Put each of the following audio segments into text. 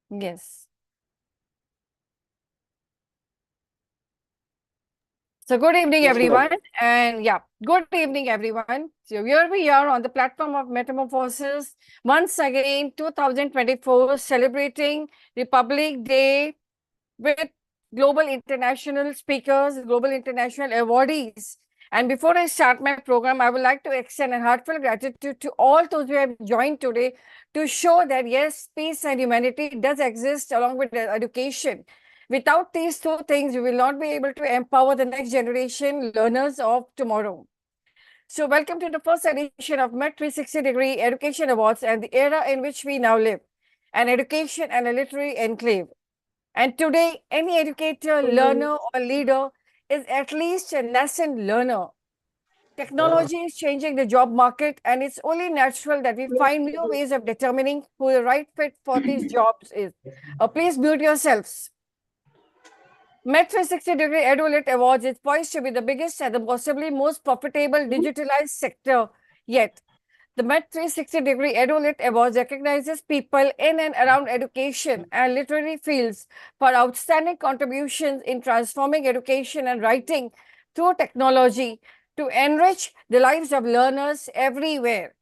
Yes. So good evening, Yes, everyone. madam. And yeah, good evening, everyone. So here we are on the platform of Metamorphosis. Once again, 2024, celebrating Republic Day with global international speakers, global international awardees. And before I start my program, I would like to extend a heartfelt gratitude to all those who have joined today to show that yes, peace and humanity does exist along with education. Without these two things, we will not be able to empower the next generation learners of tomorrow. So welcome to the first edition of Met 360 Degree Education Awards and the era in which we now live, an education and a literary enclave. And today, any educator, learner, or leader is at least a nascent learner. Technology is changing the job market, and it's only natural that we find new ways of determining who the right fit for these jobs is. Please mute yourselves. Met 360 Degree EduLit Awards is poised to be the biggest and the possibly most profitable digitalized sector yet. The Met 360 Degree EduLit Awards recognizes people in and around education and literary fields for outstanding contributions in transforming education and writing through technology to enrich the lives of learners everywhere.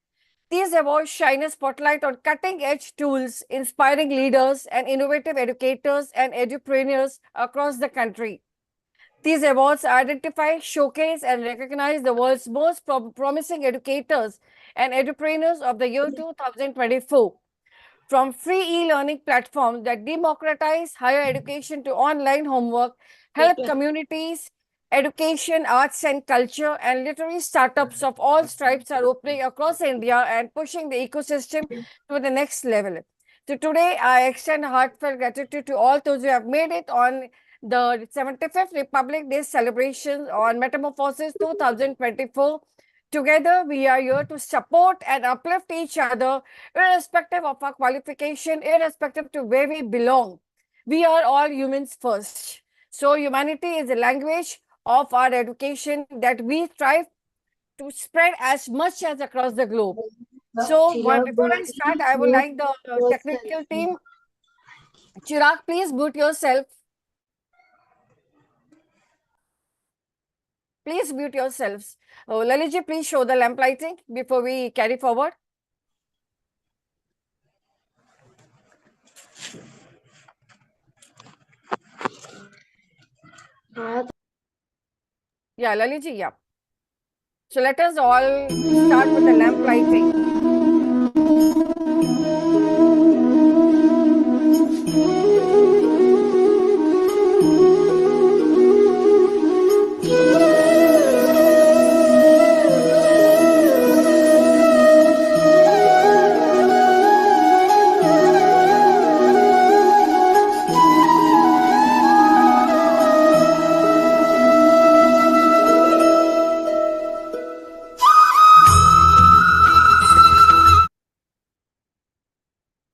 These awards shine a spotlight on cutting edge tools, inspiring leaders and innovative educators and edupreneurs across the country. These awards identify, showcase, and recognize the world's most promising educators and edupreneurs of the year 2024. From free e-learning platforms that democratize higher education to online homework, help communities, education, arts and culture, and literary startups of all stripes are opening across India and pushing the ecosystem to the next level. So today, I extend heartfelt gratitude to all those who have made it on the 75th Republic Day celebrations on Metamorphosis 2024. Together, we are here to support and uplift each other, irrespective of our qualification, irrespective to where we belong. We are all humans first. So, humanity is a language of our education that we strive to spread as much as across the globe. So, before I start, I would like the technical team. Chirag, please mute yourself. Please mute yourselves. Laliji, please show the lamp lighting before we carry forward. Yeah, Laliji, yeah. So let us all start with the lamp lighting.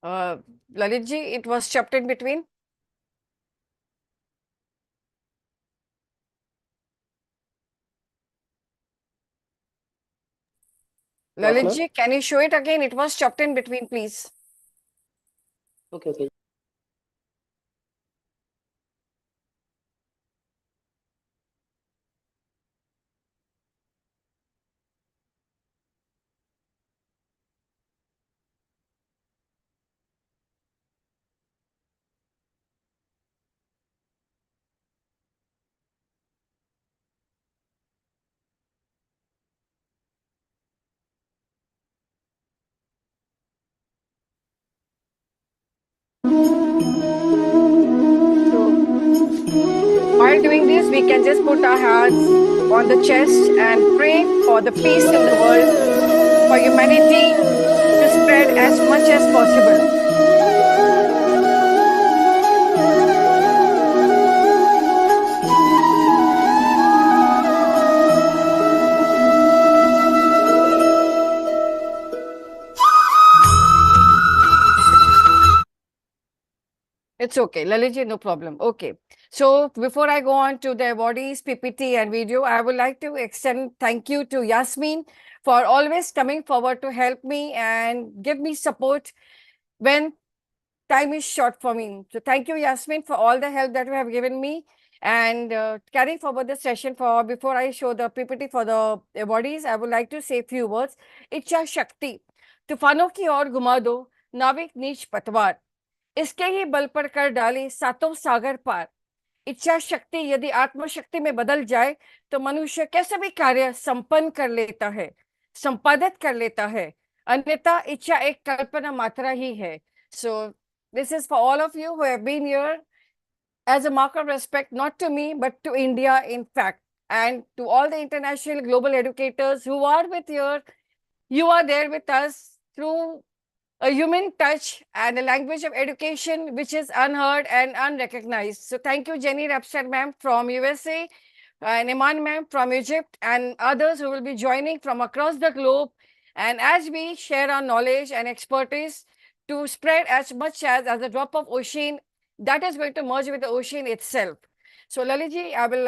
Uh, Lalitji, it was chopped in between. What, ma'am? Lalitji, can you show it again? It was chopped in between, please. Okay, okay. So while doing this, we can just put our hands on the chest and pray for the peace in the world, for humanity to spread as much as possible. It's okay, Lalitji, no problem. Okay. So before I go on to the awardees, PPT and video, I would like to extend thank you to Yasmin for always coming forward to help me and give me support when time is short for me. So thank you, Yasmin, for all the help that you have given me. And carrying forward the session, for before I show the PPT for the bodies, I would like to say a few words. इच्छा शक्ति तूफानों की ओर घुमा दो, नाविक नीच पतवार, इसके ही बल पर कर डाले सातों सागर पार। इच्छा शक्ति यदि आत्मशक्ति में बदल जाए तो मनुष्य कैसे भी कार्य संपन्न कर लेता है, संपादित कर लेता है, अन्यथा इच्छा एक कल्पना मात्रा ही है। So this is for all of you who have been here as a mark of respect, not to me, but to India, in fact, and to all the international global educators who are with here. You are there with us through a human touch and a language of education which is unheard and unrecognized. So thank you, Jenny Rapsar ma'am from USA, and Iman ma'am from Egypt, and others who will be joining from across the globe. And as we share our knowledge and expertise to spread as much as a drop of ocean, that is going to merge with the ocean itself. So Laliji, I will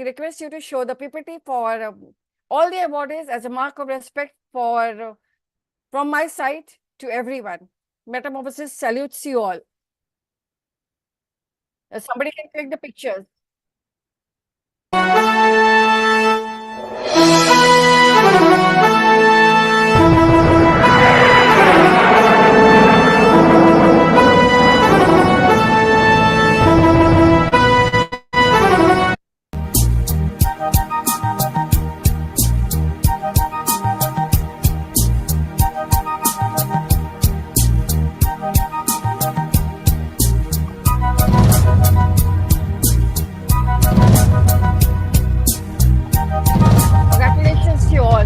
request you to show the PPT for all the awardees as a mark of respect for from my side to everyone. Metamorphosis salutes you all. Somebody can click the pictures. Congratulations to you all.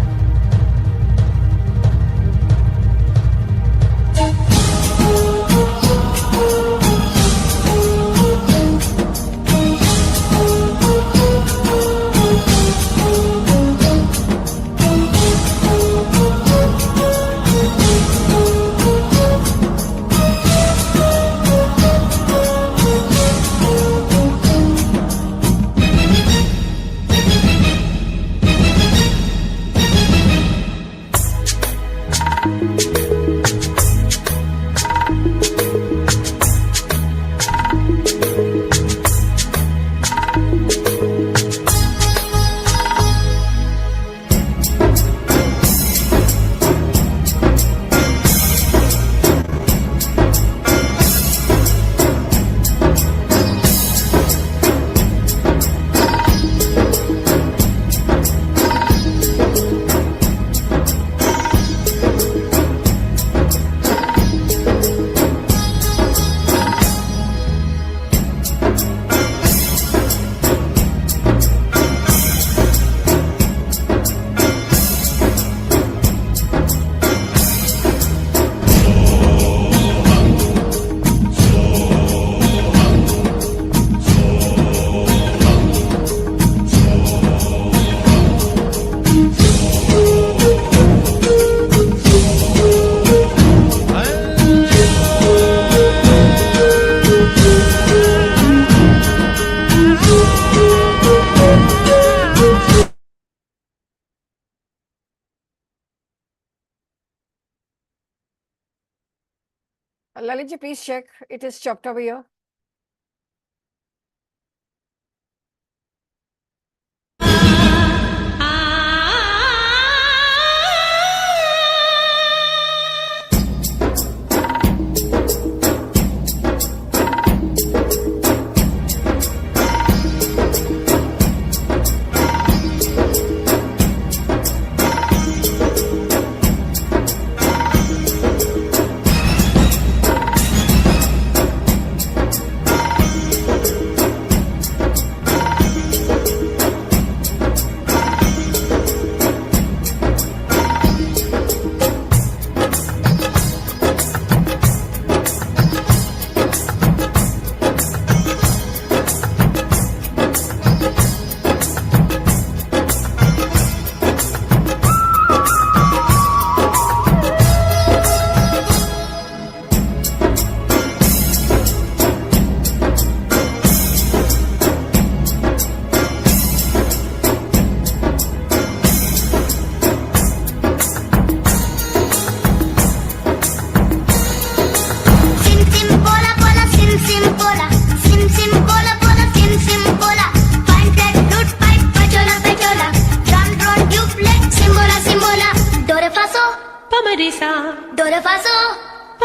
Laliji, please check. It is chopped over here.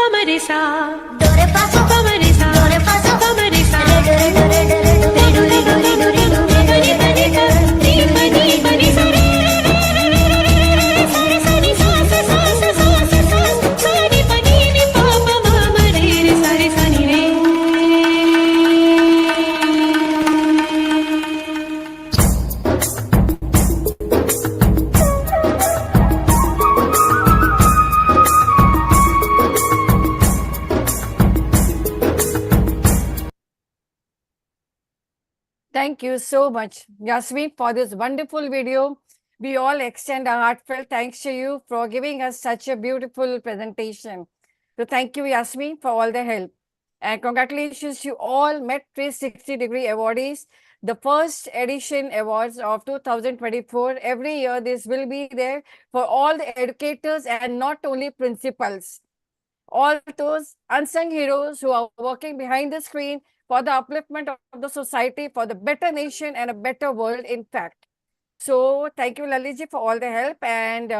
Pamarisa, dore paso, pamarisa, dore paso, pamarisa, re re re re re re re re re re re re re re re re re pani pani sa re re re re re re re sa re sa ni sa sa sa sa sa sa sa sa ni pani ni pa pa ma ma re re sa re sa ni re. Thank you so much, Yasmin, for this wonderful video. We all extend our heartfelt thanks to you for giving us such a beautiful presentation. So thank you, Yasmin, for all the help. And congratulations to all Met 360-degree awardees. The first edition awards of 2024. Every year, this will be there for all the educators and not only principals. All those unsung heroes who are working behind the screen for the upliftment of the society, for the better nation and a better world, in fact. So thank you, Laliji, for all the help. And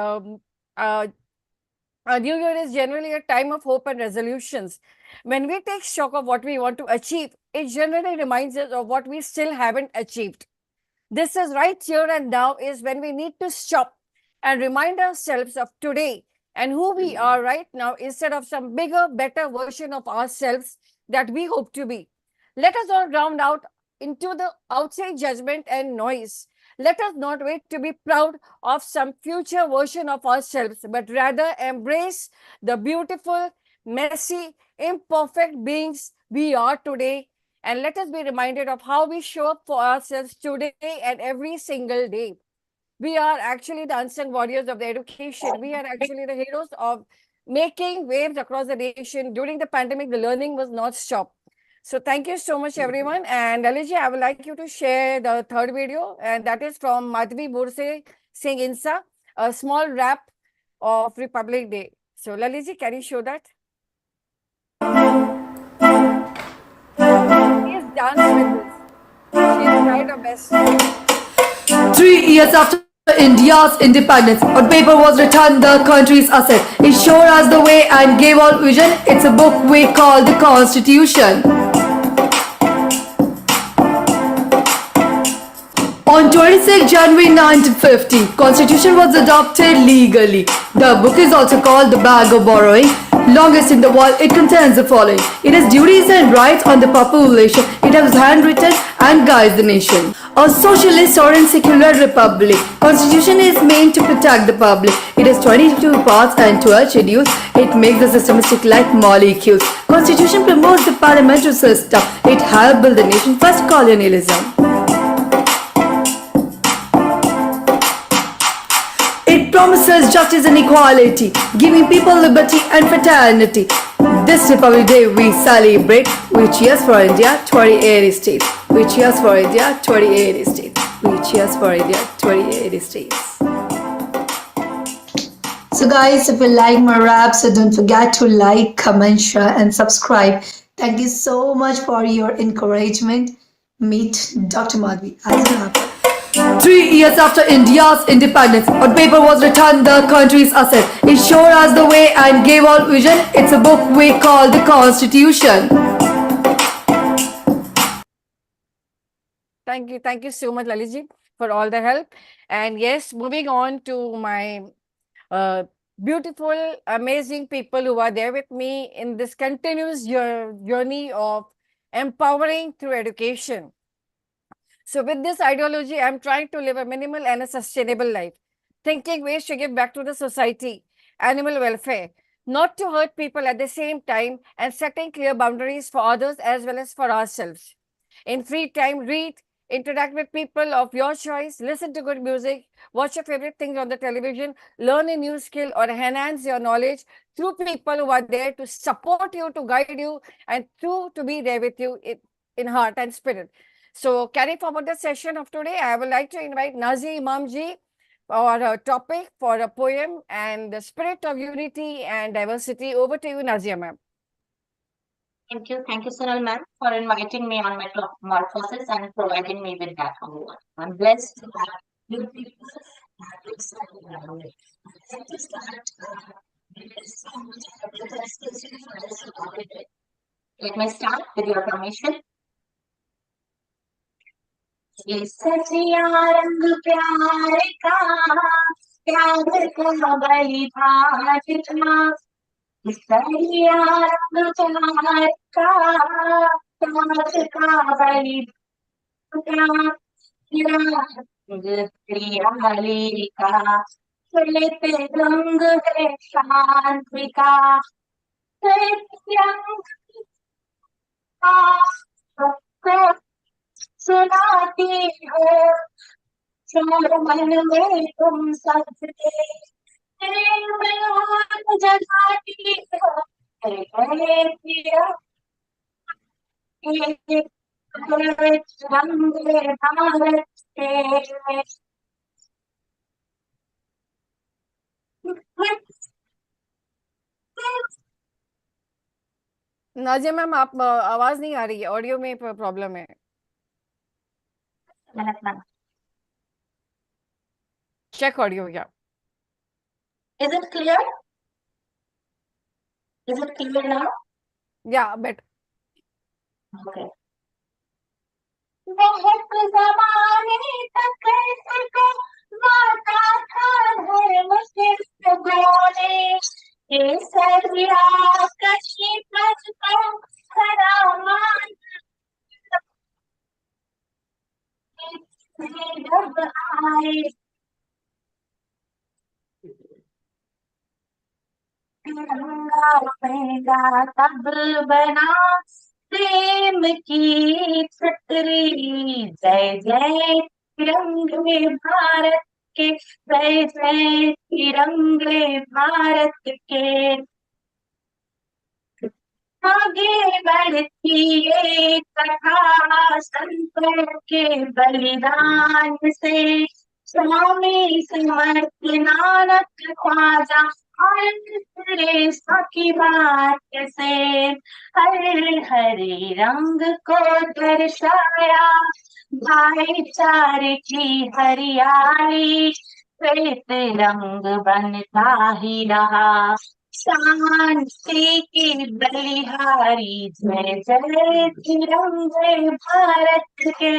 New Year is generally a time of hope and resolutions. When we take stock of what we want to achieve, it generally reminds us of what we still haven't achieved. This is right here and now is when we need to stop and remind ourselves of today and who we are right now instead of some bigger, better version of ourselves that we hope to be. Let us not round out into the outside judgment and noise. Let us not wait to be proud of some future version of ourselves, but rather embrace the beautiful, messy, imperfect beings we are today. And let us be reminded of how we show up for ourselves today and every single day. We are actually the unsung warriors of the education. We are actually the heroes of making waves across the nation. During the pandemic, the learning was not stopped. So thank you so much, everyone. And Aliji, I would like you to share the third video, and that is from Madhvi Borse Singh Insa, a small rap of Republic Day. So Laliji, can you show that? Please dance with this. She's tried her best. 3 years after India's independence, on paper was written the country's asset. It showed us the way and gave all vision. It's a book we call the Constitution. On 26 January 1950, Constitution was adopted legally. The book is also called The Bag of Borrowing. Longest in the world, it contains the following. It has duties and rights on the population. It has handwritten and guides the nation. A socialist or a secular republic. Constitution is meant to protect the public. It has 22 parts and 12 schedules. It makes the system stick like molecules. Constitution promotes the parliamentary system. It helped build the nation's first colonialism. It promises justice and equality, giving people liberty and fraternity. This Republic Day we celebrate. We cheers for India, 28 states. We cheers for India, 28 states. We cheers for India, 28 states. So guys, if you like my rap, so don't forget to like, comment, share and subscribe. Thank you so much for your encouragement. Meet Dr. Madhvi as a rapper. 3 years after India's independence, on paper was written the country's asset. It showed us the way and gave all vision. It's a book we call the Constitution. Thank you so much, Laliji, for all the help. And yes, moving on to my beautiful, amazing people who are there with me in this continuous journey of empowering through education. So with this ideology, I'm trying to live a minimal and a sustainable life, thinking ways to give back to the society, animal welfare, not to hurt people at the same time, and setting clear boundaries for others as well as for ourselves. In free time, read, interact with people of your choice, listen to good music, watch your favorite things on the television, learn a new skill or enhance your knowledge through people who are there to support you, to guide you, and to be there with you in heart and spirit. So carrying forward the session of today, I would like to invite Nazi Imamji for a topic, for a poem, and the spirit of unity and diversity. Over to you, Nazia ma'am. Thank you, Sonal ma'am, for inviting me on Metamorphosis and providing me with that award. I'm blessed to have you people. Let me start with your permission. ये सजिया रंग प्यार का, प्यार का बलिदान कितना, ये सजिया रंग प्यार का, प्यार का बलिदान कितना, हरियाली का श्वेत रंग है शांति का, श्वेत रंग का सुनाती हो, चार मन में तुम सबके प्रेम जगाती हो, हरे पिया के रंग भारत के। नाजिया मैम, आप आवाज नहीं आ रही है, ऑडियो में प्रॉब्लम है। Check audio. या Is it clear? Is it clear now? या बेट Okay. महक ज़माने तक इसको गाता था धर्म सिर्फ बोले, ये सरिया कशी पथ को खरा मान जब आए, तिरंगा महंगा तब बना प्रेम की छतरी, जय जय तिरंगे भारत के, जय जय तिरंगे भारत के। आगे बढ़ती ये कथा संतों के बलिदान से, स्वामी समर्थ नानक ख्वाजा और तेरेसा की बात से, हरे हरे रंग को दर्शाया भाईचारे की हरियाली, श्वेत रंग बनता ही रहा शांति की बलिहारी, जय जय तिरंगे भारत के।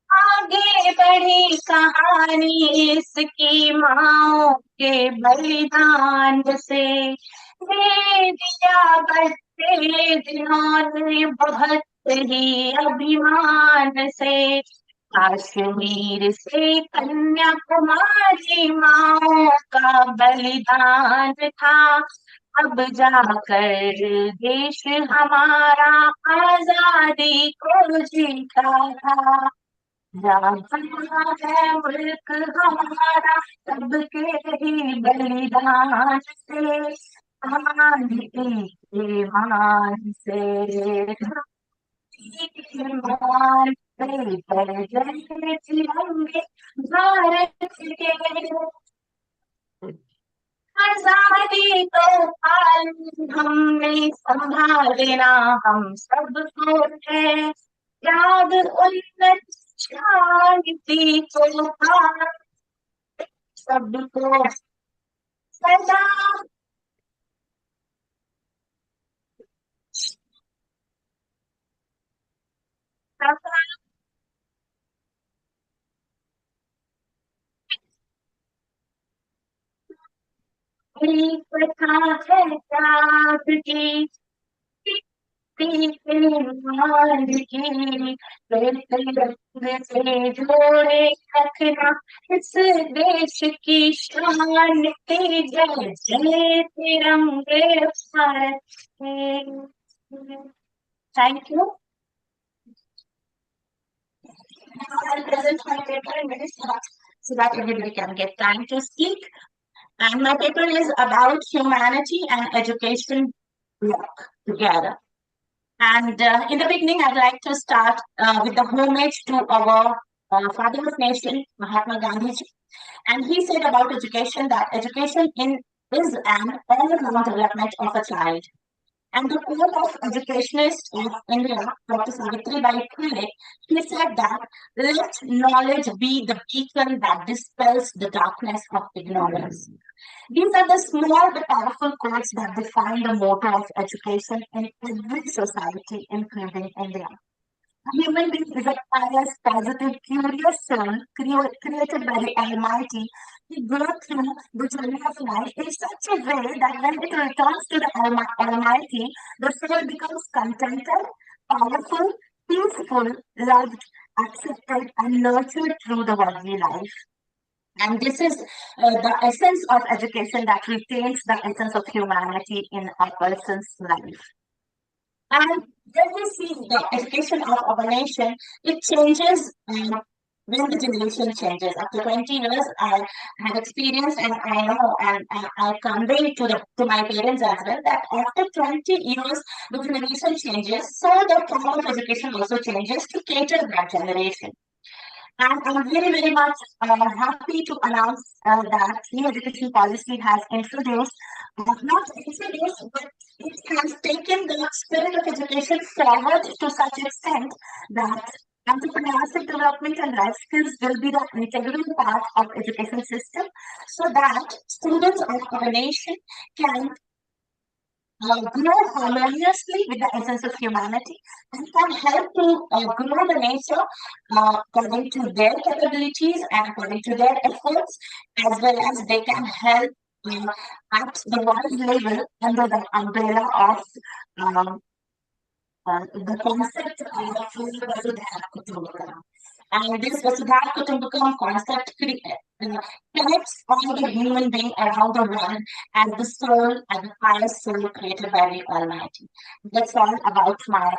आगे बढ़ी कहानी इसकी माओ के बलिदान से, दे दिया बढ़ते दिनों ने बहुत ही अभिमान से, कश्मीर से कन्याकुमारी माओ का बलिदान था, अब जाकर देश हमारा आजादी को जीता था, जागा है मुल्क हमारा सबके ही बलिदान से, शांति के मान से, मान से, जय जय तिरंगे भारत के। आजादी तो पाल हमने संभालना हम सबको है, याद उन्नत शांति को पाल सबको सदा सदा कथा है त्याग की, मान की, रंग से जोड़े रखना इस देश की शान की, जय जय तिरंगे भारत के। Thank you. I'll present my paper in minutes so that everybody can get time to speak. And my paper is about humanity and education work together. And in the beginning, I'd like to start with the homage to our father of nation, Mahatma Gandhi ji. And he said about education that education is an all-around development of a child. And the quote of educationist of India, Dr. Savitribai Phule, he said that let knowledge be the beacon that dispels the darkness of ignorance. These are the small but powerful quotes that define the motto of education in every society, including India. A human being is a pious, positive, curious soul created by the Almighty to go through the journey of life in such a way that when it returns to the Almighty, the soul becomes contented, powerful, peaceful, loved, accepted, and nurtured through the worldly life. And this is the essence of education that retains the essence of humanity in a person's life. And when we see the education of our nation, it changes when the generation changes. After 20 years, I have experienced and I know and I convey to my parents as well that after 20 years, the generation changes. So the form of education also changes to cater to that generation. And I'm very, very much happy to announce that new education policy has introduced, not introduced, but it has taken the spirit of education forward to such extent that entrepreneurship development and life skills will be the integral part of education system so that students of our nation can grow harmoniously with the essence of humanity and can help to grow the nature according to their capabilities and according to their efforts, as well as they can help at the world level under the umbrella of the concept of Vasudhaiva Kutumbakam. And this Vasudhaiva Kutumbakam concept connects all the human being around the world as the soul, as the highest soul created by the Almighty. That's all about my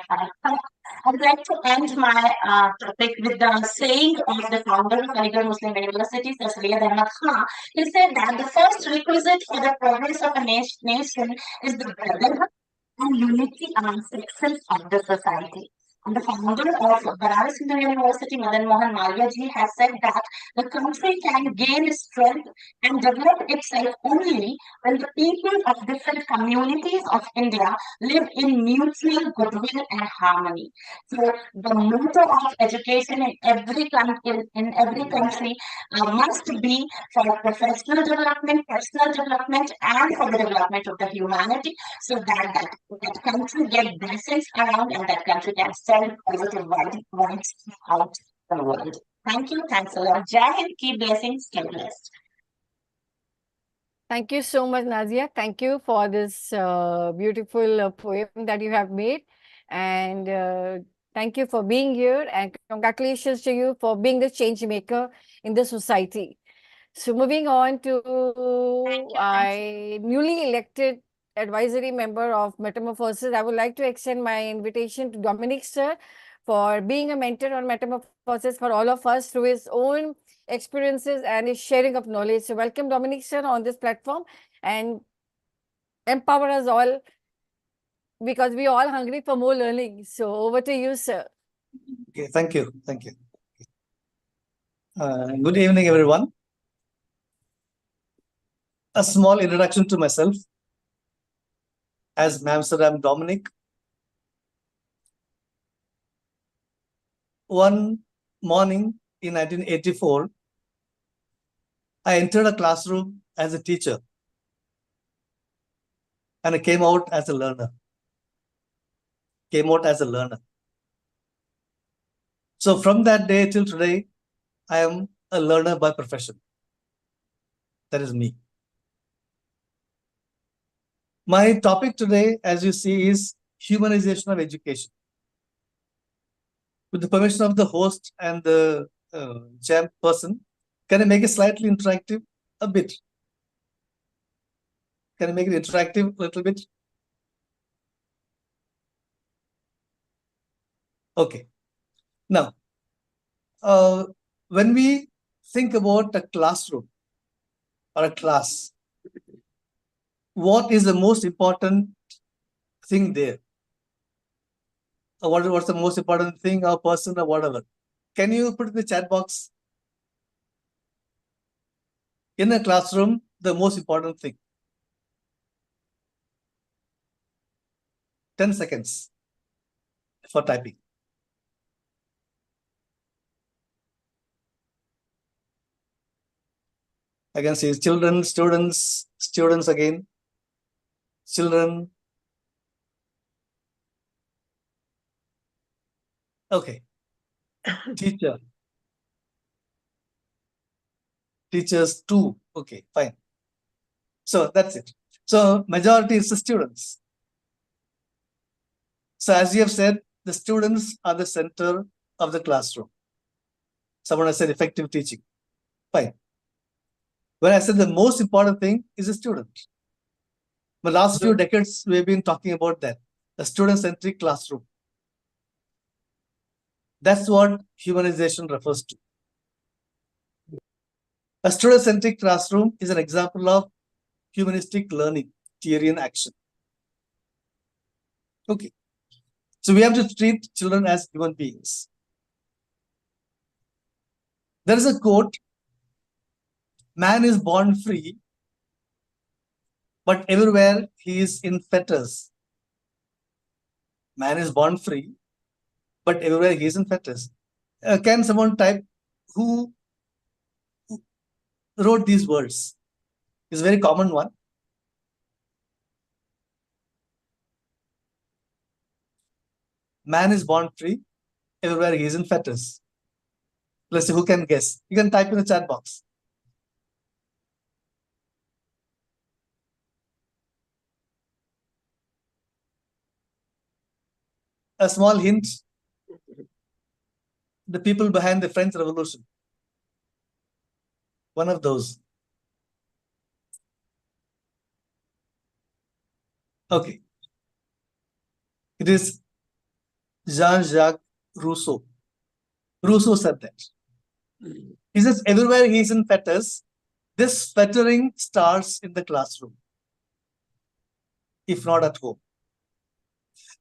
talk. I'd like to end my topic with the saying of the founder of Aligarh Muslim University, Sir Sayyid Ahmad Khan. He said that the first requisite for the progress of a nation is the brotherhood and unity among sections of the society. And the founder of Banaras Hindu University, Madan Mohan Malviya ji, has said that the country can gain strength and develop itself only when the people of different communities of India live in mutual goodwill and harmony. So the motto of education in every country must be for professional development, personal development, and for the development of the humanity, so that country get blessings around and that country can send positive vibes out the world. Thank you. Thanks a lot. Jai Hind. Keep blessings. Stay blessed. Thank you so much, Nazia. Thank you for this beautiful poem that you have made. And thank you for being here. And congratulations to you for being the change maker in the society. So moving on to I newly elected advisory member of Metamorphosis, I would like to extend my invitation to Dominic sir for being a mentor on Metamorphosis for all of us through his own experiences and his sharing of knowledge. So welcome Dominic sir on this platform and empower us all because we are all hungry for more learning. So over to you, sir. Okay, thank you. Thank you. Good evening, everyone. A small introduction to myself. As ma'am said, I'm Dominic. One morning in 1984, I entered a classroom as a teacher and I came out as a learner. So from that day till today, I am a learner by profession. That is me. My topic today, as you see, is humanization of education. With the permission of the host and the jam person, can I make it slightly interactive? A bit. Can I make it interactive a little bit? Okay. Now, when we think about a classroom or a class, what is the most important thing there? What's the most important thing, or person, or whatever? Can you put in the chat box? In a classroom, the most important thing. 10 seconds for typing. I can see children, students, students again, children. Okay. Teacher. Teachers too. Okay, fine. So that's it. So majority is the students. So as you have said, the students are the center of the classroom. Someone has said effective teaching. Fine. When I said the most important thing is the student. The last few decades, we've been talking about that, the student-centric classroom. That's what humanization refers to. A student-centric classroom is an example of humanistic learning, theory and action. Okay. So we have to treat children as human beings. There is a quote, man is born free, but everywhere he is in fetters. Man is born free, but everywhere he is in fetters. Can someone type who wrote these words? It's a very common one. Man is born free, everywhere he is in fetters. Let's see who can guess. You can type in the chat box. A small hint, the people behind the French Revolution. One of those. Okay. It is Jean-Jacques Rousseau. Rousseau said that. He says everywhere he is in fetters, this fettering starts in the classroom, if not at home.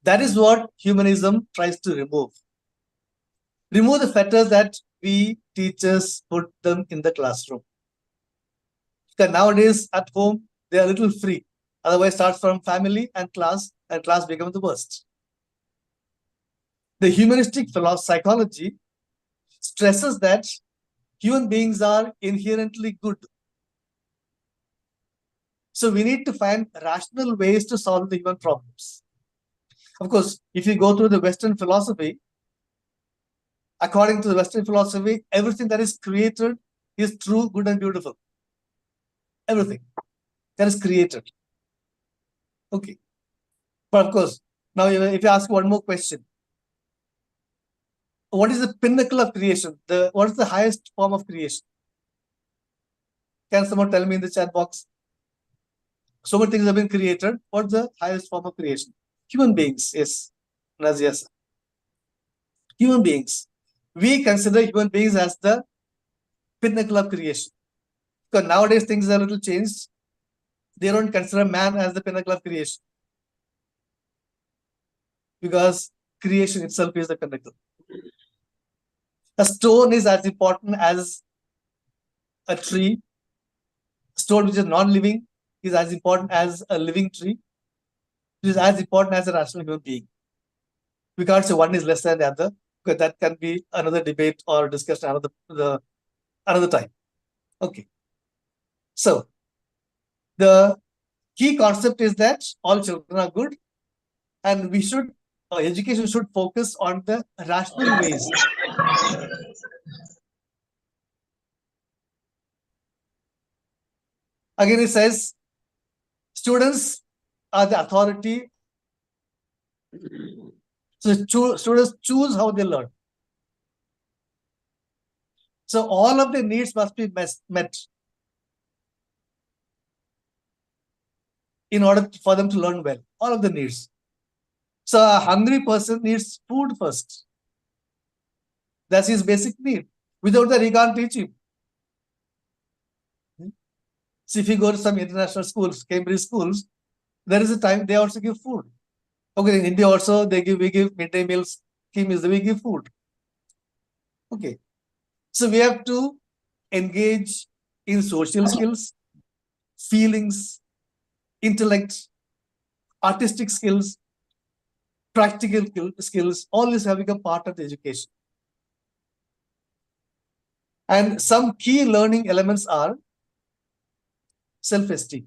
That is what humanism tries to remove. Remove the fetters that we teachers put them in the classroom. Because nowadays at home, they are a little free. Otherwise, starts from family and class becomes the worst. The humanistic psychology stresses that human beings are inherently good. So we need to find rational ways to solve the human problems. Of course, if you go through the Western philosophy, according to the Western philosophy, everything that is created is true, good, and beautiful. Everything that is created. Okay. But of course, now if you ask one more question, what is the pinnacle of creation? What is the highest form of creation? Can someone tell me in the chat box? So many things have been created. What's the highest form of creation? Human beings, yes. Yes. Human beings. We consider human beings as the pinnacle of creation. Because nowadays things are a little changed. They don't consider man as the pinnacle of creation. Because creation itself is the pinnacle. A stone is as important as a tree. A stone which is non-living is as important as a living tree. It is as important as a rational human being. We can't say one is less than the other, because that can be another debate or discussion another time. Okay. So the key concept is that all children are good, and we should, education should focus on the rational ways. Again, it says students are the authority. So students choose how they learn. So all of the needs must be met in order for them to learn well. All of the needs. So a hungry person needs food first. That's his basic need. Without that, he can't teach him. So if you go to some international schools, Cambridge schools, there is a time they also give food. Okay, in India also we give midday meals schemes, we give food. Okay. So we have to engage in social skills, feelings, intellect, artistic skills, practical skills, all this have become part of the education. And some key learning elements are self-esteem,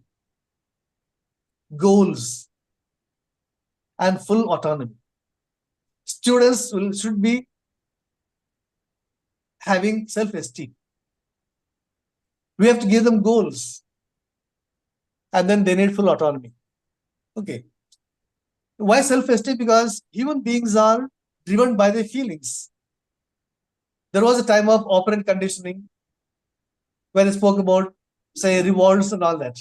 goals, and full autonomy. Students should be having self-esteem. We have to give them goals, and then they need full autonomy. Okay. Why self-esteem? Because human beings are driven by their feelings. There was a time of operant conditioning where they spoke about, say, rewards and all that.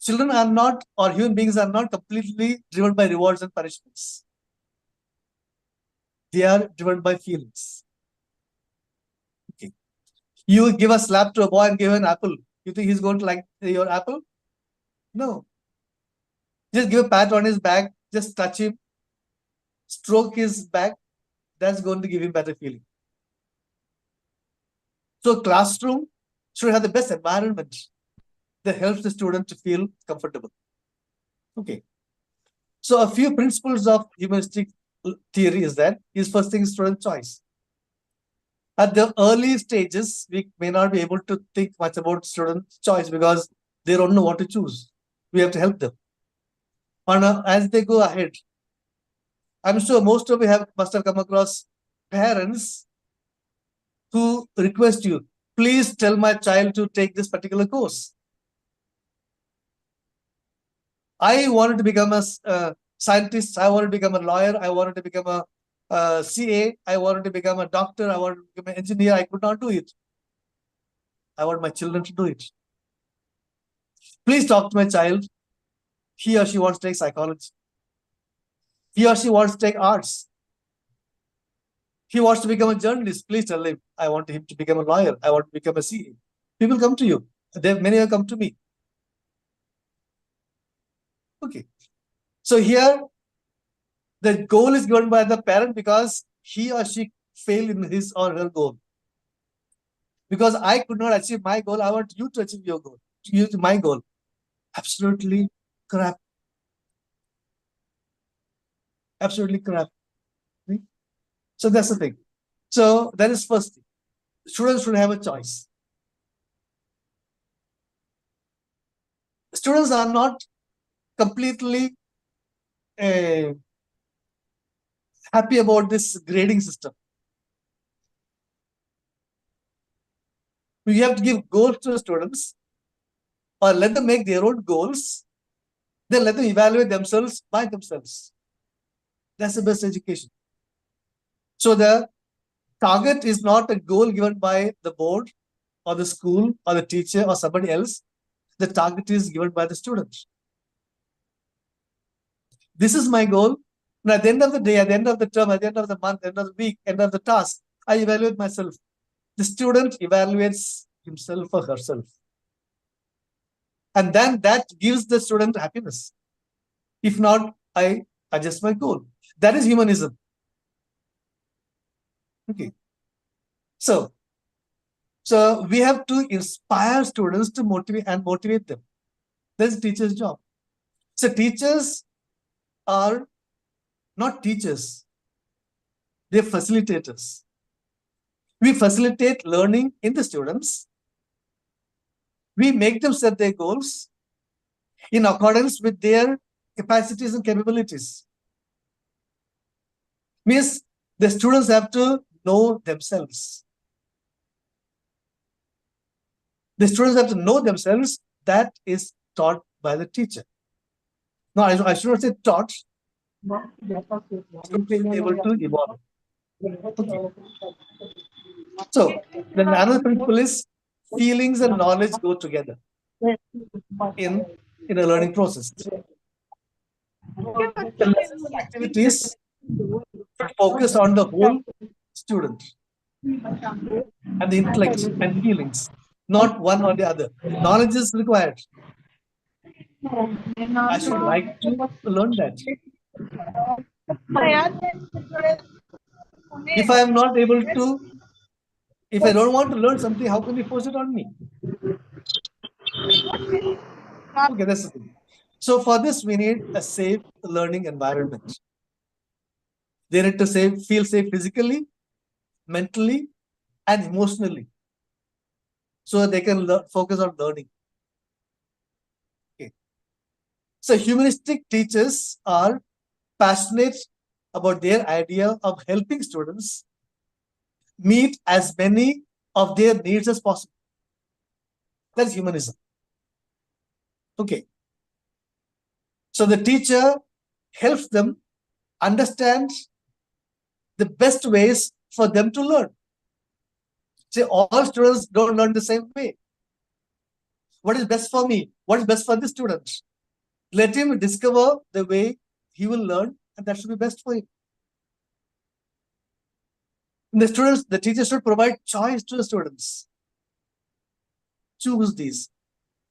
Children are not, or human beings are not completely driven by rewards and punishments. They are driven by feelings. Okay. You give a slap to a boy and give an apple. You think he's going to like your apple? No. Just give a pat on his back, just touch him, stroke his back. That's going to give him better feeling. So classroom should have the best environment that helps the student to feel comfortable. Okay. So a few principles of humanistic theory is that is first thing is student choice. At the early stages, we may not be able to think much about student choice because they don't know what to choose. We have to help them. And as they go ahead, I'm sure most of you must have come across parents who request you, please tell my child to take this particular course. I wanted to become a scientist. I wanted to become a lawyer. I wanted to become a CA. I wanted to become a doctor. I wanted to become an engineer. I could not do it. I want my children to do it. Please talk to my child. He or she wants to take psychology. He or she wants to take arts. He wants to become a journalist. Please tell him, I want him to become a lawyer. I want to become a CA. People come to you. Many have come to me. Okay. So here, the goal is given by the parent because he or she failed in his or her goal. Because I could not achieve my goal, I want you to achieve your goal. Use my goal. Absolutely crap. Absolutely crap. Okay? So that's the thing. So that is first thing. Students should have a choice. Students are not completely happy about this grading system. You have to give goals to the students or let them make their own goals. Then let them evaluate themselves by themselves. That's the best education. So the target is not a goal given by the board or the school or the teacher or somebody else. The target is given by the student. This is my goal. And at the end of the day, at the end of the term, at the end of the month, end of the week, end of the task, I evaluate myself. The student evaluates himself or herself. And then that gives the student happiness. If not, I adjust my goal. That is humanism. Okay. So we have to inspire students to motivate them. That's the teacher's job. So teachers are not teachers. They're facilitators. We facilitate learning in the students. We make them set their goals in accordance with their capacities and capabilities. Means the students have to know themselves. The students have to know themselves. That is taught by the teacher. No, I should not say taught. Should be able to evolve. Okay. So then another principle is feelings and knowledge go together in a learning process. The lessons and activities should focus on the whole student and the intellect and feelings, not one or the other. Knowledge is required. I should like to learn that. If I am not able to, if I don't want to learn something, how can you force it on me? Okay, that's the thing. So for this, we need a safe learning environment. They need to feel safe physically, mentally, and emotionally, so they can focus on learning. Okay. So humanistic teachers are passionate about their idea of helping students meet as many of their needs as possible. That's humanism. Okay. So the teacher helps them understand the best ways for them to learn. See, all students don't learn the same way. What is best for me? What is best for the student? Let him discover the way he will learn, and that should be best for him. The teacher should provide choice to the students. Choose these.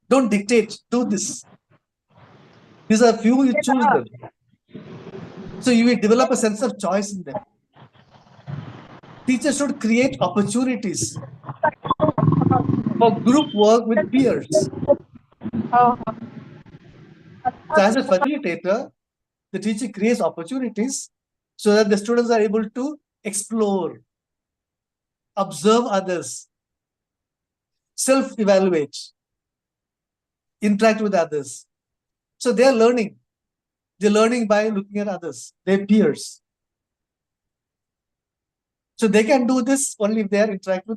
Don't dictate, do this. These are few, you choose them. So you will develop a sense of choice in them. Teachers should create opportunities for group work with peers. So as a facilitator, the teacher creates opportunities so that the students are able to explore, observe others, self-evaluate, interact with others. So they are learning. They're learning by looking at others, their peers. So they can do this only if they interact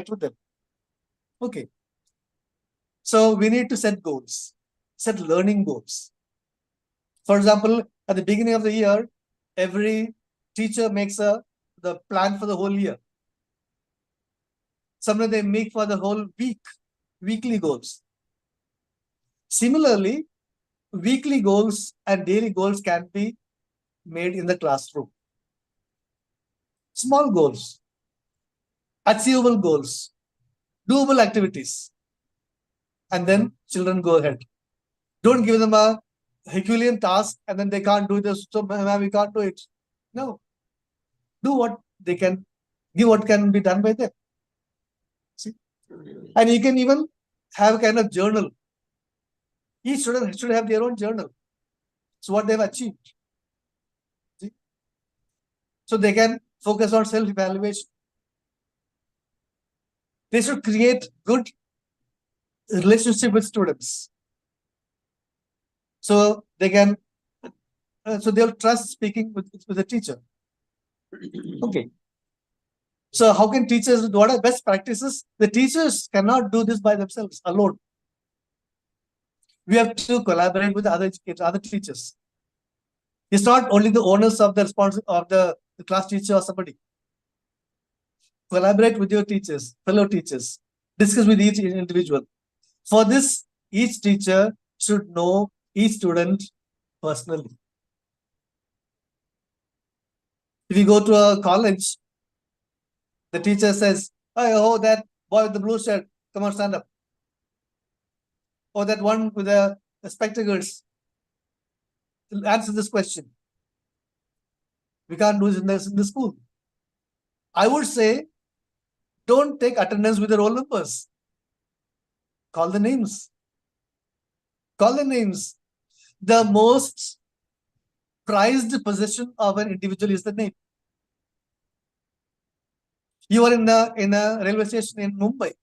with them. Okay. So we need to set goals, set learning goals. For example, at the beginning of the year, every teacher makes the plan for the whole year. Sometimes they make for the whole week, weekly goals. Similarly, weekly goals and daily goals can be made in the classroom. Small goals, achievable goals, doable activities, and then children go ahead. Don't give them a Herculean task and then they can't do this, so we can't do it. No. Do what they can, give what can be done by them. See? And you can even have a kind of journal. Each student should have their own journal. So what they've achieved. See? So they can focus on self-evaluation. They should create good relationship with students. So they can, so they'll trust speaking with the teacher. Okay. So how can teachers, what are best practices? The teachers cannot do this by themselves alone. We have to collaborate with other educators, other teachers. It's not only the owners of the the class teacher or somebody. Collaborate with your teachers, fellow teachers. Discuss with each individual. For this, each teacher should know each student personally. If you go to a college, the teacher says, oh, that boy with the blue shirt, come on, stand up. Or that one with the spectacles, answer this question. We can't do this in the school. I would say, don't take attendance with the roll numbers. Call the names. Call the names. The most prized possession of an individual is the name. You are in a railway station in Mumbai.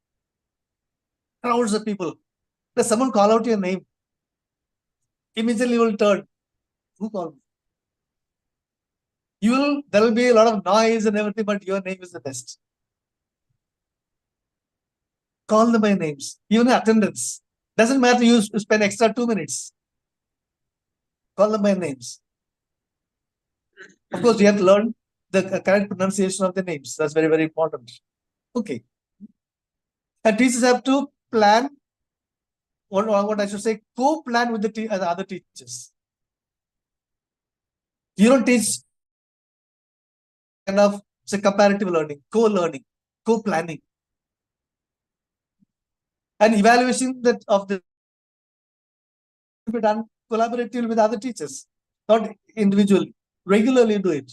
Crowds of people. Does someone call out your name? Immediately you will turn. Who called me? There will be a lot of noise and everything, but your name is the best. Call them by names. Even attendance. Doesn't matter you spend extra 2 minutes. Call them by names. Of course, you have to learn the correct pronunciation of the names. That's very, very important. Okay. And teachers have to plan, what I should say, co-plan with the other teachers. You don't teach kind of say comparative learning, co-learning, co-planning. And evaluation of the be done collaboratively with other teachers, not individually. Regularly do it.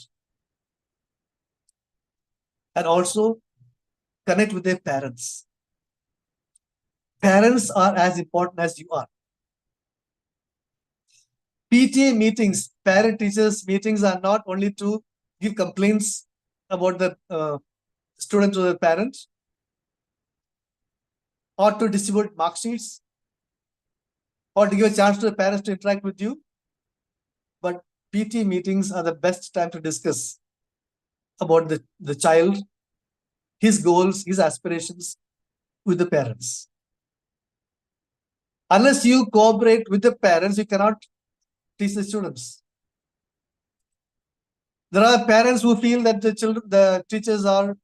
And also connect with their parents. Parents are as important as you are. PTA meetings, parent-teachers meetings are not only to give complaints about the student to the parents, or to distribute mark sheets, or to give a chance to the parents to interact with you. But PT meetings are the best time to discuss about the child, his goals, his aspirations with the parents. Unless you cooperate with the parents, you cannot teach the students. There are parents who feel that the teachers are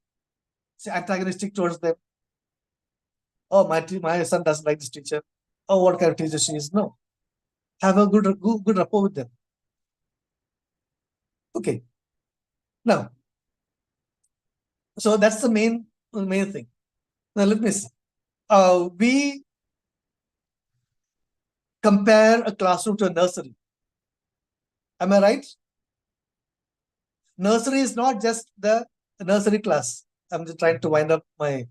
antagonistic towards them. Oh, my son doesn't like this teacher. Oh, what kind of teacher she is? No. Have a good rapport with them. Okay. Now, so that's the main thing. Now let me see. We compare a classroom to a nursery. Am I right? Nursery is not just the nursery class. I'm just trying to wind up my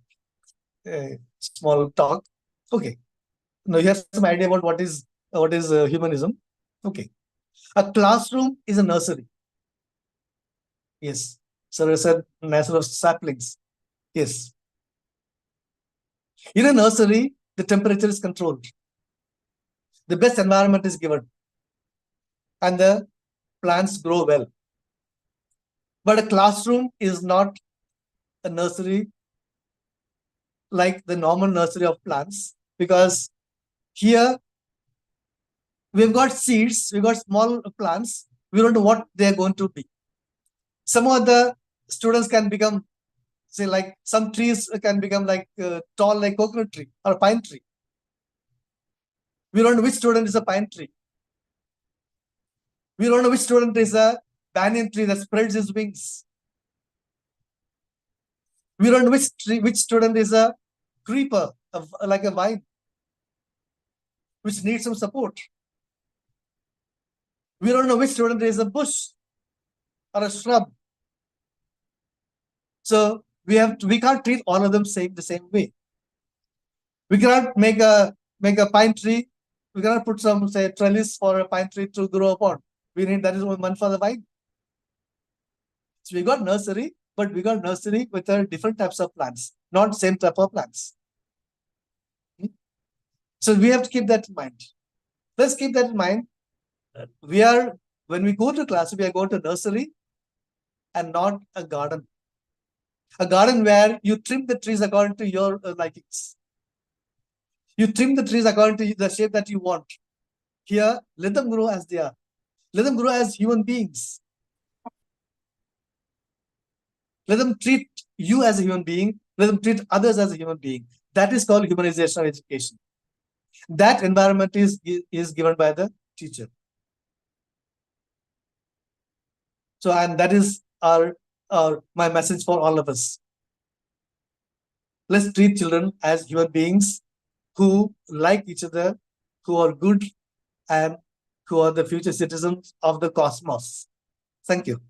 small talk. Okay. Now you have some idea about what is humanism. Okay. A classroom is a nursery. Yes. So I said nursery of saplings. Yes. In a nursery, the temperature is controlled. The best environment is given. And the plants grow well. But a classroom is not a nursery like the normal nursery of plants, because here we've got seeds, we've got small plants, we don't know what they're going to be. Some of the students can become, say, like some trees can become like tall like coconut tree or a pine tree. We don't know which student is a pine tree. We don't know which student is a banyan tree that spreads its wings. We don't know which student is a creeper, like a vine, which needs some support. We don't know which student is a bush or a shrub. So we can't treat all of them the same way. We cannot make a pine tree. We cannot put some, say, trellis for a pine tree to grow upon. We need that is one for the vine. So we got nursery, but we got nursery with different types of plants, not same type of plants. So we have to keep that in mind. Let's keep that in mind. When we go to class, we are going to nursery and not a garden. A garden where you trim the trees according to your likings. You trim the trees according to the shape that you want. Here, let them grow as they are. Let them grow as human beings. Let them treat you as a human being. Let them treat others as a human being. That is called humanization of education. That environment is given by the teacher. So, and that is my message for all of us. Let's treat children as human beings who like each other, who are good, and who are the future citizens of the cosmos. Thank you.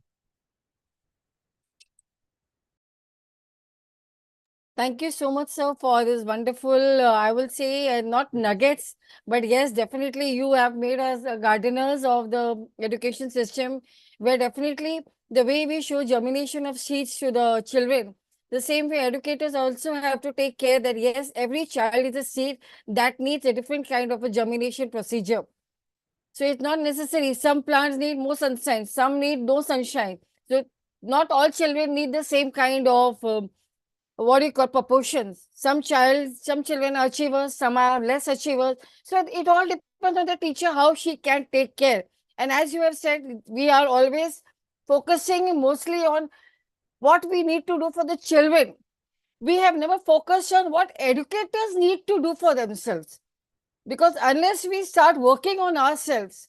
Thank you so much, sir, for this wonderful, I will say, not nuggets, but yes, definitely you have made us gardeners of the education system, where definitely the way we show germination of seeds to the children, the same way educators also have to take care that, yes, every child is a seed that needs a different kind of a germination procedure. So it's not necessary. Some plants need more sunshine, some need no sunshine. So not all children need the same kind of what do you call proportions. Some children are achievers, some are less achievers. So it all depends on the teacher how she can take care. And as you have said, we are always focusing mostly on what we need to do for the children. We have never focused on what educators need to do for themselves. Because unless we start working on ourselves,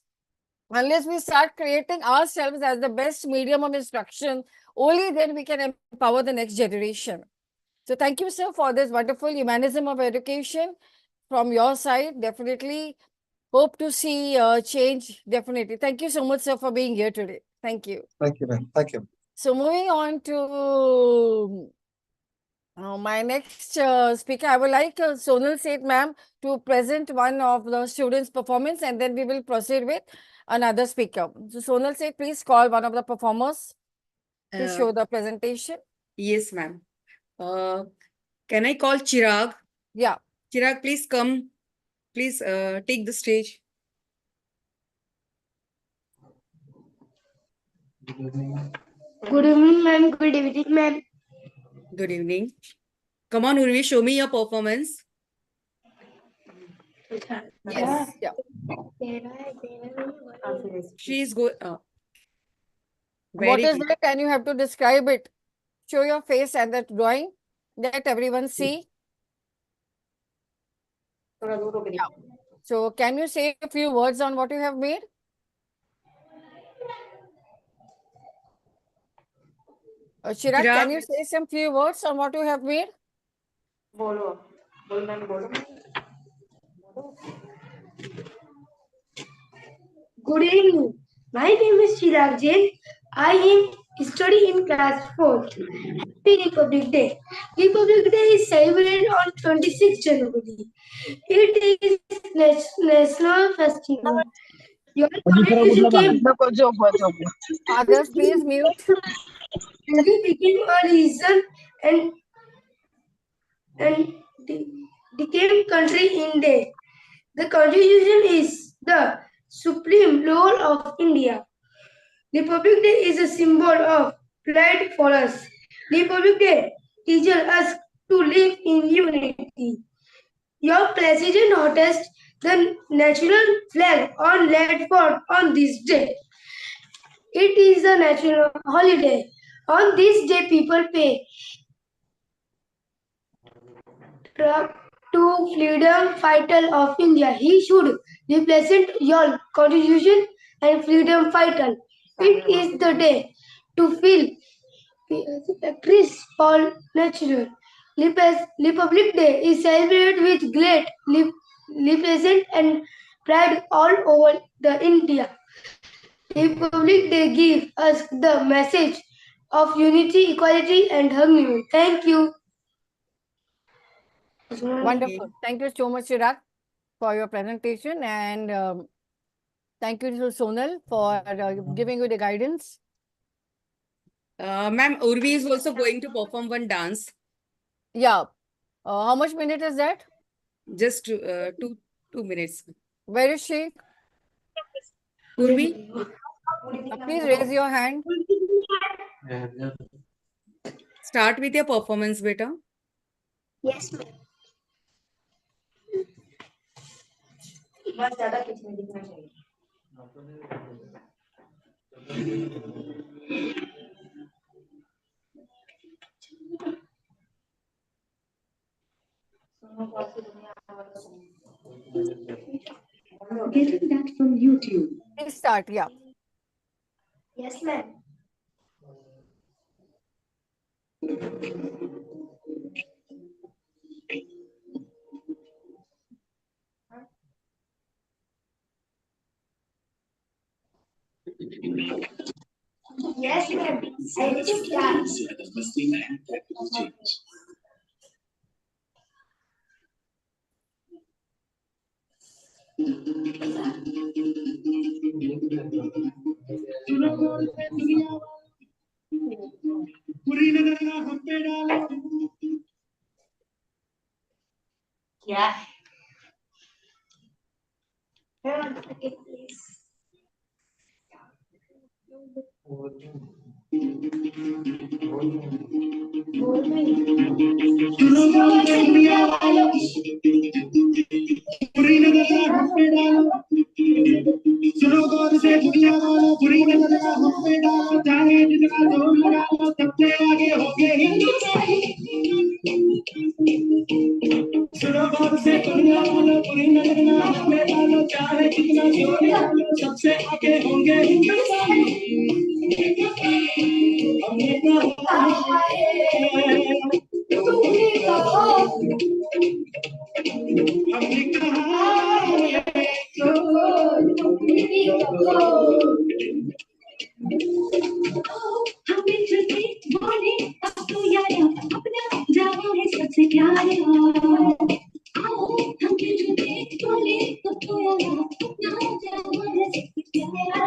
unless we start creating ourselves as the best medium of instruction, only then we can empower the next generation. So thank you, sir, for this wonderful humanism of education from your side. Definitely hope to see change. Definitely. Thank you so much, sir, for being here today. Thank you. Thank you, ma'am. Thank you. So moving on to my next speaker, I would like Sonal Seth, ma'am, to present one of the students' performance, and then we will proceed with another speaker. So Sonal Seth, please call one of the performers. to show the presentation. Yes, ma'am. Can I call Chirag? Yeah. Chirag, please come. Please take the stage. Good evening, ma'am. Good evening, ma'am. Good evening. Come on, Urvi, show me your performance. Yes. Yeah. She is good. What Very is good. it? And you have to describe it. Show your face and that drawing. Let everyone see. Yeah. So can you say a few words on what you have made? Chirag, Chirag? can you say some few words on what you have made? Good evening. My name is Chirag Jain. I am studying in class 4. Happy Republic Day. Republic Day is celebrated on 26 January. It is national festival. Your contribution came Others, please mute. became a reason and became country in day. The Constitution is the supreme law of India. Republic Day is a symbol of pride for us. Republic Day teaches us to live in unity. Your president hoisted the national flag on land fort on this day. It is a national holiday. On this day, people pay to freedom fighter of India. He should represent your constitution and freedom fighter. It is the day to feel peace for natural. Republic Day is celebrated with great represent and pride all over the India. Republic Day gives us the message of unity, equality, and harmony. Thank you. Wonderful. Thank you so much, Chirag, for your presentation. And thank you to Sonal for giving you the guidance. Ma'am, Urvi is also going to perform one dance. Yeah. How much minute is that? Just 2 minutes. Where is she? Urvi? Please raise your hand. Start with your performance, beta. Yes, ma'am. Getting that from YouTube. Please start. Yeah. Yes, ma'am. Yes, ma'am. I will start. Yeah. Hold on a second, please. सुनो गौर से दुनिया वालों बुरी नजर ना हम पे डालो चाहे जितना जोर लगा लो सबसे आगे होंगे हिंदुस्तानी सुनो गौर से दुनिया वालों बुरी नजर ना हम पे डालो चाहे जितना जोर लगा लो सबसे आगे होंगे हिंदुस्तानी हमने कहा हमने कहा हमें जल्दी बोले अब तो यारा अपना जावा है सबसे प्यारा आओ हमें जल्दी बोले अब तो यारा अपना जावा है सबसे प्यारा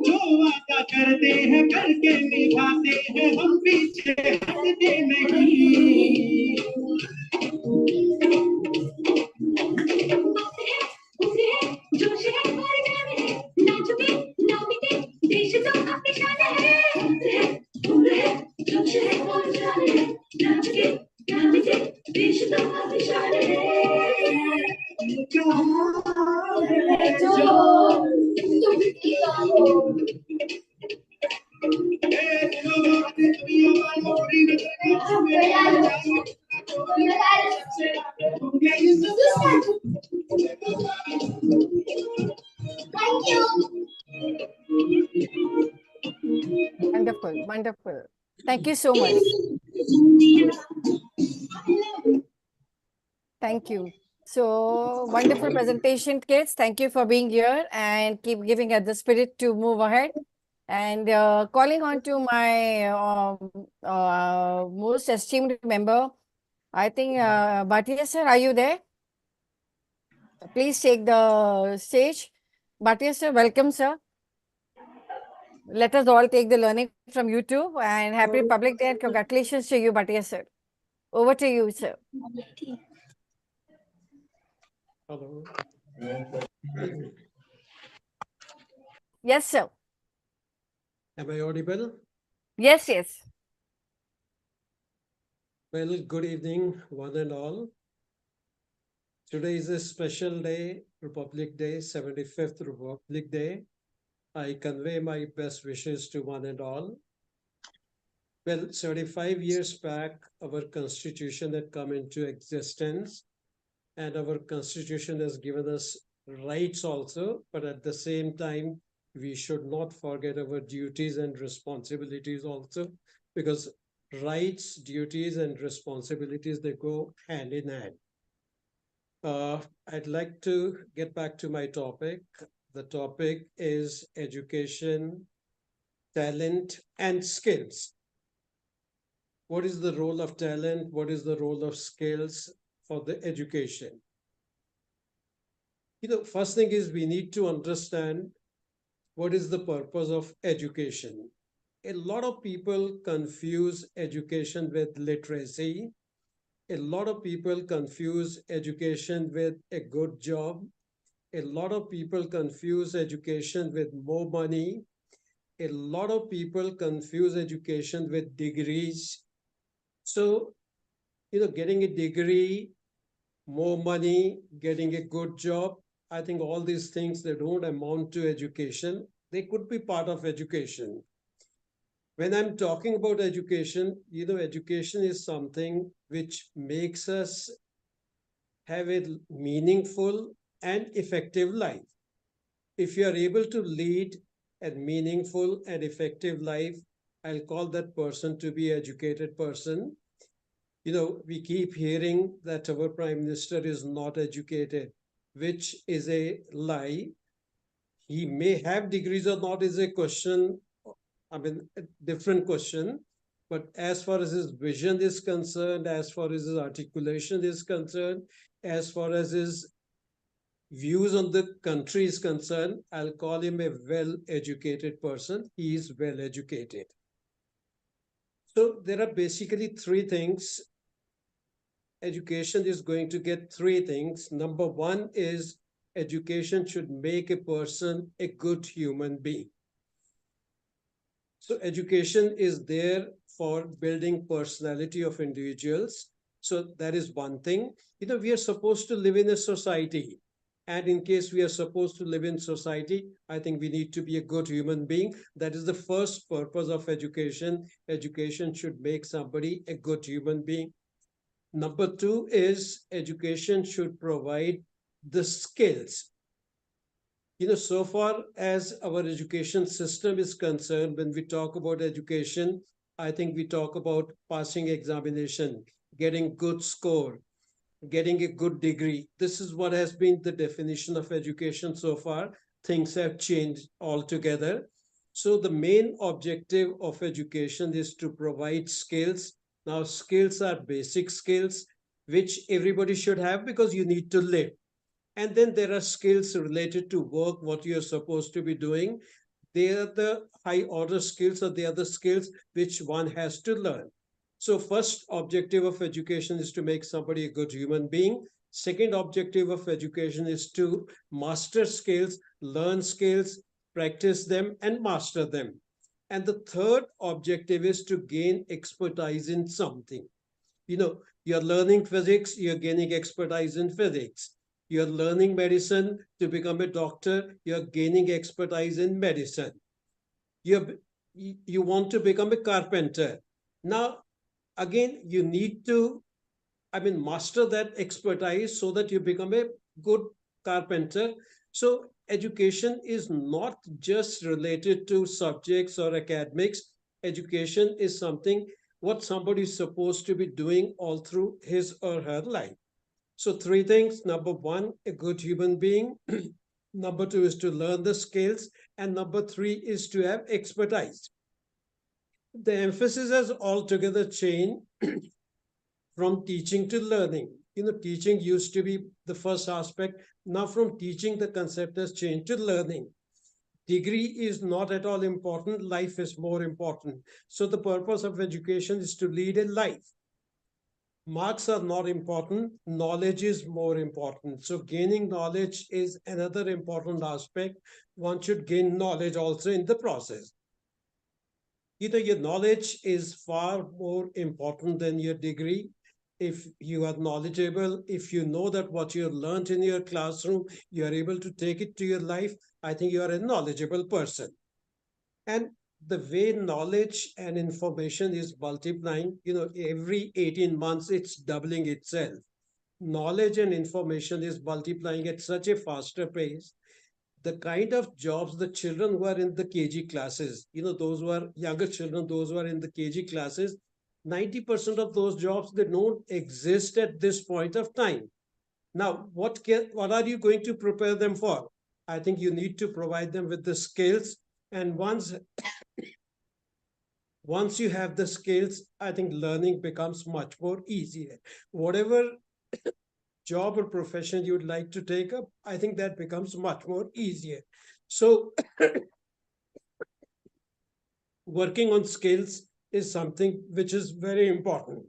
जो वादा करते हैं करके निभाते हैं हम पीछे हटते नहीं जोश है और जान है नाचोगे नामिते देश तो अपनी शान है जोश है और जान है नाचोगे नामिते देश तो अपनी शान है Thank you. Wonderful, wonderful. Thank you so much. Thank you. So wonderful presentation, kids. Thank you for being here and keep giving us the spirit to move ahead. And calling on to my most esteemed member, I think Bhatia sir, are you there? Please take the stage. Bhatia sir, welcome sir. Let us all take the learning from you too. And happy Republic Day and congratulations to you, Bhatia sir. Over to you, sir. Hello. Yes, sir. Am I audible? Yes, yes. Well, good evening, one and all. Today is a special day, Republic Day, 75th Republic Day. I convey my best wishes to one and all. Well, 75 years back, our constitution had come into existence, and our constitution has given us rights also, but at the same time, we should not forget our duties and responsibilities also, because rights, duties, and responsibilities, they go hand in hand. I'd like to get back to my topic. The topic is education, talent, and skills. What is the role of talent? What is the role of skills for the education? First thing is we need to understand what is the purpose of education. A lot of people confuse education with literacy. A lot of people confuse education with a good job. A lot of people confuse education with more money. A lot of people confuse education with degrees. So, getting a degree, more money, getting a good job, I think all these things, they don't amount to education. They could be part of education. When I'm talking about education, education is something which makes us have a meaningful and effective life. If you are able to lead a meaningful and effective life, I'll call that person to be educated person. We keep hearing that our Prime Minister is not educated, which is a lie. He may have degrees or not is a question, a different question. But as far as his vision is concerned, as far as his articulation is concerned, as far as his views on the country is concerned, I'll call him a well-educated person. He is well-educated. So there are basically three things. Education is going to get three things. Number one is education should make a person a good human being. So education is there for building personality of individuals. So that is one thing. We are supposed to live in a society, And in case we are supposed to live in society, I think we need to be a good human being. That is the first purpose of education. Education should make somebody a good human being. Number two is education should provide the skills. So far as our education system is concerned, when we talk about education, I think we talk about passing examination, getting good score, getting a good degree. This is what has been the definition of education so far. Things have changed altogether. So the main objective of education is to provide skills. Now, skills are basic skills, which everybody should have because you need to live. And then there are skills related to work, what you're supposed to be doing. They are the high order skills, or they are the skills which one has to learn. So first objective of education is to make somebody a good human being. Second objective of education is to master skills, learn skills, practice them, and master them. And the third objective is to gain expertise in something. You're learning physics, you're gaining expertise in physics. You're learning medicine to become a doctor, you're gaining expertise in medicine. You want to become a carpenter. Now, again, you need to, master that expertise so that you become a good carpenter. So education is not just related to subjects or academics. Education is something what somebody is supposed to be doing all through his or her life. So three things. Number one, a good human being. Number two is to learn the skills. And number three is to have expertise. The emphasis has altogether changed from teaching to learning. Teaching used to be the first aspect. Now from teaching, the concept has changed to learning. Degree is not at all important. Life is more important. So the purpose of education is to lead a life. Marks are not important. Knowledge is more important. So gaining knowledge is another important aspect. One should gain knowledge also in the process. Your knowledge is far more important than your degree. If you are knowledgeable, if you know that what you learned in your classroom, you are able to take it to your life, I think you are a knowledgeable person. And the way knowledge and information is multiplying, every 18 months, it's doubling itself. Knowledge and information is multiplying at such a faster pace. The kind of jobs the children who are in the KG classes, those who are younger children, those who are in the KG classes, 90% of those jobs, they don't exist at this point of time. Now, what are you going to prepare them for? I think you need to provide them with the skills. And once you have the skills, I think learning becomes much more easier. Whatever job or profession you'd like to take up, I think that becomes much more easier. So working on skills is something which is very important.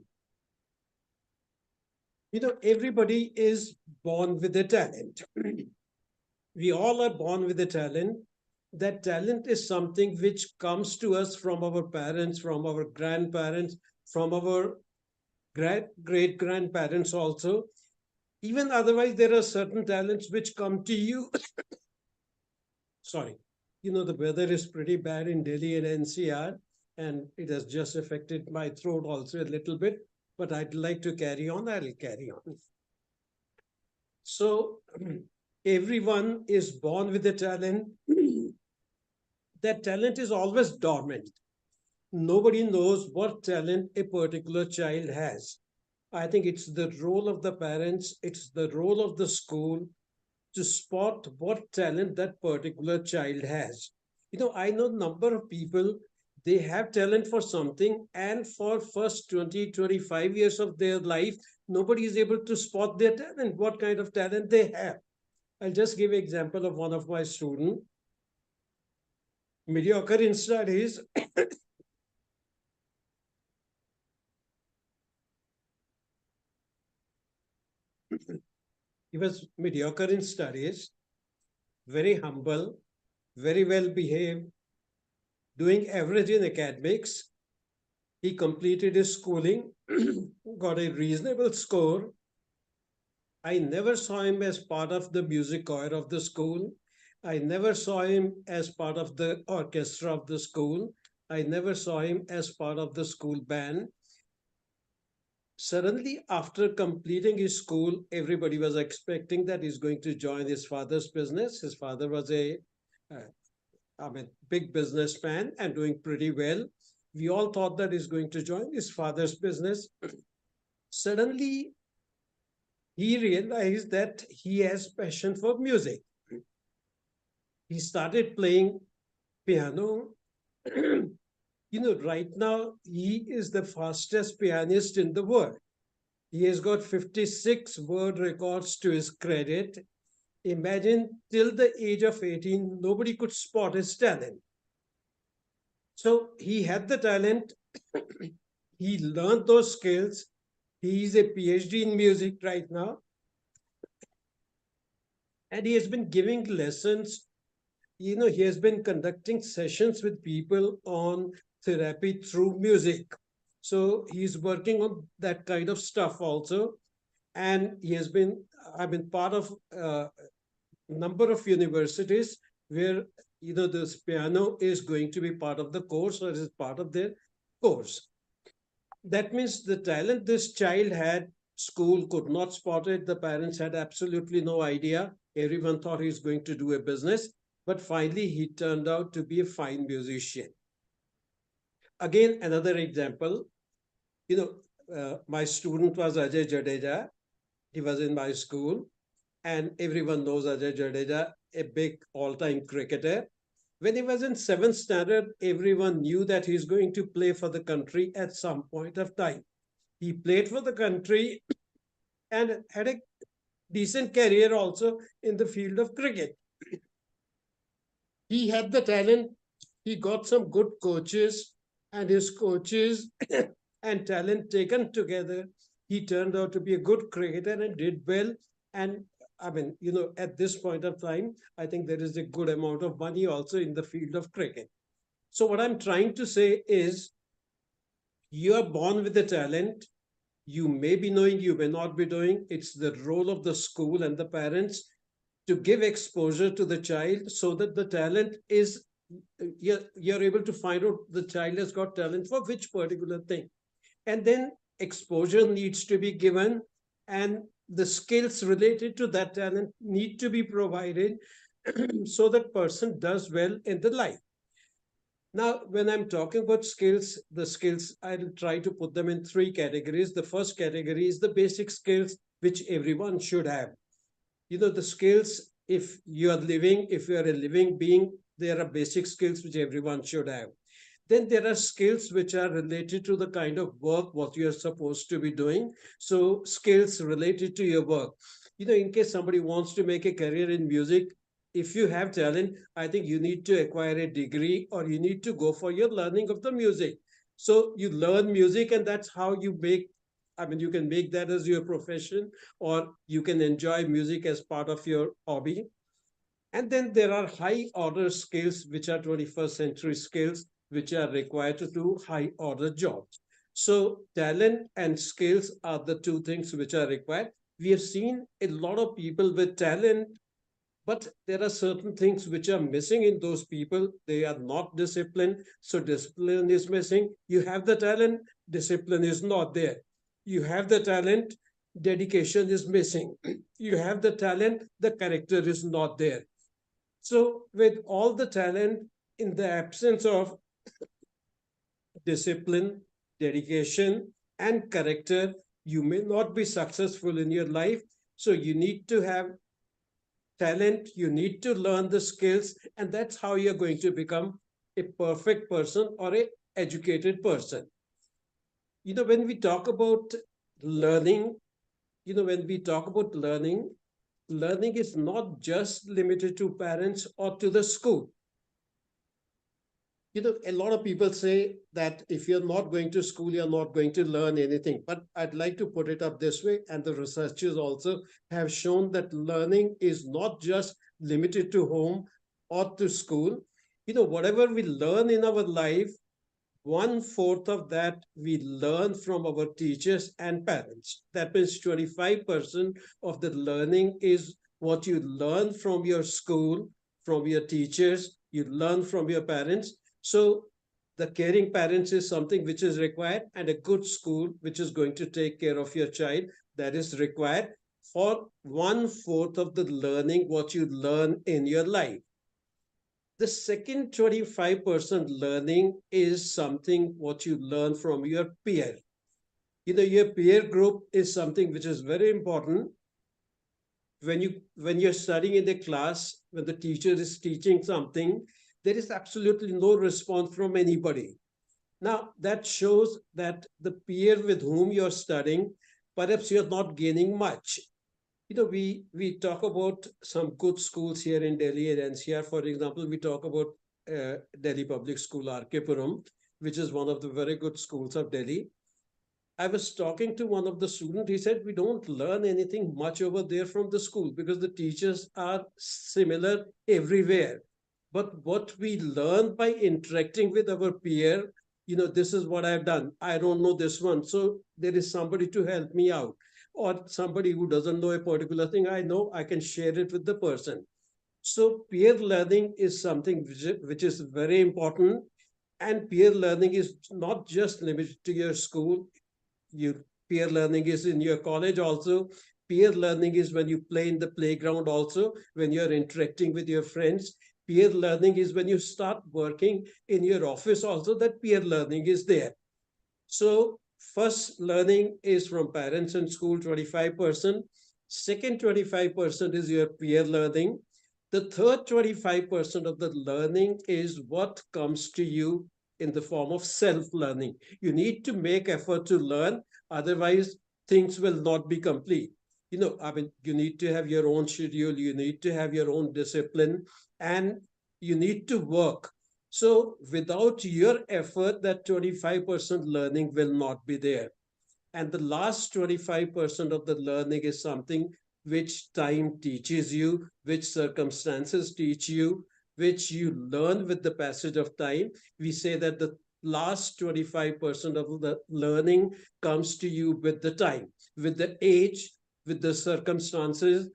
Everybody is born with a talent. We all are born with a talent. That talent is something which comes to us from our parents, from our grandparents, from our great grandparents also. Even otherwise, there are certain talents which come to you. Sorry, the weather is pretty bad in Delhi and NCR, and it has just affected my throat also a little bit, but I'd like to carry on. I'll carry on. So everyone is born with a talent. That talent is always dormant. Nobody knows what talent a particular child has. I think it's the role of the parents, it's the role of the school to spot what talent that particular child has. I know a number of people, they have talent for something, and for first 20, 25 years of their life, nobody is able to spot their talent, what kind of talent they have. I'll just give an example of one of my students. Mediocre in studies. He was mediocre in studies, very humble, very well behaved, doing average in academics. He completed his schooling, got a reasonable score, I never saw him as part of the music choir of the school. I never saw him as part of the orchestra of the school. I never saw him as part of the school band. Suddenly, after completing his school, everybody was expecting that he's going to join his father's business. His father was uh, big businessman and doing pretty well. We all thought that he's going to join his father's business. Suddenly, he realized that he has passion for music. He started playing piano. Right now, he is the fastest pianist in the world. He has got 56 world records to his credit. Imagine till the age of 18, nobody could spot his talent. So he had the talent, he learned those skills. He is a PhD in music right now. And he has been giving lessons. He has been conducting sessions with people on therapy through music. So he's working on that kind of stuff also. And I've been part of a number of universities where this piano is going to be part of the course or is part of their course. That means the talent this child had, school could not spot it. The parents had absolutely no idea. Everyone thought he's going to do a business, but finally he turned out to be a fine musician. Again, another example, my student was Ajay Jadeja. He was in my school, and everyone knows Ajay Jadeja, a big all-time cricketer. When he was in 7th standard, everyone knew that he's going to play for the country at some point of time. He played for the country and had a decent career also in the field of cricket. He had the talent. He got some good coaches, and his coaches and talent taken together, he turned out to be a good cricketer and did well. And at this point of time, I think there is a good amount of money also in the field of cricket. So what I'm trying to say is, you are born with the talent. You may be knowing, you may not be doing. It's the role of the school and the parents to give exposure to the child so that the talent is, you're able to find out the child has got talent for which particular thing. And then exposure needs to be given, and the skills related to that talent need to be provided so that person does well in the life. Now, when I'm talking about skills, the skills, I'll try to put them in 3 categories. The first category is the basic skills, which everyone should have. The skills, if you are a living being, there are basic skills which everyone should have. Then there are skills which are related to the kind of work what you're supposed to be doing. So skills related to your work. In case somebody wants to make a career in music, if you have talent, I think you need to acquire a degree or you need to go for your learning of the music. So you learn music, and that's how you make, you can make that as your profession, or you can enjoy music as part of your hobby. And then there are high order skills, which are 21st century skills, which are required to do high order jobs. So talent and skills are the 2 things which are required. We have seen a lot of people with talent, but there are certain things which are missing in those people. They are not disciplined. So discipline is missing. You have the talent, discipline is not there. You have the talent, dedication is missing. You have the talent, the character is not there. So with all the talent, in the absence of discipline, dedication, and character, you may not be successful in your life. So you need to have talent, you need to learn the skills, and that's how you're going to become a perfect person or an educated person. When we talk about learning, learning is not just limited to parents or to the school. A lot of people say that if you're not going to school, you're not going to learn anything. But I'd like to put it up this way, and the researchers also have shown that learning is not just limited to home or to school. Whatever we learn in our life, 1/4 of that we learn from our teachers and parents. That means 25% of the learning is what you learn from your school, from your teachers, you learn from your parents. So the caring parents is something which is required, and a good school which is going to take care of your child, that is required for 1/4 of the learning what you learn in your life. The second 25% learning is something what you learn from your peer. Your peer group is something which is very important. When you're studying in the class, when the teacher is teaching something, there is absolutely no response from anybody. Now that shows that the peer with whom you're studying, perhaps you're not gaining much. We talk about some good schools here in Delhi and NCR. For example, we talk about Delhi Public School, R.K. Puram, which is one of the very good schools of Delhi. I was talking to one of the students. He said, we don't learn anything much over there from the school because the teachers are similar everywhere. But what we learn by interacting with our peer, this is what I've done. I don't know this one. So there is somebody to help me out. Or somebody who doesn't know a particular thing, I know I can share it with the person. So peer learning is something which is very important. And peer learning is not just limited to your school. Your peer learning is in your college also. Peer learning is when you play in the playground also, when you're interacting with your friends. Peer learning is when you start working in your office also, that peer learning is there. So first learning is from parents and school, 25%. Second 25% is your peer learning. The third 25% of the learning is what comes to you in the form of self-learning. You need to make effort to learn, otherwise things will not be complete. You need to have your own schedule, you need to have your own discipline, and you need to work. So without your effort, that 25% learning will not be there. And the last 25% of the learning is something which time teaches you, which circumstances teach you, which you learn with the passage of time. We say that the last 25% of the learning comes to you with the time, with the age, with the circumstances.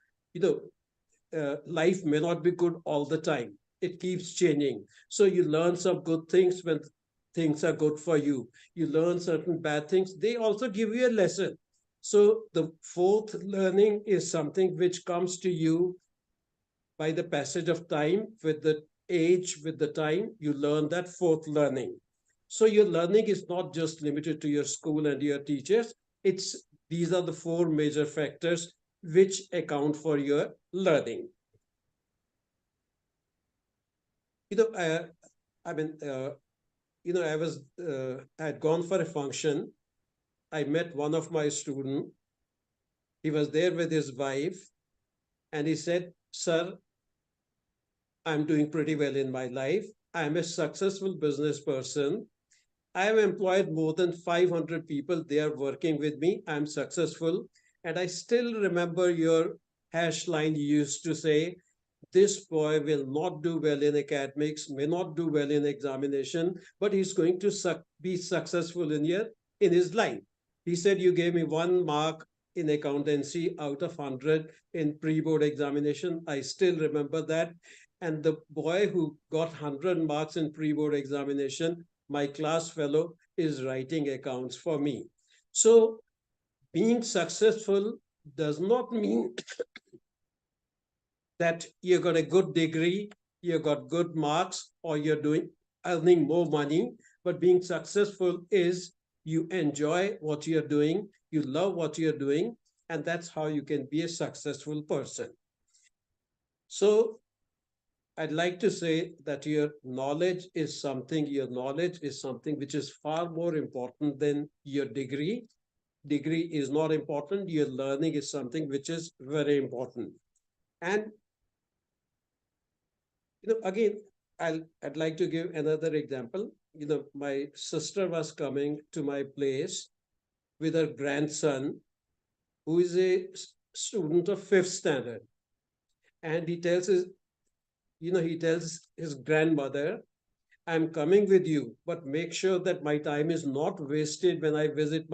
Life may not be good all the time. It keeps changing. So you learn some good things when things are good for you. You learn certain bad things. They also give you a lesson. So the fourth learning is something which comes to you by the passage of time, with the age, with the time, you learn that fourth learning. So your learning is not just limited to your school and your teachers. These are the four major factors which account for your learning. I had gone for a function. I met one of my students. He was there with his wife, and he said, "Sir, I'm doing pretty well in my life. I'm a successful business person. I have employed more than 500 people. They are working with me. I'm successful. And I still remember your hash line you used to say, this boy will not do well in academics, may not do well in examination, but he's going to be successful in his life." He said, you gave me 1 mark in accountancy out of 100 in pre-board examination. I still remember that. And the boy who got 100 marks in pre-board examination, my class fellow, is writing accounts for me. So being successful does not mean that you got a good degree, you got good marks, or you're earning more money. But being successful is you enjoy what you're doing, you love what you're doing, and that's how you can be a successful person. So I'd like to say that your knowledge is something which is far more important than your degree. Degree is not important. Your learning is something which is very important. And again, I'd like to give another example. My sister was coming to my place with her grandson, who is a student of 5th standard. And he tells his grandmother, I'm coming with you, but make sure that my time is not wasted when I visit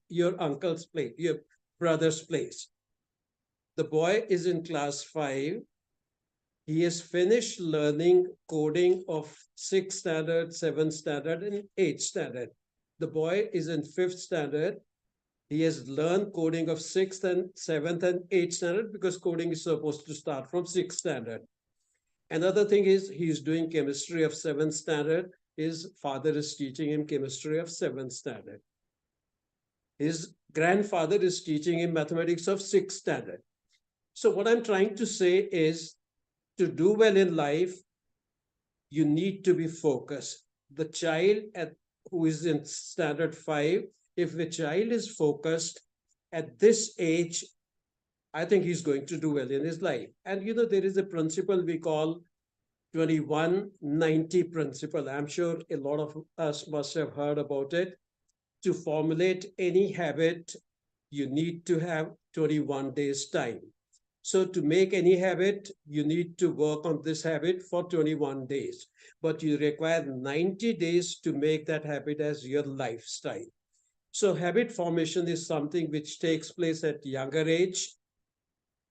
your uncle's place, your brother's place. The boy is in class 5. He has finished learning coding of 6th standard, 7th standard, and 8th standard. The boy is in 5th standard. He has learned coding of 6th and 7th and 8th standard because coding is supposed to start from 6th standard. Another thing is he's doing chemistry of 7th standard. His father is teaching him chemistry of 7th standard. His grandfather is teaching him mathematics of 6th standard. So what I'm trying to say is, to do well in life, you need to be focused. The child who is in standard 5, if the child is focused at this age, I think he's going to do well in his life. And there is a principle we call 21-90 principle. I'm sure a lot of us must have heard about it. To formulate any habit, you need to have 21 days time. So to make any habit, you need to work on this habit for 21 days, but you require 90 days to make that habit as your lifestyle. So habit formation is something which takes place at younger age.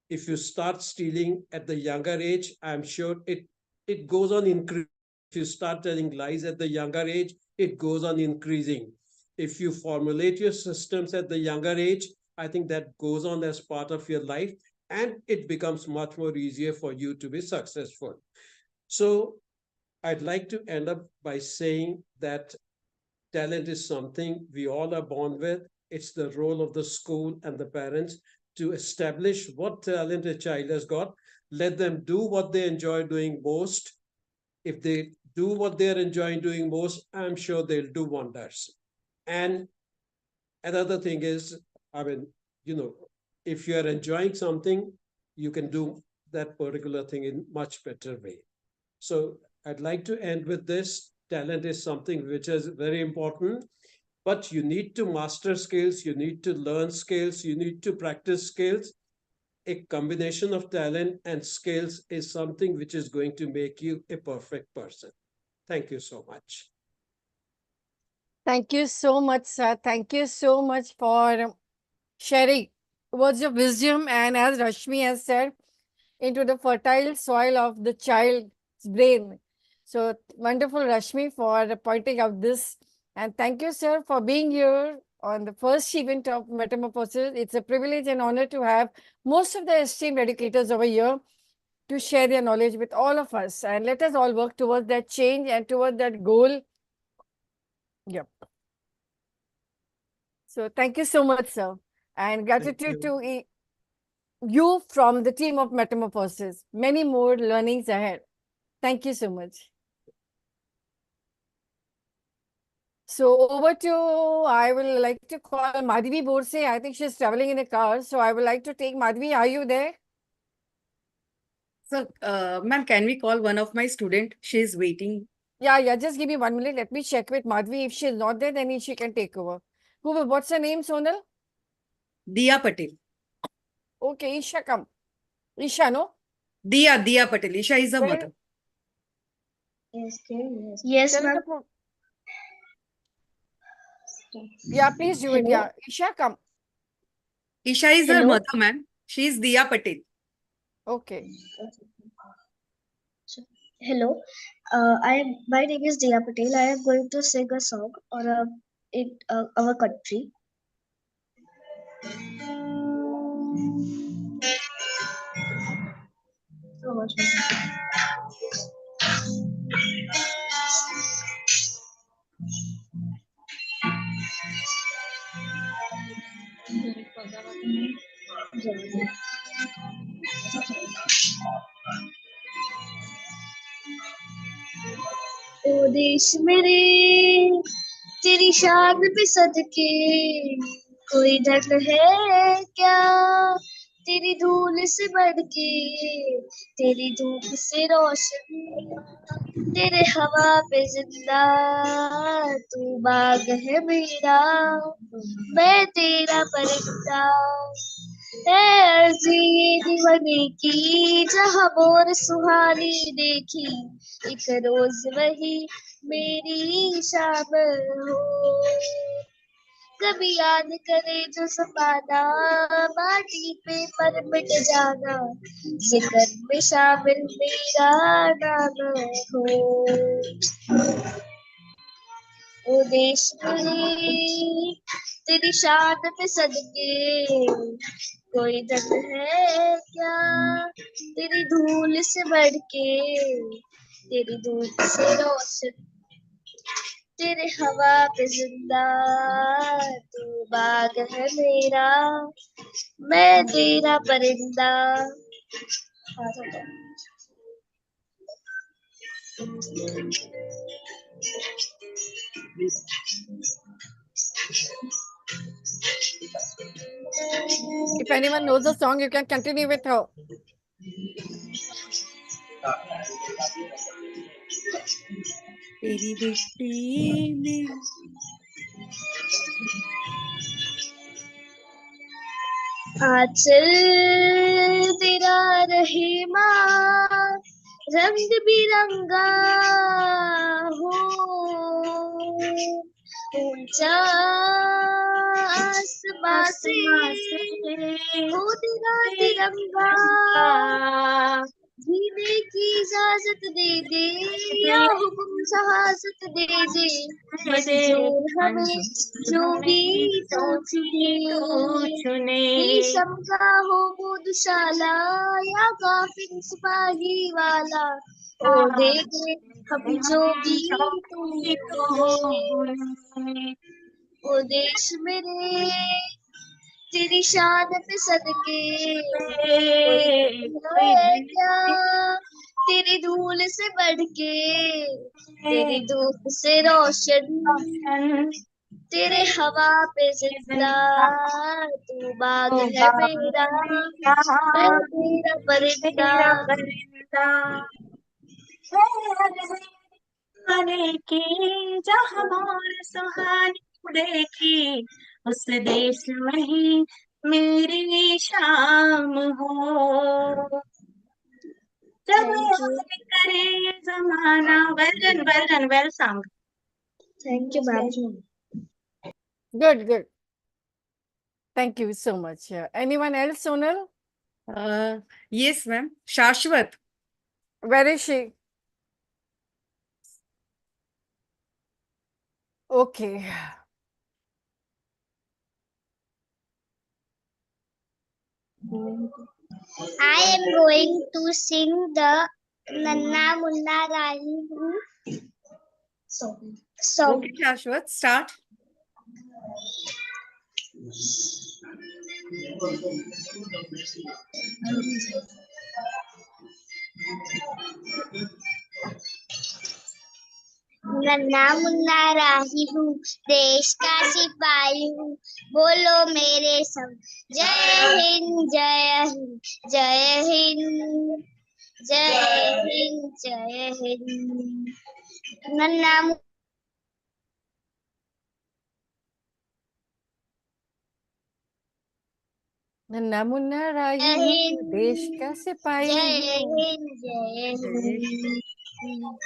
If you start stealing at the younger age, I'm sure it goes on increasing. If you start telling lies at the younger age, it goes on increasing. If you formulate your systems at the younger age, I think that goes on as part of your life, and it becomes much more easier for you to be successful. So I'd like to end up by saying that talent is something we all are born with. It's the role of the school and the parents to establish what talent a child has got. Let them do what they enjoy doing most. If they do what they're enjoying doing most, I'm sure they'll do wonders. And another thing is, if you are enjoying something, you can do that particular thing in much better way. So I'd like to end with this. Talent is something which is very important, but you need to master skills, you need to learn skills, you need to practice skills. A combination of talent and skills is something which is going to make you a perfect person. Thank you so much. Thank you so much, sir. Thank you so much for sharing words of wisdom, and as Rashmi has said, into the fertile soil of the child's brain. So wonderful, Rashmi, for pointing out this. And thank you, sir, for being here on the first event of Metamorphosis. It's a privilege and honor to have most of the esteemed educators over here to share their knowledge with all of us. And let us all work towards that change and towards that goal. Yep. So thank you so much, sir. And gratitude to you from the team of Metamorphosis. Many more learnings ahead. Thank you so much. So over to, I will like to call Madhvi Borse. I think she's traveling in a car. So I would like to take Madhvi. Are you there? So, ma'am, can we call one of my student? She's waiting. Yeah. Just give me 1 minute. Let me check with Madhvi. If she's not there, then she can take over. What's her name, Sonal? Diya Patel. Okay, Isha, come. Isha, no? Diya Patel. Isha is a Well, mother. Yes, Tell her ma'am. Yeah, please do it. Hello? Yeah, Isha, come. Isha is her Hello? mother, ma'am. She is Diya Patel. Okay. Hello. My name is Diya Patel. I am going to sing a song in our country. So much. ओ देश मेरे तेरी शान पे सदके कोई ढंग है क्या तेरी धूल से बढ़ के तेरी धूप से रोशन तेरे हवा पे जिंदा तू बाग है मेरा मैं तेरा परिंदा है अर्जी दीवाने की जहाँ मोर सुहानी देखी एक रोज वही मेरी शाम हो कभी याद करे जो सपना माटी पे पर मिट जाना जिक्र में शामिल मेरा नाम हो ओ देश मेरे तेरी शान पे सदके कोई दर्द है क्या तेरी धूल से बढ़ के तेरी धूप से रोशन तेरे हवा पे जिंदा तू बाग है मेरा मैं तेरा परिंदा If anyone knows the song, you can continue with her. तेरी मिट्टी में आंचल तेरा रहे माँ रंग बिरंगा हो ऊंचा आसमां से हो तेरा तिरंगा जीने की इजाजत दे दे या हुक्म शहादत दे दे मंजूर हमें जो भी तू चुने शमगा हो मधुशाला या काफिर सिपाही वाला ओ दे दे हम जो भी तू चुने ओ देश मेरे तेरी शान पे सदके कोई है क्या तेरी धूल से बढ़ के तेरी धूप से रोशन तेरे हवा पे जिंदा तू बाग है मेरा मैं तेरा परिंदा की जहाँ मोर सुहानी देखी उस देश में ही मेरी शाम हो जब याद करे ये जमाना well done well song thank you ma'am Good, good. Thank you so much. Anyone else, Sonal? Yes, ma'am. Shashwat. Where is she? Okay. I am going to sing the Nanna Munna Rahi song. Okay, Shashwat, start. नन्ना मुन्ना राही हूँ देश का सिपाही हूँ बोलो मेरे संग जय हिंद जय हिंद जय हिंद जय हिंद जय हिंद नन्ना नन्ना मुन्ना राही जय हूँ, हिंद देश का सिपाही जय हूँ। हिंद जय हिंद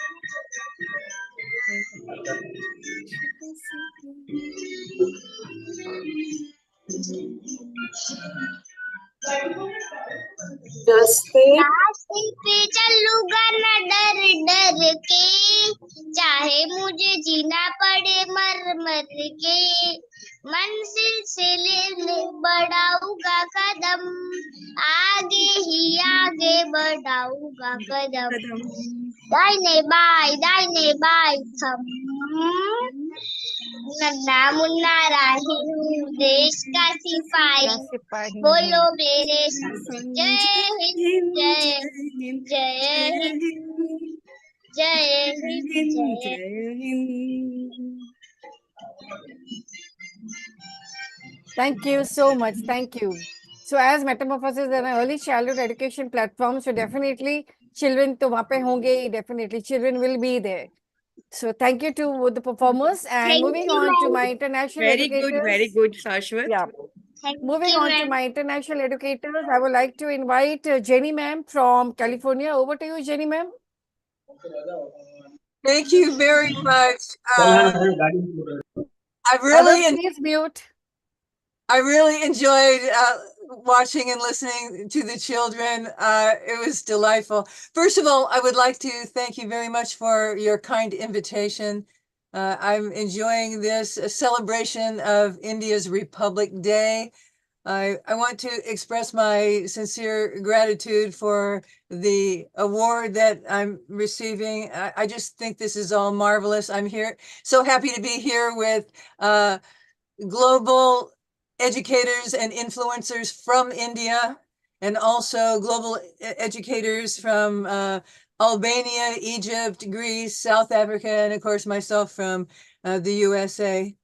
रास्ते पे चलूंगा न डर डर के चाहे मुझे जीना पड़े मर मर के मंजिल से ले बढ़ाऊंगा कदम आगे ही आगे बढ़ाऊंगा कदम दाहिने बाएं थम नन्ना मुन्ना राही हूँ देश का सिपाही बोलो मेरे संग जय हिंद जय हिंद जय हिंद जय हिंद जय Hind Thank you so much. Thank you. So as Metamorphosis is an early childhood education platform, so definitely children to वहाँ पे होंगे, definitely children will be there. So thank you to the performers and Thank moving you, on to ma'am. my international Very educators. good, Shashwat. Yeah. Moving on to my international educators, I would like to invite Jenny ma'am from California. Over to you, Jenny ma'am. Thank you very much. I Others, really, please mute. I really enjoyed watching and listening to the children. It was delightful. First of all, I would like to thank you very much for your kind invitation. I'm enjoying this celebration of India's Republic Day. I want to express my sincere gratitude for the award that I'm receiving. I just think this is all marvelous. I'm here, so happy to be here with global educators and influencers from India, and also global educators from Albania, Egypt, Greece, South Africa, and of course myself from the USA.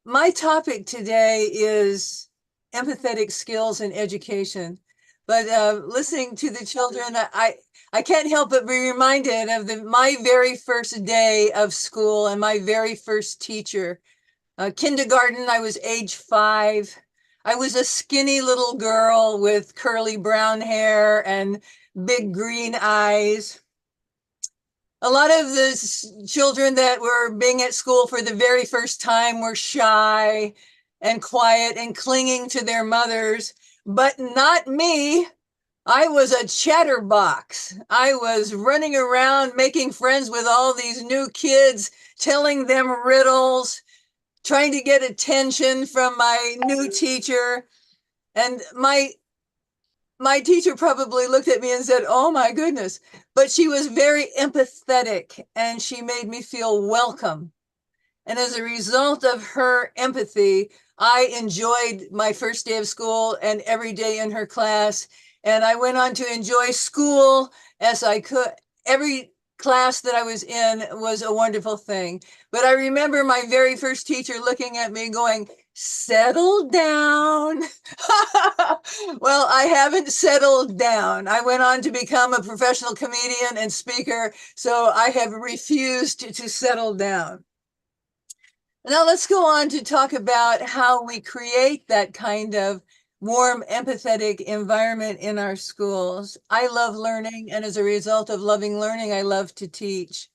My topic today is empathetic skills in education. But listening to the children, I can't help but be reminded of my very first day of school and my very first teacher. Kindergarten, I was age 5. I was a skinny little girl with curly brown hair and big green eyes. A lot of the children that were being at school for the very first time were shy and quiet and clinging to their mothers, but not me. I was a chatterbox. I was running around making friends with all these new kids, telling them riddles, trying to get attention from my new teacher. And my teacher probably looked at me and said, "Oh my goodness," but she was very empathetic and she made me feel welcome. And as a result of her empathy, I enjoyed my first day of school and every day in her class. And I went on to enjoy school as I could. Every class that I was in was a wonderful thing. But I remember my very first teacher looking at me going, "Settle down." Well, I haven't settled down. I went on to become a professional comedian and speaker, so I have refused to settle down. Now let's go on to talk about how we create that kind of warm, empathetic environment in our schools. I love learning, and as a result of loving learning, I love to teach.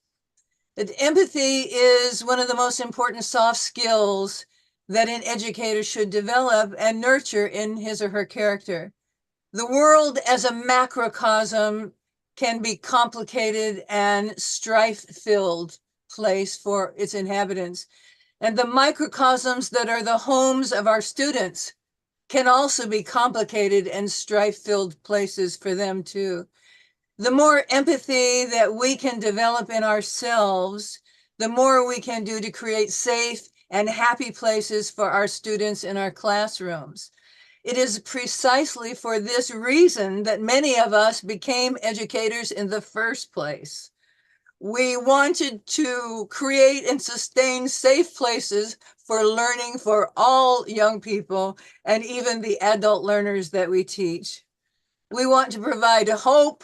That empathy is one of the most important soft skills that an educator should develop and nurture in his or her character. The world as a macrocosm can be complicated and strife-filled place for its inhabitants. And the microcosms that are the homes of our students can also be complicated and strife-filled places for them too. The more empathy that we can develop in ourselves, the more we can do to create safe and happy places for our students in our classrooms. It is precisely for this reason that many of us became educators in the first place. We wanted to create and sustain safe places for learning for all young people and even the adult learners that we teach. We want to provide hope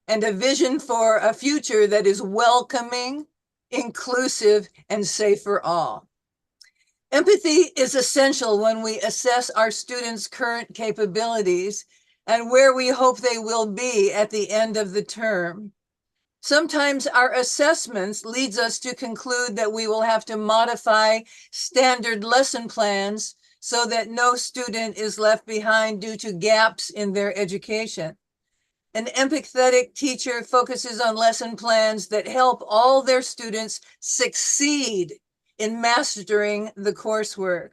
and a vision for a future that is welcoming, inclusive, and safe for all. Empathy is essential when we assess our students' current capabilities and where we hope they will be at the end of the term. Sometimes our assessments leads us to conclude that we will have to modify standard lesson plans so that no student is left behind due to gaps in their education. An empathetic teacher focuses on lesson plans that help all their students succeed in mastering the coursework.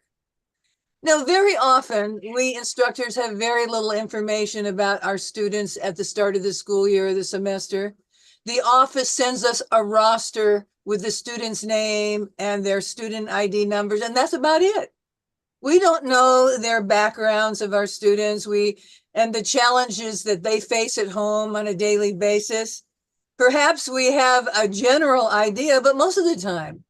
Now, very often, we instructors have very little information about our students at the start of the school year or the semester. The office sends us a roster with the student's name and their student ID numbers, and that's about it. We don't know their backgrounds of our students, and the challenges that they face at home on a daily basis. Perhaps we have a general idea, but most of the time,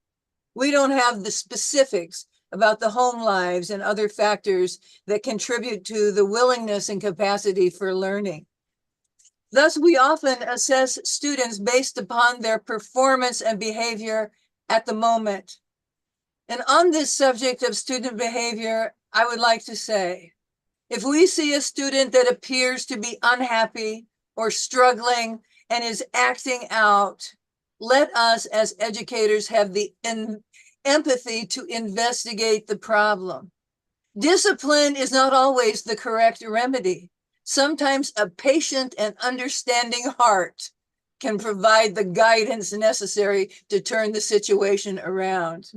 we don't have the specifics about the home lives and other factors that contribute to the willingness and capacity for learning. Thus, we often assess students based upon their performance and behavior at the moment. And on this subject of student behavior, I would like to say If we see a student that appears to be unhappy or struggling and is acting out, let us as educators have the empathy to investigate the problem. Discipline is not always the correct remedy. Sometimes a patient and understanding heart can provide the guidance necessary to turn the situation around.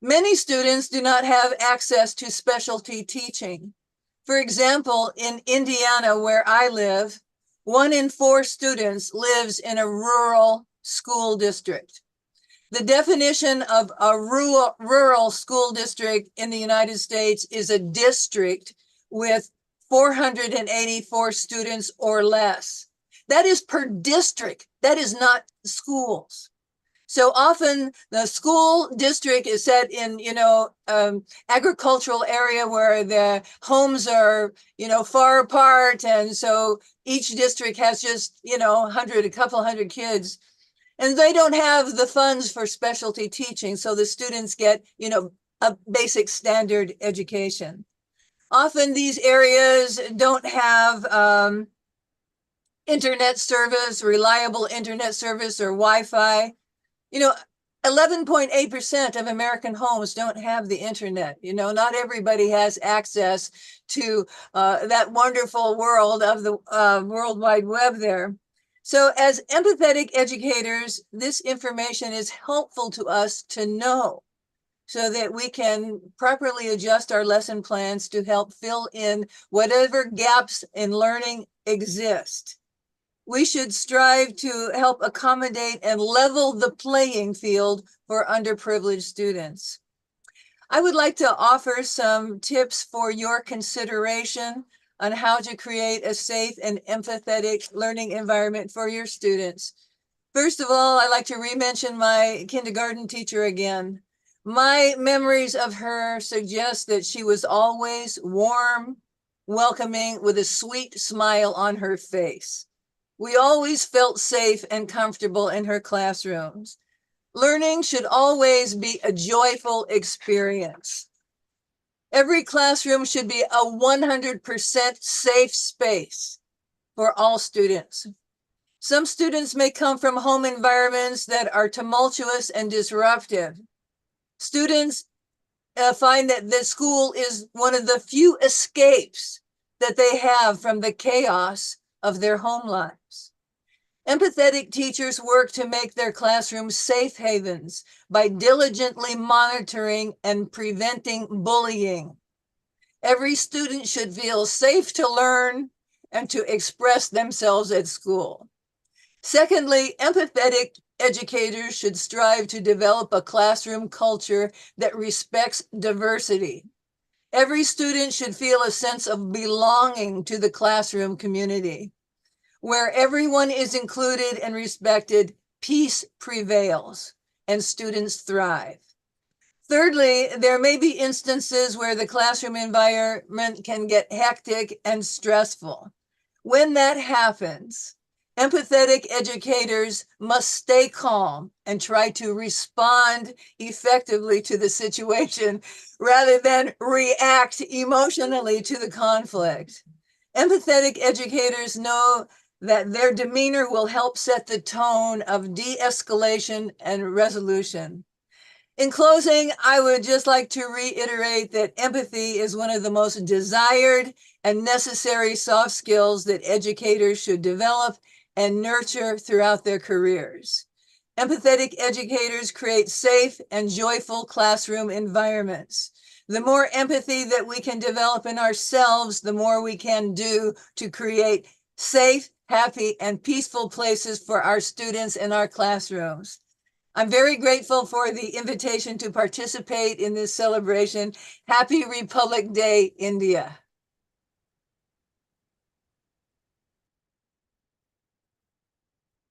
Many students do not have access to specialty teaching. For example, in Indiana, where I live, 1 in 4 students lives in a rural school district. The definition of a rural school district in the United States is a district with 484 students or less. That is per district. That is not schools. So often the school district is set in, agricultural area where the homes are, far apart. And so each district has just, a couple hundred kids. And they don't have the funds for specialty teaching. So the students get, a basic standard education. Often these areas don't have internet service, reliable internet service or Wi-Fi. 11.8% of American homes don't have the internet. Not everybody has access to that wonderful world of the World Wide Web there. So as empathetic educators, this information is helpful to us to know so that we can properly adjust our lesson plans to help fill in whatever gaps in learning exist. We should strive to help accommodate and level the playing field for underprivileged students. I would like to offer some tips for your consideration on how to create a safe and empathetic learning environment for your students. First of all, I'd like to re-mention my kindergarten teacher again. My memories of her suggest that she was always warm, welcoming, with a sweet smile on her face. We always felt safe and comfortable in her classrooms. Learning should always be a joyful experience. Every classroom should be a 100% safe space for all students. Some students may come from home environments that are tumultuous and disruptive. Students find that the school is one of the few escapes that they have from the chaos of their home lives. Empathetic teachers work to make their classrooms safe havens by diligently monitoring and preventing bullying. Every student should feel safe to learn and to express themselves at school. Secondly, empathetic educators should strive to develop a classroom culture that respects diversity. Every student should feel a sense of belonging to the classroom community. Where everyone is included and respected, peace prevails and students thrive. Thirdly, there may be instances where the classroom environment can get hectic and stressful. When that happens, empathetic educators must stay calm and try to respond effectively to the situation rather than react emotionally to the conflict. Empathetic educators know that their demeanor will help set the tone of de-escalation and resolution. In closing, I would just like to reiterate that empathy is one of the most desired and necessary soft skills that educators should develop and nurture throughout their careers. Empathetic educators create safe and joyful classroom environments. The more empathy that we can develop in ourselves, the more we can do to create safe, happy, and peaceful places for our students in our classrooms. I'm very grateful for the invitation to participate in this celebration. Happy Republic Day, India.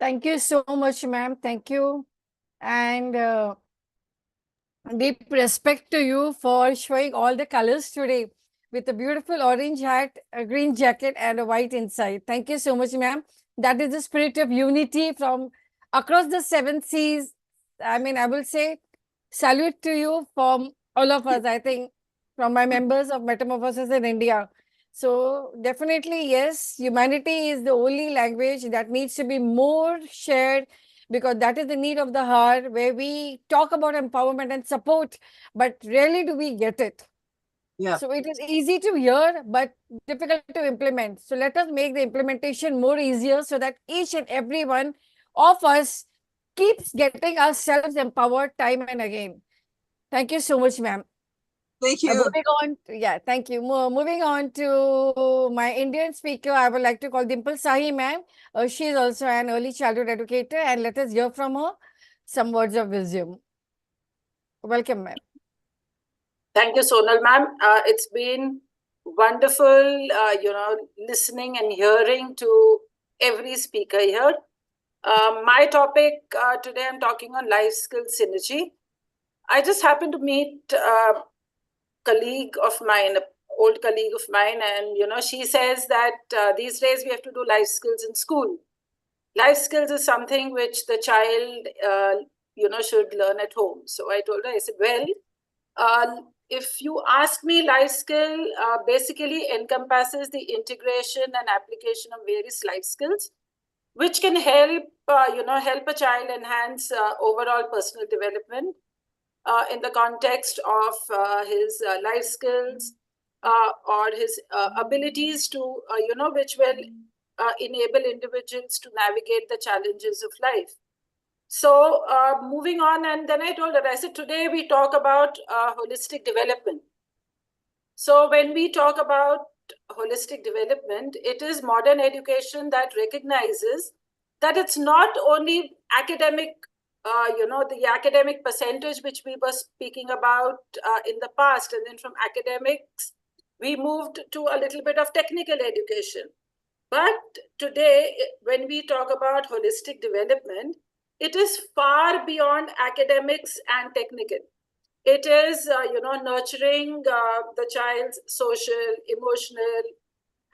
Thank you so much, ma'am. Thank you. And deep respect to you for showing all the colors today with a beautiful orange hat, a green jacket, and a white inside. Thank you so much, ma'am. That is the spirit of unity from across the 7 seas. I mean, I will say salute to you from all of us. I think from my members of Metamorphosis in India. So definitely, yes, humanity is the only language that needs to be more shared, because that is the need of the hour, where we talk about empowerment and support, but rarely do we get it. Yeah. So it is easy to hear, but difficult to implement. So let us make the implementation more easier, so that each and every one of us keeps getting ourselves empowered time and again. Thank you so much, ma'am. Thank you. Moving on, thank you. Moving on to my Indian speaker, I would like to call Dimple Sahi, ma'am. She is also an early childhood educator, and let us hear from her some words of wisdom. Welcome, ma'am. Thank you, Sonal ma'am. It's been wonderful, listening and hearing to every speaker here. My topic today, I'm talking on life skills synergy. I just happened to meet a colleague of mine, an old colleague of mine, and she says that these days we have to do life skills in school. Life skills is something which the child, should learn at home. So I told her, I said, well, if you ask me, life skill basically encompasses the integration and application of various life skills, which can help, help a child enhance overall personal development in the context of his life skills or his abilities to, which will enable individuals to navigate the challenges of life. So moving on, and then I told her, I said, today we talk about holistic development. So when we talk about holistic development, it is modern education that recognizes that it's not only academic, the academic percentage which we were speaking about in the past, and then from academics, we moved to a little bit of technical education. But today, when we talk about holistic development, it is far beyond academics and technical. It is, nurturing the child's social, emotional,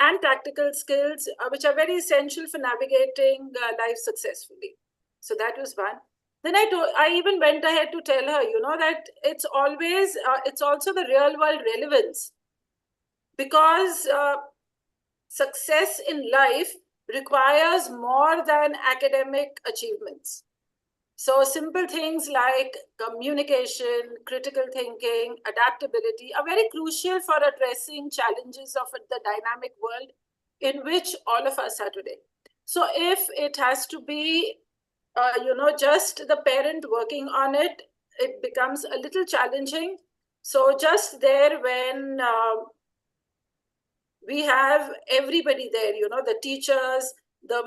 and practical skills, which are very essential for navigating life successfully. So that was one. Then I even went ahead to tell her, that it's always, it's also the real world relevance, because success in life requires more than academic achievements. So simple things like communication, critical thinking, adaptability are very crucial for addressing challenges of the dynamic world in which all of us are today. So if it has to be, just the parent working on it, it becomes a little challenging. So just there, when we have everybody there, the teachers, the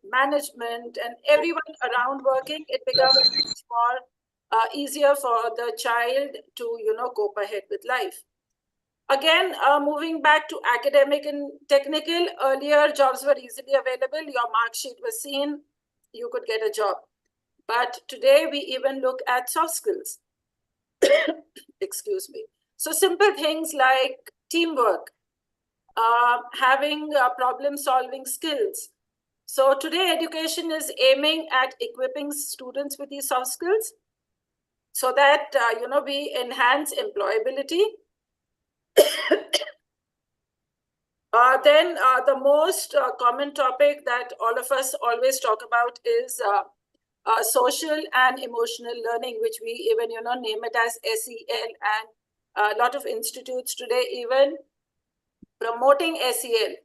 management, and everyone around working, it becomes more easier for the child to cope ahead with life. Again, moving back to academic and technical, earlier jobs were easily available. Your mark sheet was seen, you could get a job. But today we even look at soft skills. Excuse me. So simple things like teamwork, having problem-solving skills. So today, education is aiming at equipping students with these soft skills, so that we enhance employability. Then the most common topic that all of us always talk about is social and emotional learning, which we even name it as SEL, and a lot of institutes today even promoting SEL.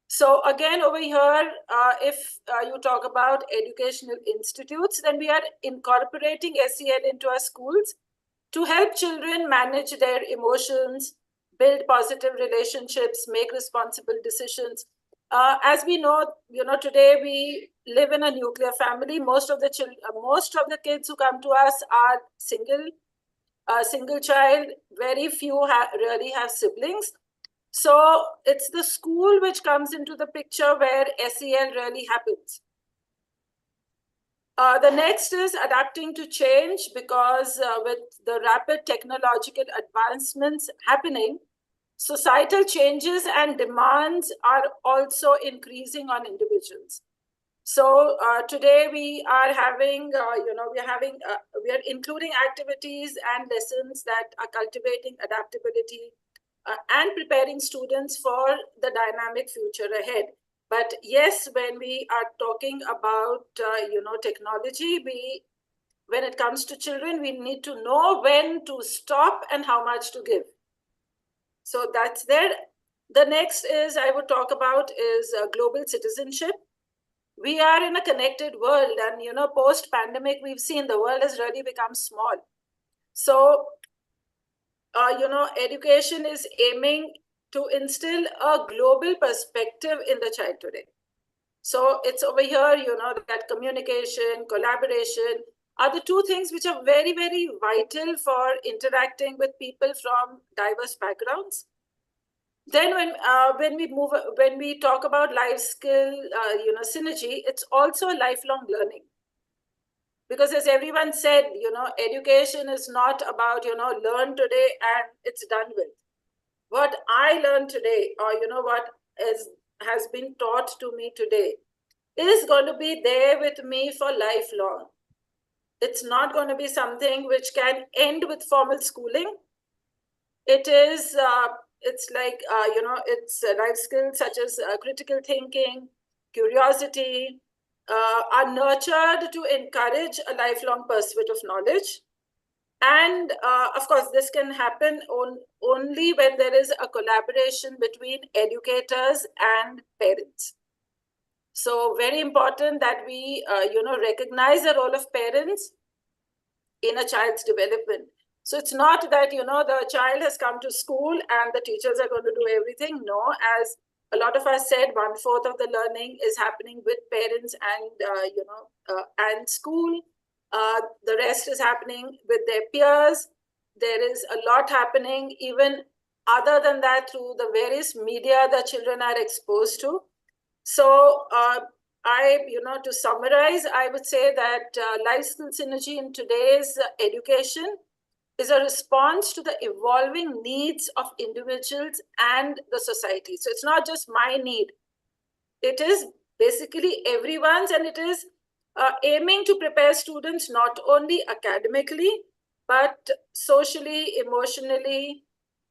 So again, over here, if you talk about educational institutes, then we are incorporating SEL into our schools to help children manage their emotions, build positive relationships, make responsible decisions. As we know, today we live in a nuclear family. Most of the kids who come to us are single child. Very few really have siblings. So it's the school which comes into the picture where SEL really happens. The next is adapting to change, because with the rapid technological advancements happening, societal changes and demands are also increasing on individuals. So today we are having, we are including activities and lessons that are cultivating adaptability and preparing students for the dynamic future ahead. But yes, when we are talking about, technology, when it comes to children, we need to know when to stop and how much to give. So that's there. The next is I would talk about is global citizenship. We are in a connected world, and post pandemic we've seen the world has really become small. So education is aiming to instill a global perspective in the child today. So it's over here, that communication, collaboration are the two things which are very, very vital for interacting with people from diverse backgrounds. Then when we talk about life skill, synergy, it's also lifelong learning. Because as everyone said, education is not about, learn today and it's done with. What I learned today, or, what has been taught to me today is going to be there with me for lifelong. It's not going to be something which can end with formal schooling. It is, it's like, it's life skills such as critical thinking, curiosity, are nurtured to encourage a lifelong pursuit of knowledge. And of course, this can happen only when there is a collaboration between educators and parents. So very important that we, recognize the role of parents in a child's development. So it's not that, the child has come to school and the teachers are going to do everything. No, as a lot of us said, 1/4 of the learning is happening with parents and, and school. The rest is happening with their peers. There is a lot happening even other than that through the various media that children are exposed to. So to summarize, I would say that life skill synergy in today's education is a response to the evolving needs of individuals and the society. So it's not just my need. It is basically everyone's, and it is aiming to prepare students not only academically, but socially, emotionally,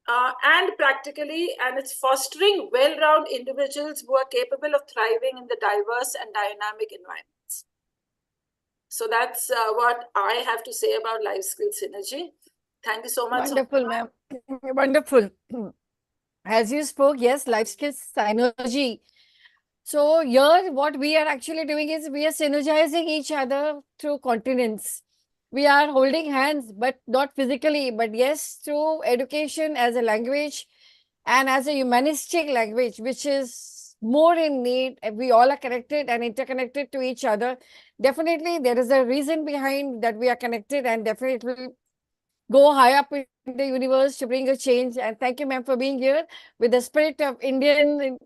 and practically, and it's fostering well-rounded individuals who are capable of thriving in the diverse and dynamic environments. So that's what I have to say about life skill synergy. Thank you so much. Wonderful, ma'am. Wonderful. As you spoke, yes, life skills synergy. So here, what we are actually doing is we are synergizing each other through continents. We are holding hands, but not physically, but yes, through education as a language and as a humanistic language, which is more in need. We all are connected and interconnected to each other. Definitely, there is a reason behind that we are connected, and definitely go high up in the universe to bring a change. And thank you, ma'am, for being here with the spirit of Indian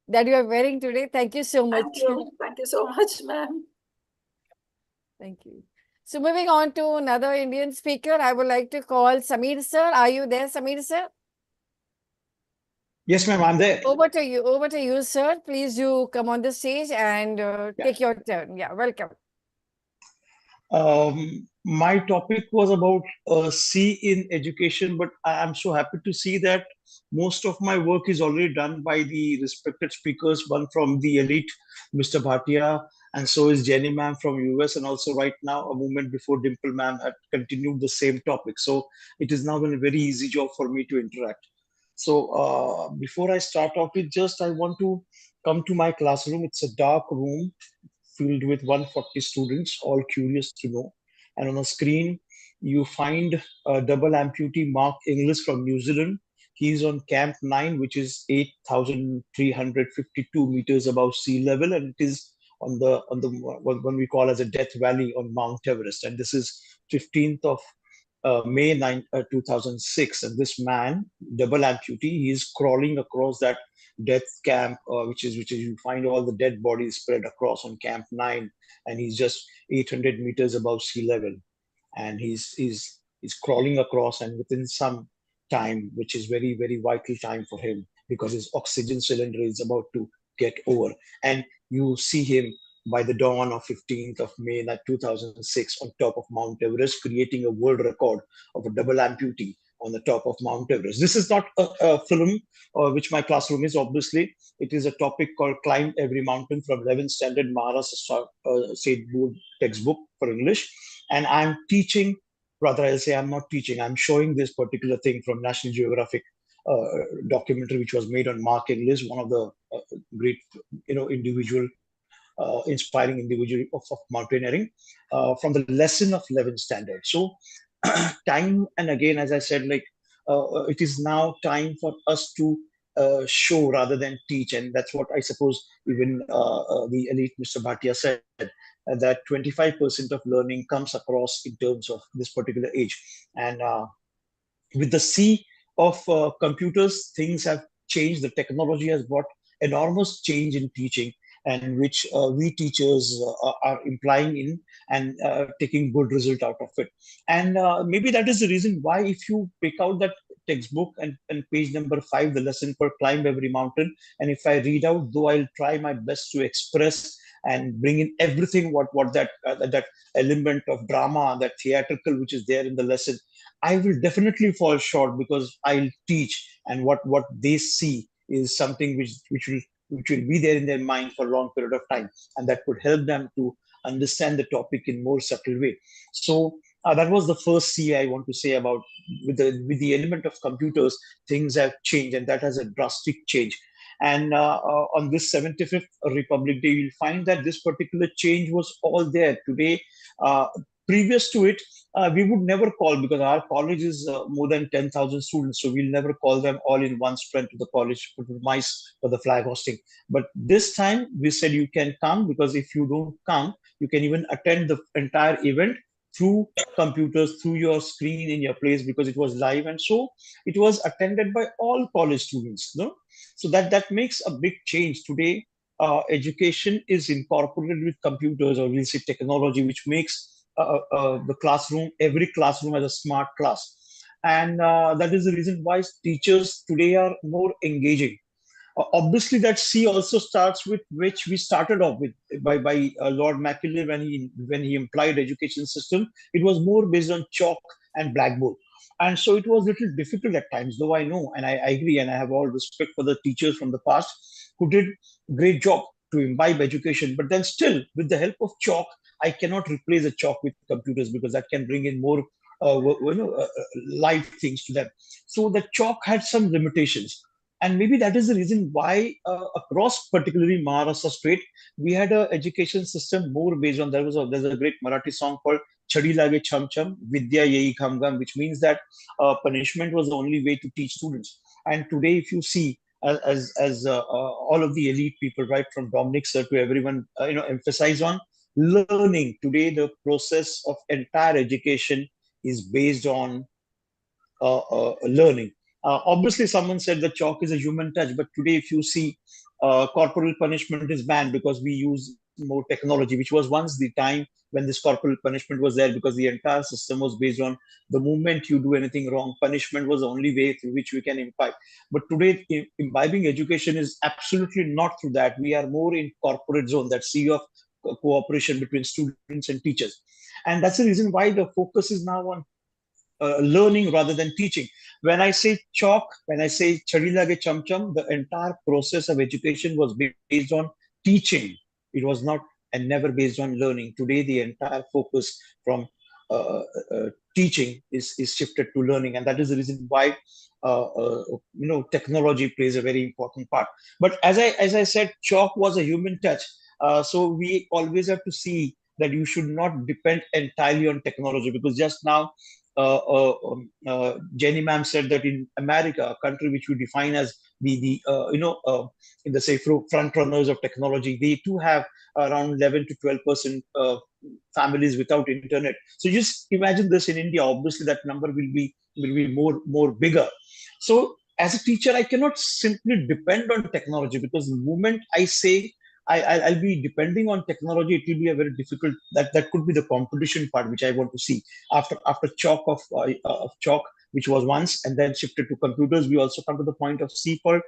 that you are wearing today. Thank you so much. Thank you. Thank you so much, ma'am. Thank you. So moving on to another Indian speaker, I would like to call Sameer sir. Are you there, Sameer sir? Yes, ma'am, I'm there. Over to you, sir. Please do come on the stage and take your turn. Yeah, welcome. My topic was about C in education, but I'm so happy to see that most of my work is already done by the respected speakers, one from the elite, Mr. Bhatia, and so is Jenny ma'am from US, and also right now, a moment before Dimple ma'am had continued the same topic. So it is now been a very easy job for me to interact. So before I start off with just, I want to come to my classroom. It's a dark room filled with 140 students, all curious to know. And on the screen, you find a double amputee Mark Inglis from New Zealand. He's on Camp 9, which is 8,352 meters above sea level, and it is on the what we call as a Death Valley on Mount Everest. And this is 15th of May 2006. And this man, double amputee, he is crawling across that death camp, which is you find all the dead bodies spread across on Camp 9, and he's just 800 meters above sea level, and he's crawling across, and within some time, which is very, very vital time for him, because his oxygen cylinder is about to get over, and you see him by the dawn of 15th of May 2006 on top of Mount Everest, creating a world record of a double amputee on the top of Mount Everest. This is not a film, which my classroom is, obviously. It is a topic called Climb Every Mountain from 11th Standard Maharashtra State Board textbook for English. And I'm teaching, rather I'll say I'm not teaching, I'm showing this particular thing from National Geographic documentary, which was made on Mark Inglis, one of the great, individual, inspiring individual of mountaineering, from the lesson of 11th standard. So time and again, as I said, it is now time for us to show rather than teach. And that's what I suppose even the elite Mr. Bhatia said, that 25% of learning comes across in terms of this particular age. And with the sea of computers, things have changed. The technology has brought enormous change in teaching, and which we teachers are implying in and taking good result out of it. And maybe that is the reason why, if you pick out that textbook and page number 5, the lesson for Climb Every Mountain, and if I read out, though I'll try my best to express and bring in everything what that element of drama, that theatrical which is there in the lesson, I will definitely fall short, because I'll teach, and what they see is something which will be there in their mind for a long period of time, and that could help them to understand the topic in more subtle way. So that was the first C I want to say about, with the element of computers, things have changed, and that has a drastic change. And on this 75th Republic Day, you'll find that this particular change was all there today. Previous to it, we would never call, because our college is more than 10,000 students, so we'll never call them all in one sprint to the college to mice for the flag hosting. But this time we said you can come, because if you don't come, you can even attend the entire event through computers, through your screen in your place, because it was live, and so it was attended by all college students. No, so that makes a big change today. Education is incorporated with computers, or we'll say technology, which makes the classroom, every classroom has a smart class. And that is the reason why teachers today are more engaging. Obviously, that C also starts with which we started off with by Lord Macaulay when he implied education system. It was more based on chalk and blackboard, and so it was a little difficult at times. Though I know, and I agree, and I have all respect for the teachers from the past who did great job to imbibe education. But then still, with the help of chalk, I cannot replace a chalk with computers, because that can bring in more live things to them. So the chalk had some limitations. And maybe that is the reason why across particularly Maharashtra state, we had an education system more based on, there's a great Marathi song called Chadi Lage Cham Cham, Vidya Yehi Gham Gham, which means that punishment was the only way to teach students. And today, if you see, as all of the elite people, right from Dominic sir to everyone, emphasize on learning. Today, the process of entire education is based on learning. Obviously, someone said the chalk is a human touch, but today, if you see, corporal punishment is banned because we use more technology, which was once the time when this corporal punishment was there, because the entire system was based on the moment you do anything wrong, punishment was the only way through which we can imbibe. But today, imbibing education is absolutely not through that. We are more in corporate zone, that sea of cooperation between students and teachers. And that's the reason why the focus is now on learning rather than teaching. When I say chalk, when I say Chadi Lage Cham Cham, the entire process of education was based on teaching. It was not and never based on learning. Today, the entire focus from teaching is shifted to learning, and that is the reason why technology plays a very important part. But as I said, chalk was a human touch. So we always have to see that you should not depend entirely on technology, because just now Jenny ma'am said that in America, a country which we define as in the say front runners of technology, they too have around 11 to 12% families without internet. So just imagine this in India. Obviously, that number will be more bigger. So as a teacher, I cannot simply depend on technology, because the moment I say I'll be depending on technology, it will be a very difficult, that could be the competition part, which I want to see. After chalk of chalk, which was once, and then shifted to computers, we also come to the point of C called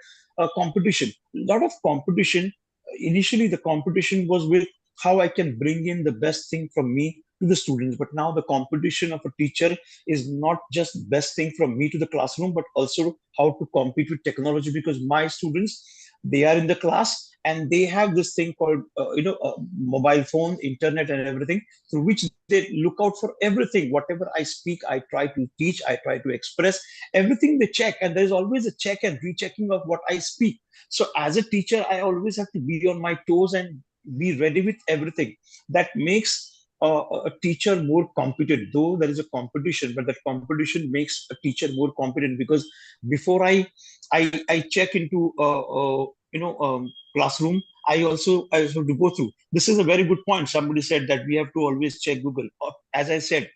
competition. A lot of competition. Initially, the competition was with how I can bring in the best thing from me to the students. But now the competition of a teacher is not just best thing from me to the classroom, but also how to compete with technology, because my students, they are in the class and they have this thing called mobile phone, internet, and everything, through which they look out for everything. Whatever I speak, I try to teach, I try to express everything. They check, and there's always a check and rechecking of what I speak. So as a teacher, I always have to be on my toes and be ready with everything. That makes a teacher more competent. Though there is a competition, but that competition makes a teacher more competent, because before I check into classroom, I also have to go through. This is a very good point. Somebody said that we have to always check Google. As I said,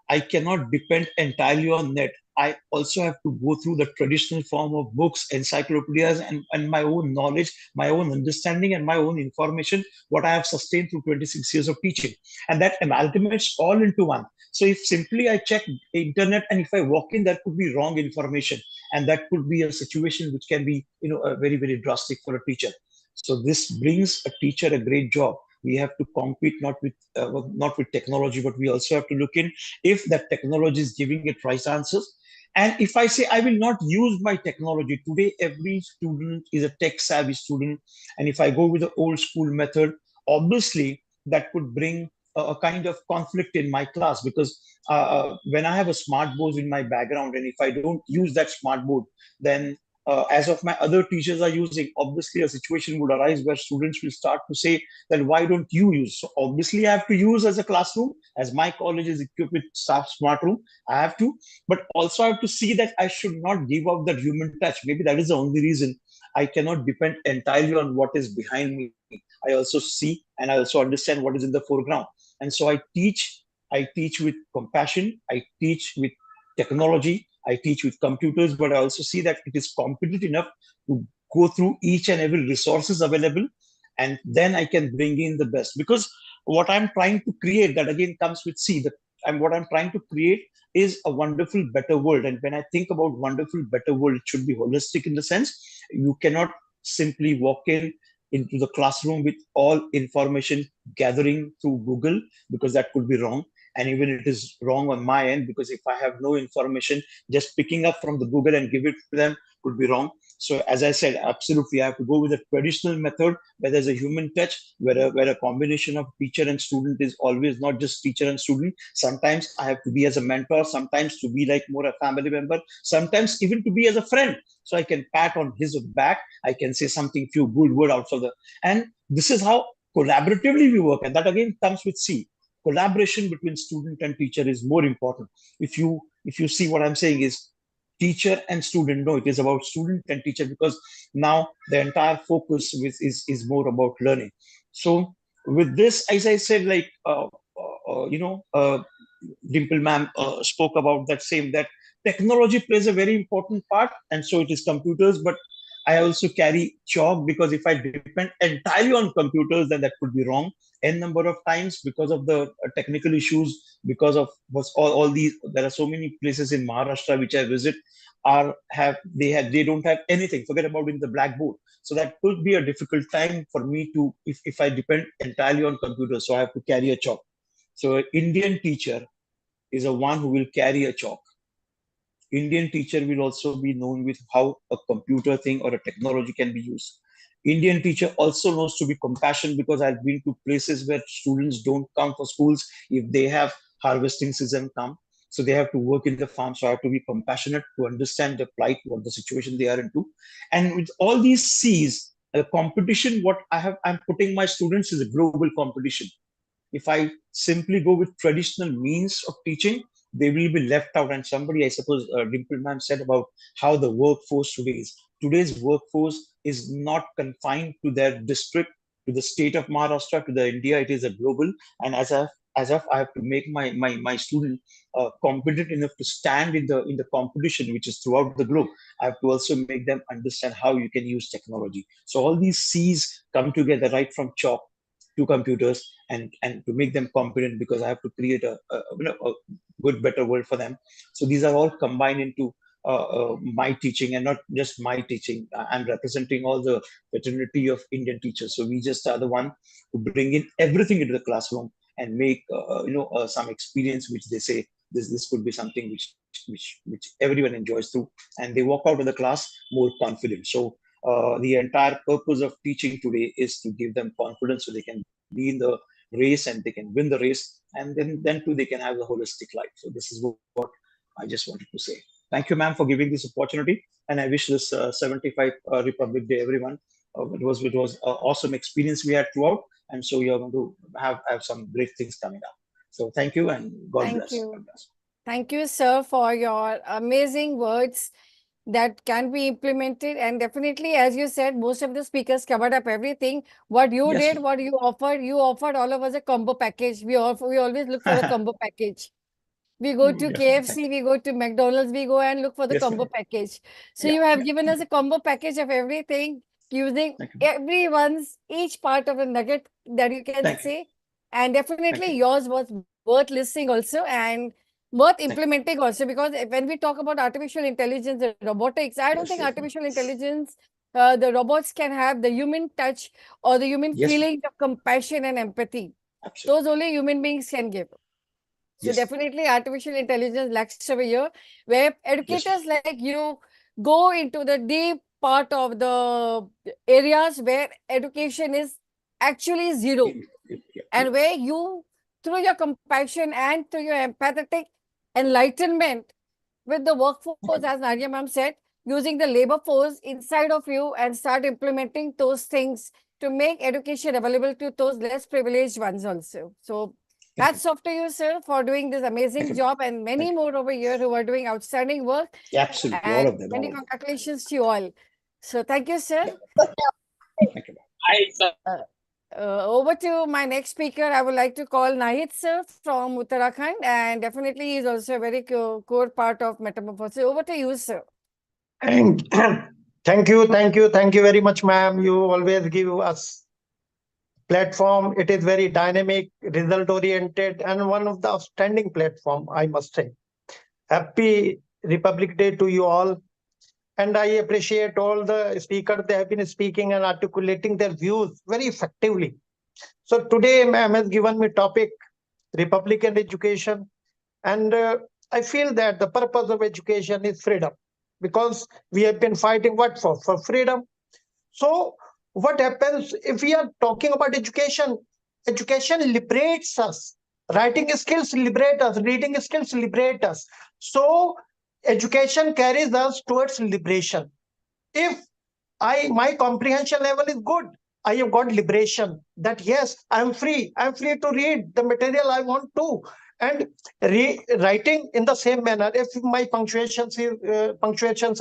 I cannot depend entirely on net. I also have to go through the traditional form of books, encyclopedias, and my own knowledge, my own understanding, and my own information, what I have sustained through 26 years of teaching. And that amalgamates all into one. So if simply I check internet and if I walk in, there could be wrong information. And that could be a situation which can be, a very, very drastic for a teacher. So this brings a teacher a great job. We have to compete not with technology, but we also have to look in if that technology is giving it right answers. And if I say I will not use my technology today, every student is a tech savvy student. And if I go with the old school method, obviously that could bring a kind of conflict in my class, because when I have a smart board in my background, and if I don't use that smart board, then as of my other teachers are using, obviously a situation would arise where students will start to say, then why don't you use? So obviously I have to use as a classroom, as my college is equipped with staff smart room, I have to, but also I have to see that I should not give up that human touch. Maybe that is the only reason I cannot depend entirely on what is behind me. I also see and I also understand what is in the foreground. And so I teach with compassion, I teach with technology, I teach with computers, but I also see that it is competent enough to go through each and every resources available, and then I can bring in the best. Because what I'm trying to create, that again comes with C, and what I'm trying to create is a wonderful, better world. And when I think about wonderful, better world, it should be holistic in the sense you cannot simply walk into the classroom with all information gathering through Google, because that could be wrong. And even it is wrong on my end, because if I have no information, just picking up from the Google and give it to them could be wrong. So as I said, absolutely, I have to go with a traditional method where there's a human touch, where a combination of teacher and student is always not just teacher and student. Sometimes I have to be as a mentor, sometimes to be like more a family member, sometimes even to be as a friend. So I can pat on his back, I can say something, few good word out of and this is how collaboratively we work. And that again comes with C. Collaboration between student and teacher is more important. If you see what I'm saying is teacher and student, no, it is about student and teacher, because now the entire focus is more about learning. So with this, as I said, like Dimple ma'am spoke about that technology plays a very important part, and so it is computers. But I also carry chalk, because if I depend entirely on computers, then that could be wrong. N number of times, because of the technical issues, because of all these, there are so many places in Maharashtra which I visit they don't have anything. Forget about in the blackboard. So that could be a difficult time for me to if I depend entirely on computers. So I have to carry a chalk. So an Indian teacher is a one who will carry a chalk. Indian teacher will also be known with how a computer thing or a technology can be used. Indian teacher also knows to be compassionate, because I've been to places where students don't come for schools if they have harvesting season come. So they have to work in the farm. So I have to be compassionate to understand the plight, what the situation they are into. And with all these C's, a competition, I'm putting my students is a global competition. If I simply go with traditional means of teaching, they will be left out. And somebody, I suppose, Dimple ma'am said about how the workforce today is. Today's workforce is not confined to their district, to the state of Maharashtra, to the India. It is a global. And as if I have to make my student competent enough to stand in the competition, which is throughout the globe, I have to also make them understand how you can use technology. So all these C's come together, right from chalk to computers, and to make them competent, because I have to create a good, better world for them. So these are all combined into my teaching, and not just my teaching. I'm representing all the fraternity of Indian teachers. So we just are the one who bring in everything into the classroom and make some experience which they say this could be something which everyone enjoys through, and they walk out of the class more confident. So the entire purpose of teaching today is to give them confidence so they can be in the race and they can win the race, and then too they can have a holistic life. So this is what I just wanted to say. Thank you, ma'am, for giving this opportunity, and I wish this 75 Republic Day everyone. It was an awesome experience we had throughout, and so you're going to have some great things coming up. So thank you, and God Thank bless. you. God bless. Thank you, sir, for your amazing words that can be implemented. And definitely, as you said, most of the speakers covered up everything. What you Yes, did, ma'am. what you offered all of us a combo package. We always look for a combo package. We go to Yes, ma'am. Thank KFC, we go to McDonald's, we go and look for the Yes, combo ma'am. package. So Yeah, you have yeah. given us a combo package of everything using Thank you, ma'am. each part of the nugget that you can Thank you. say. And Thank definitely you. yours was worth listening also and worth Thank you. implementing also, because when we talk about artificial intelligence and robotics, I don't Yes, think yes, ma'am. artificial intelligence, the robots can have the human touch or the human Yes, ma'am. feeling of compassion and empathy. Absolutely. Those only human beings can give. So Yes. definitely artificial intelligence lacks over here, where Yes, ma'am. educators like you go into the deep part of the areas where education is actually zero, Yeah. and where you, through your compassion and through your empathetic enlightenment with the workforce, as Nadia ma'am said, using the labor force inside of you and start implementing those things to make education available to those less privileged ones also. So hats off to you, sir, for doing this amazing job, and many more over here who are doing outstanding work. Absolutely. All And of them. many All of them. congratulations to you all. So thank you, sir. Yeah. Thank you, ma'am. Over to my next speaker, I would like to call Nahid sir from Uttarakhand, and definitely he is also a very core part of Metamorphosis. Over to you, sir. And thank you very much, ma'am. You always give us platform. It is very dynamic, result oriented, and one of the outstanding platform, I must say. Happy Republic Day to you all. And I appreciate all the speakers. They have been speaking and articulating their views very effectively. So today, ma'am has given me topic, Republic and education. And I feel that the purpose of education is freedom, because we have been fighting what for? For freedom. So what happens if we are talking about education? Education liberates us. Writing skills liberate us. Reading skills liberate us. So education carries us towards liberation. If my comprehension level is good, I have got liberation, that yes, I'm free to read the material I want to. And writing in the same manner, if my punctuations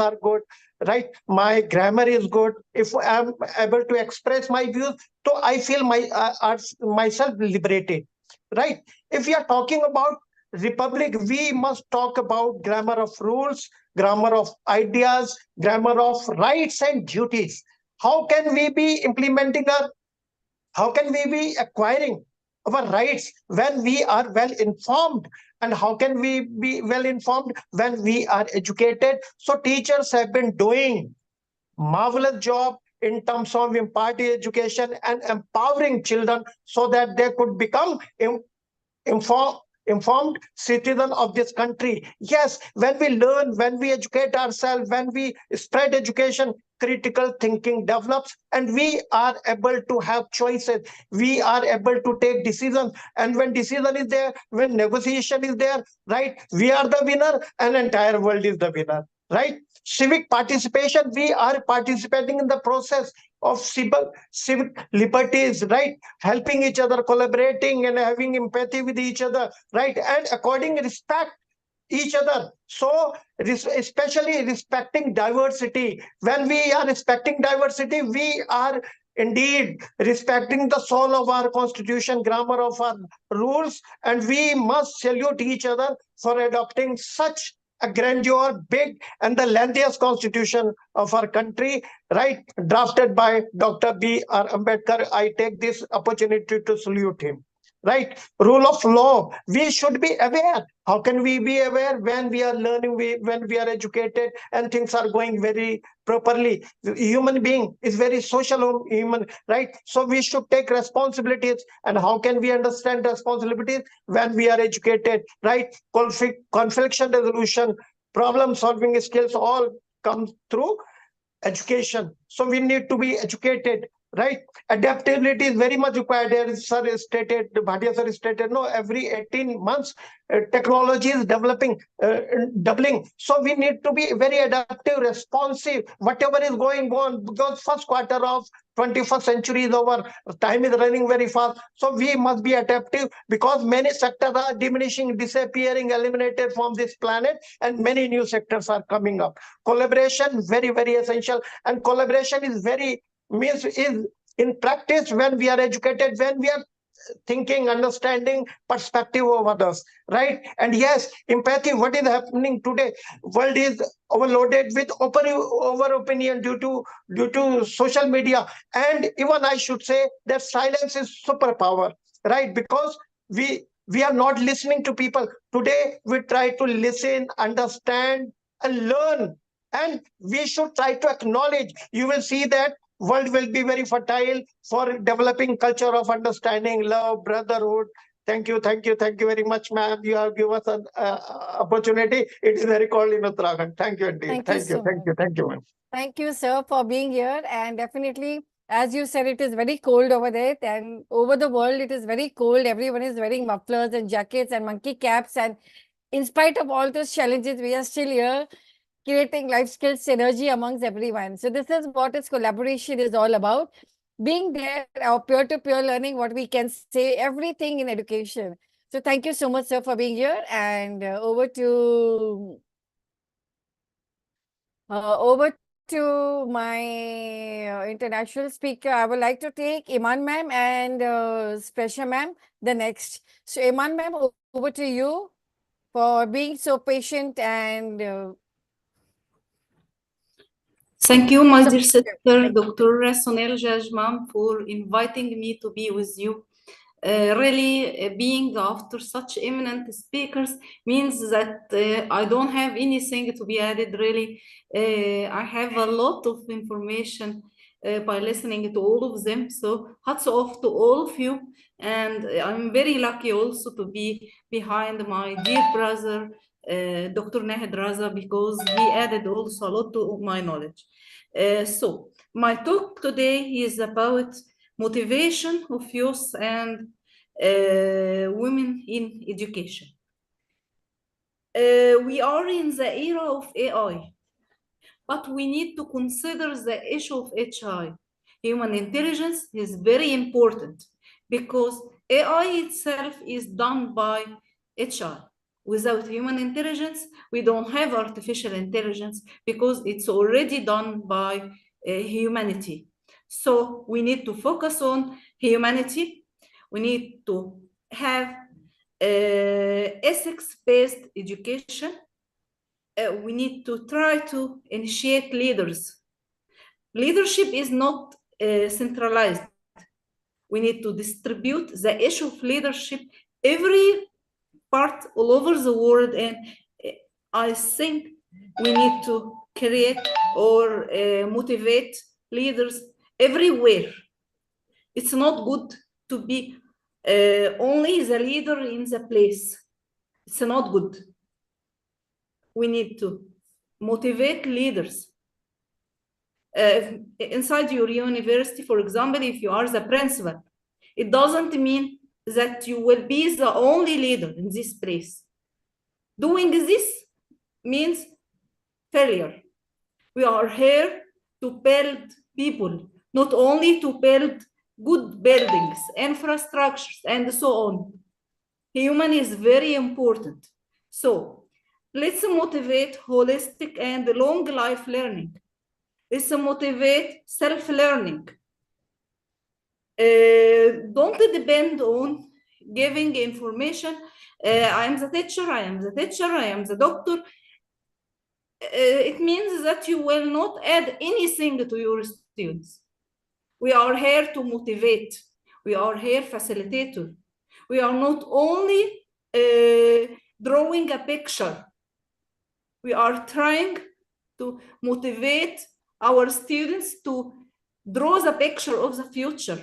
are good, right, my grammar is good, if I'm able to express my views, so I feel myself liberated, right? If we are talking about republic, we must talk about grammar of rules, grammar of ideas, grammar of rights and duties. How can we be implementing our, how can we be acquiring our rights when we are well informed? And how can we be well informed when we are educated? So teachers have been doing marvelous job in terms of imparting education and empowering children so that they could become informed citizen of this country. Yes, when we learn, when we educate ourselves, when we spread education, critical thinking develops, and we are able to have choices. We are able to take decisions, and when decision is there, when negotiation is there, right, we are the winner and entire world is the winner, right? Civic participation, we are participating in the process of civic liberties, right? Helping each other, collaborating and having empathy with each other, right? And according respect each other. So especially respecting diversity. When we are respecting diversity, we are indeed respecting the soul of our constitution, grammar of our rules, and we must salute each other for adopting such a grandeur, big, and the lengthiest constitution of our country, right, drafted by Dr. B.R. Ambedkar. I take this opportunity to salute him, right? Rule of law. We should be aware. How can we be aware? When we are learning, when we are educated and things are going very properly. The human being is very social human, right? So we should take responsibilities. And how can we understand responsibilities? When we are educated, right? Conflict resolution, problem solving skills all come through education. So we need to be educated, right? Adaptability is very much required. As sir stated, Bhatia sir stated, no, every 18 months, technology is developing, doubling. So we need to be very adaptive, responsive, whatever is going on, because first quarter of 21st century is over. Time is running very fast. So we must be adaptive, because many sectors are diminishing, disappearing, eliminated from this planet, and many new sectors are coming up. Collaboration, very, very essential. And collaboration is in practice when we are educated, when we are thinking, understanding perspective of others, right? And yes, empathy. What is happening today? World is overloaded with over opinion due to social media, and even I should say that silence is superpower, right? Because we are not listening to people today. We try to listen, understand, and learn, and we should try to acknowledge. You will see that world will be very fertile for developing culture of understanding, love, brotherhood. Thank you very much, ma'am. You have given us an opportunity. It is very cold in Uttarakhand. Thank you indeed. Thank you so much. Thank you, ma'am. Thank you, sir, for being here. And definitely, as you said, it is very cold over there. And over the world, it is very cold. Everyone is wearing mufflers and jackets and monkey caps. And in spite of all those challenges, we are still here creating life skills synergy amongst everyone. So this is what its collaboration is all about. Being there, our peer-to-peer learning, what we can say, everything in education. So thank you so much, sir, for being here. And over to my international speaker. I would like to take Iman ma'am and Spesha ma'am the next. So Iman ma'am, over to you for being so patient and thank you, my dear sister, Thank you. Dr. Sonel Jajmam, for inviting me to be with you. Really, being after such eminent speakers means that I don't have anything to be added, really. I have a lot of information by listening to all of them. So hats off to all of you. And I'm very lucky also to be behind my dear brother, Dr. Nahed Raza, because he added also a lot to my knowledge. So my talk today is about motivation of youth and women in education. We are in the era of AI, but we need to consider the issue of HI. Human intelligence is very important because AI itself is done by HI. Without human intelligence, we don't have artificial intelligence because it's already done by humanity. So we need to focus on humanity. We need to have ethics-based education. We need to try to initiate leaders. Leadership is not centralized. We need to distribute the issue of leadership every part all over the world, and I think we need to create or motivate leaders everywhere. It's not good to be only the leader in the place. It's not good. We need to motivate leaders. Inside your university, for example, if you are the principal, it doesn't mean that you will be the only leader in this place. Doing this means failure. We are here to build people, not only to build good buildings, infrastructures, and so on. Human is very important. So let's motivate holistic and long life learning. Let's motivate self-learning. Don't depend on giving information. I am the teacher, I am the teacher, I am the doctor. It means that you will not add anything to your students. We are here to motivate. We are here facilitator. We are not only drawing a picture. We are trying to motivate our students to draw the picture of the future.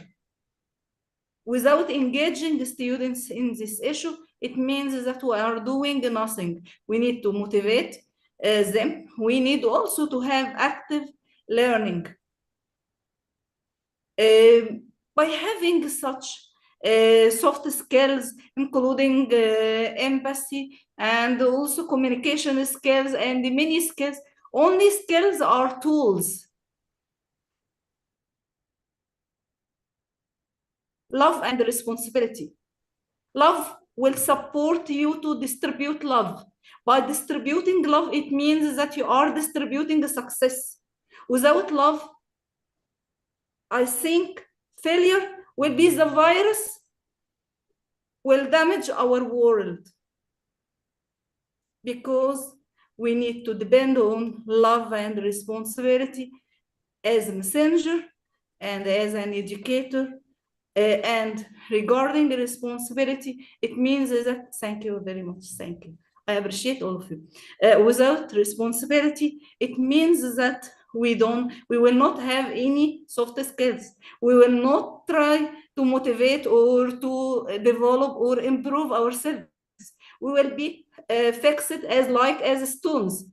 Without engaging the students in this issue, it means that we are doing nothing. We need to motivate them. We need also to have active learning. By having such soft skills, including empathy and also communication skills and many skills, only skills are tools. Love and responsibility. Love will support you to distribute love. By distributing love, it means that you are distributing success. Without love, I think failure will be the virus, will damage our world. Because we need to depend on love and responsibility as a messenger and as an educator. And regarding the responsibility, it means that, thank you very much, thank you. I appreciate all of you. Without responsibility, it means that we will not have any soft skills. We will not try to motivate or to develop or improve ourselves. We will be fixed as stones.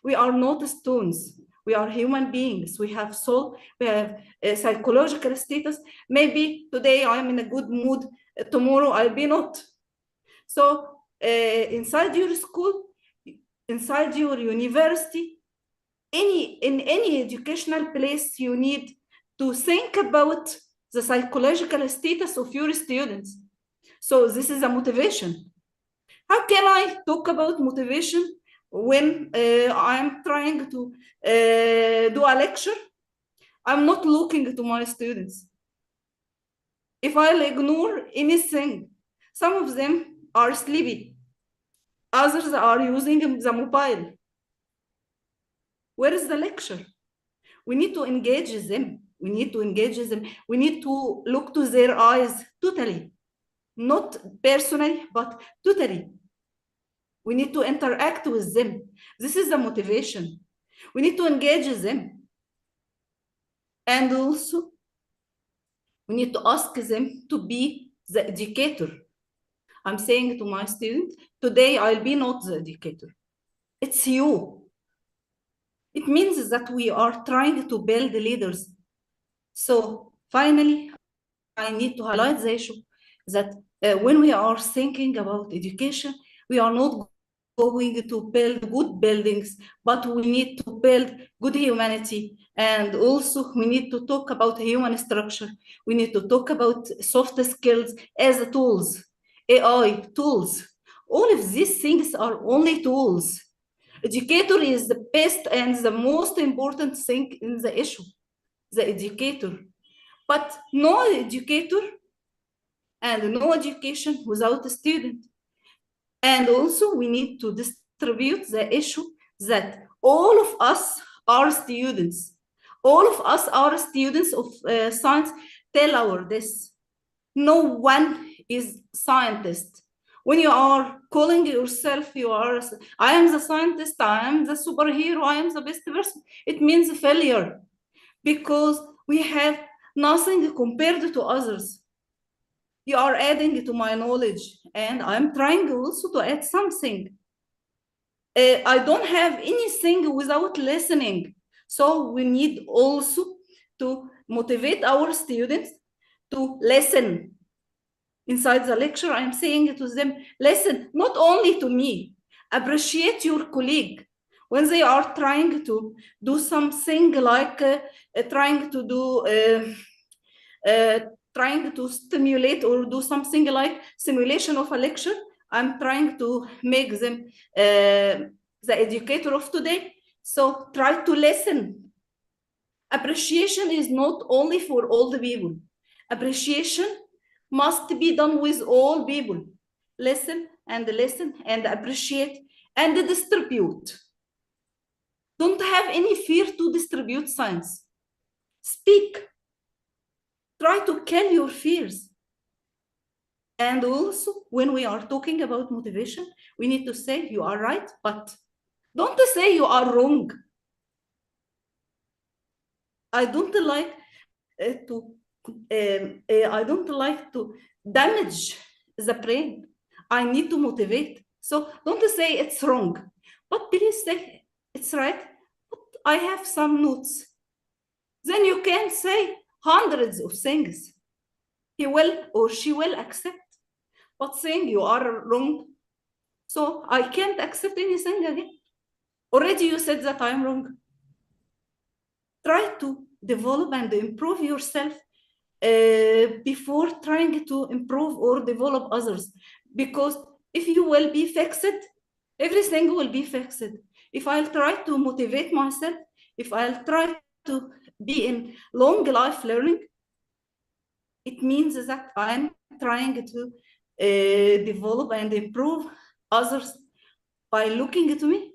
We are not stones. We are human beings. We have soul. We have a psychological status. Maybe today I am in a good mood. Tomorrow I'll be not. So inside your school, inside your university, in any educational place, you need to think about the psychological status of your students. So this is a motivation. How can I talk about motivation when I'm trying to do a lecture? I'm not looking to my students. If I'll ignore anything, some of them are sleepy. Others are using the mobile. Where is the lecture? We need to engage them. We need to engage them. We need to look to their eyes totally. Not personally, but totally. We need to interact with them. This is the motivation. We need to engage them. And also, we need to ask them to be the educator. I'm saying to my students, today I'll be not the educator. It's you. It means that we are trying to build leaders. So finally, I need to highlight the issue that when we are thinking about education, we are not going to build good buildings, but we need to build good humanity. And also we need to talk about human structure. We need to talk about soft skills as tools, AI tools. All of these things are only tools. Educator is the best and the most important thing in the issue, the educator. But no educator and no education without a student. And also we need to distribute the issue that all of us are students. All of us are students of science. Tell our this. No one is scientist. When you are calling yourself, I am the scientist, I am the superhero, I am the best person, it means failure. Because we have nothing compared to others. You are adding to my knowledge, and I'm trying also to add something. I don't have anything without listening. So we need also to motivate our students to listen. Inside the lecture, I'm saying to them, listen, not only to me, appreciate your colleague. When they are trying to do something like trying to stimulate or do something like simulation of a lecture, I'm trying to make them the educator of today. So try to listen. Appreciation is not only for all the people. Appreciation must be done with all people. Listen and appreciate and distribute. Don't have any fear to distribute science. Speak. Try to kill your fears. And also, when we are talking about motivation, we need to say you are right, but don't say you are wrong. I don't like I don't like to damage the brain. I need to motivate. So don't say it's wrong, but please say it's right. But I have some notes. Then you can say hundreds of things. He will or she will accept. But saying you are wrong, so I can't accept anything again. Already you said that I'm wrong. Try to develop and improve yourself before trying to improve or develop others. Because if you will be fixed, everything will be fixed. If I'll try to motivate myself, if I'll try to be in long life learning, it means that I'm trying to develop and improve others by looking at me.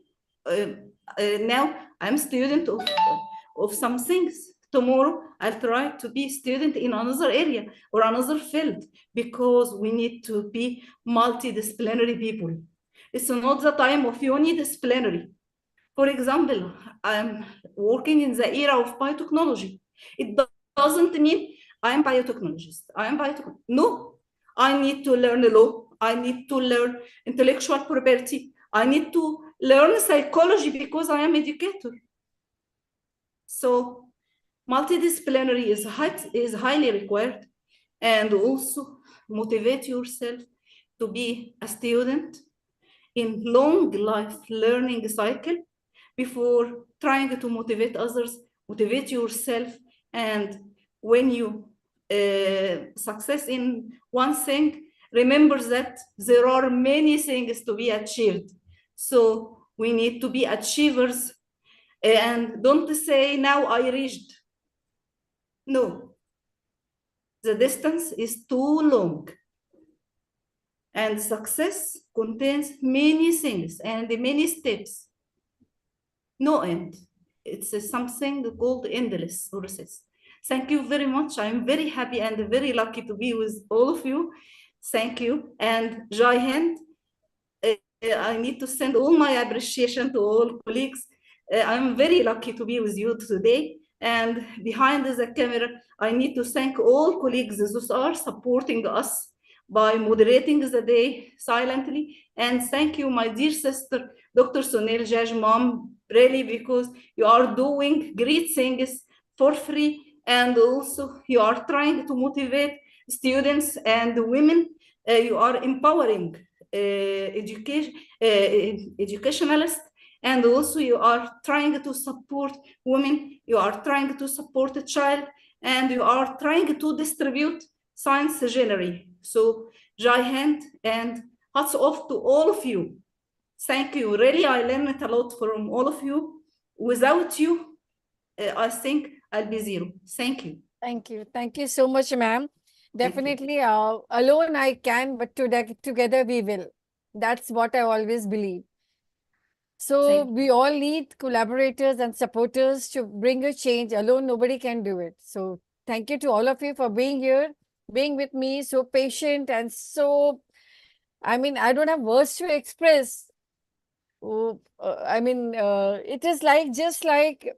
Now I'm a student of some things. Tomorrow I'll try to be a student in another area or another field, because we need to be multidisciplinary people. It's not the time of unidisciplinary. For example, I'm working in the era of biotechnology. It doesn't mean I'm biotechnologist. No, I need to learn law. I need to learn intellectual property. I need to learn psychology because I am educator. So multidisciplinary is highly required, and also motivate yourself to be a student in long life learning cycle before trying to motivate others. Motivate yourself, and when you success in one thing, remember that there are many things to be achieved. So we need to be achievers, and don't say now I reached. No, the distance is too long, and success contains many things and many steps. No end. It's something called endless process. Thank you very much. I'm very happy and very lucky to be with all of you. Thank you. And Jai Hind, I need to send all my appreciation to all colleagues. I'm very lucky to be with you today. And behind the camera, I need to thank all colleagues who are supporting us by moderating the day silently. And thank you, my dear sister, Dr. Sonel Jaj, mom, really, because you are doing great things for free. And also you are trying to motivate students and women. You are empowering educationalists, and also you are trying to support women, you are trying to support a child, and you are trying to distribute science generally. So Jai Hind, and hats off to all of you. Thank you. Really, I learned a lot from all of you. Without you, I think I'll be zero. Thank you. Thank you. Thank you so much, ma'am. Definitely, alone I can, but together we will. That's what I always believe. So we all need collaborators and supporters to bring a change. Alone, nobody can do it. So thank you to all of you for being here, being with me, so patient and so, I mean, I don't have words to express. It is like, just like,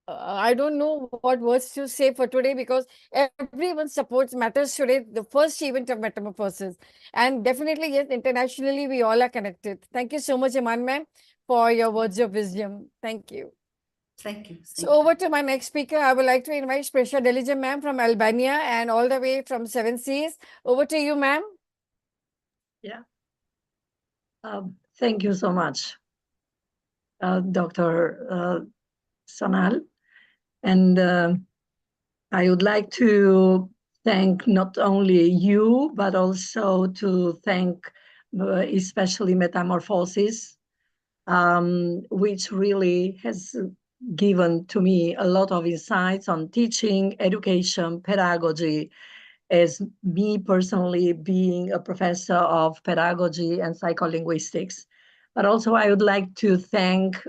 I don't know what words to say for today, because everyone supports Matters today, the first event of Metamorphosis. And definitely, yes, internationally, we all are connected. Thank you so much, Iman ma'am, for your words of wisdom. Thank you. Thank you. So over to my next speaker, I would like to invite Spresha Delige ma'am from Albania and all the way from Seven Seas. Over to you, ma'am. Yeah. Thank you so much, Dr. Sonal. And I would like to thank not only you, but also to thank especially Metamorphosis, which really has given to me a lot of insights on teaching, education, pedagogy, as me personally being a professor of pedagogy and psycholinguistics. But also I would like to thank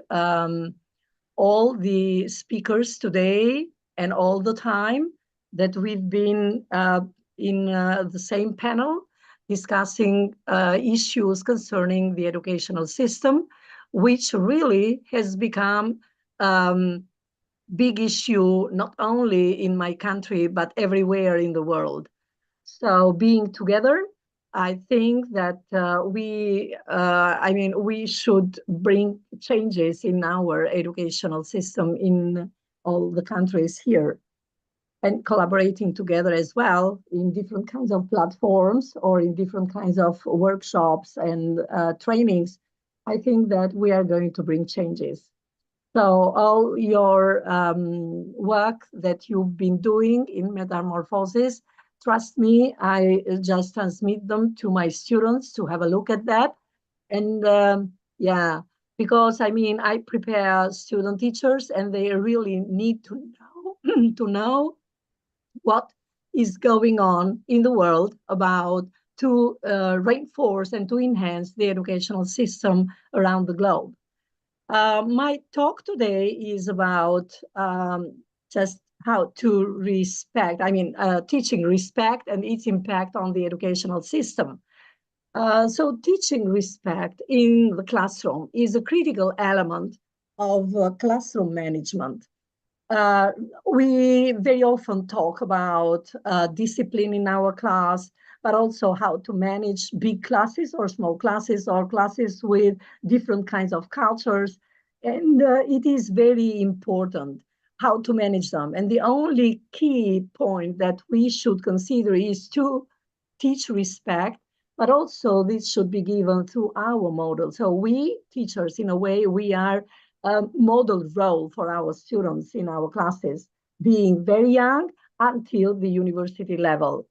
all the speakers today and all the time that we've been in the same panel discussing issues concerning the educational system, which really has become big issue not only in my country but everywhere in the world. So being together, I think that we should bring changes in our educational system in all the countries here, and collaborating together as well in different kinds of platforms or in different kinds of workshops and trainings. I think that we are going to bring changes. So all your work that you've been doing in Metamorphosis, trust me, I just transmit them to my students to have a look at that. And yeah, because I mean, I prepare student teachers and they really need to know, to know what is going on in the world about to reinforce and to enhance the educational system around the globe. My talk today is about just how to respect, teaching respect and its impact on the educational system. So teaching respect in the classroom is a critical element of classroom management. Uh, we very often talk about discipline in our class, but also how to manage big classes or small classes or classes with different kinds of cultures. And it is very important how to manage them. And the only key point that we should consider is to teach respect, but also this should be given through our model. So we teachers, in a way, we are model role for our students in our classes, being very young until the university level.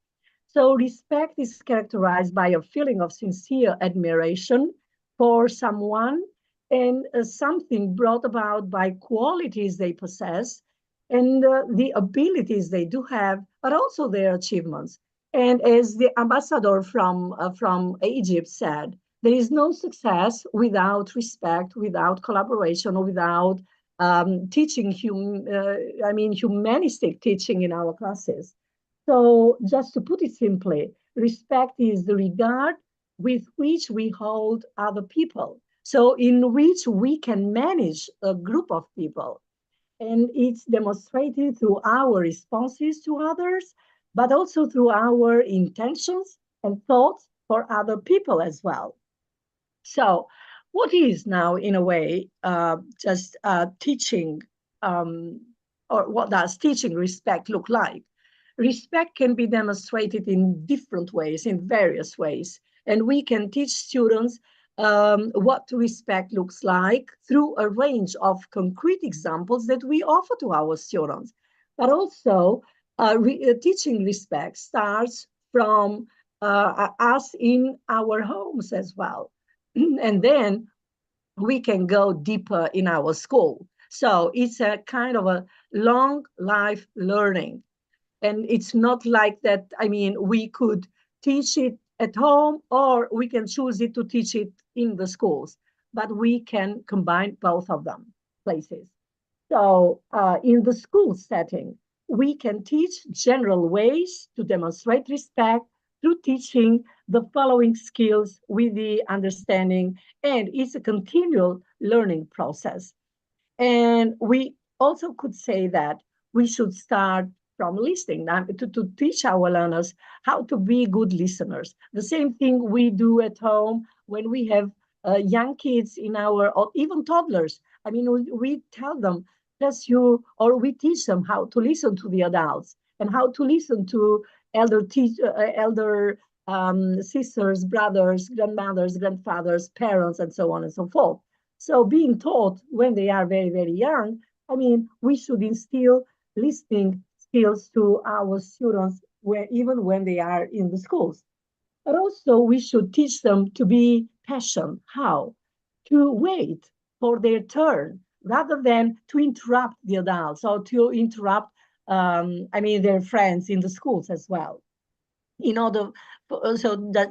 So respect is characterized by a feeling of sincere admiration for someone and something brought about by qualities they possess and the abilities they do have, but also their achievements. And as the ambassador from Egypt said, there is no success without respect, without collaboration, or without teaching, humanistic teaching in our classes. So just to put it simply, respect is the regard with which we hold other people. So in which we can manage a group of people. And it's demonstrated through our responses to others, but also through our intentions and thoughts for other people as well. So, what is now, in a way, just teaching, or what does teaching respect look like? Respect can be demonstrated in different ways, in various ways. And we can teach students what respect looks like through a range of concrete examples that we offer to our students. But also, teaching respect starts from us in our homes as well. And then we can go deeper in our school. So it's a kind of a long life learning. And it's not like that, we could teach it at home or we can choose it to teach it in the schools, but we can combine both of them places. So in the school setting, we can teach general ways to demonstrate respect through teaching the following skills with the understanding, and it's a continual learning process. And we also could say that we should start from listening to teach our learners how to be good listeners. The same thing we do at home when we have young kids in our, or even toddlers. We tell them, we teach them how to listen to the adults and how to listen to elder sisters, brothers, grandmothers, grandfathers, parents, and so on and so forth. So being taught when they are very, very young, we should instill listening skills to our students even when they are in the schools. But also we should teach them to be patient. How? To wait for their turn rather than to interrupt the adults or to interrupt their friends in the schools as well. In order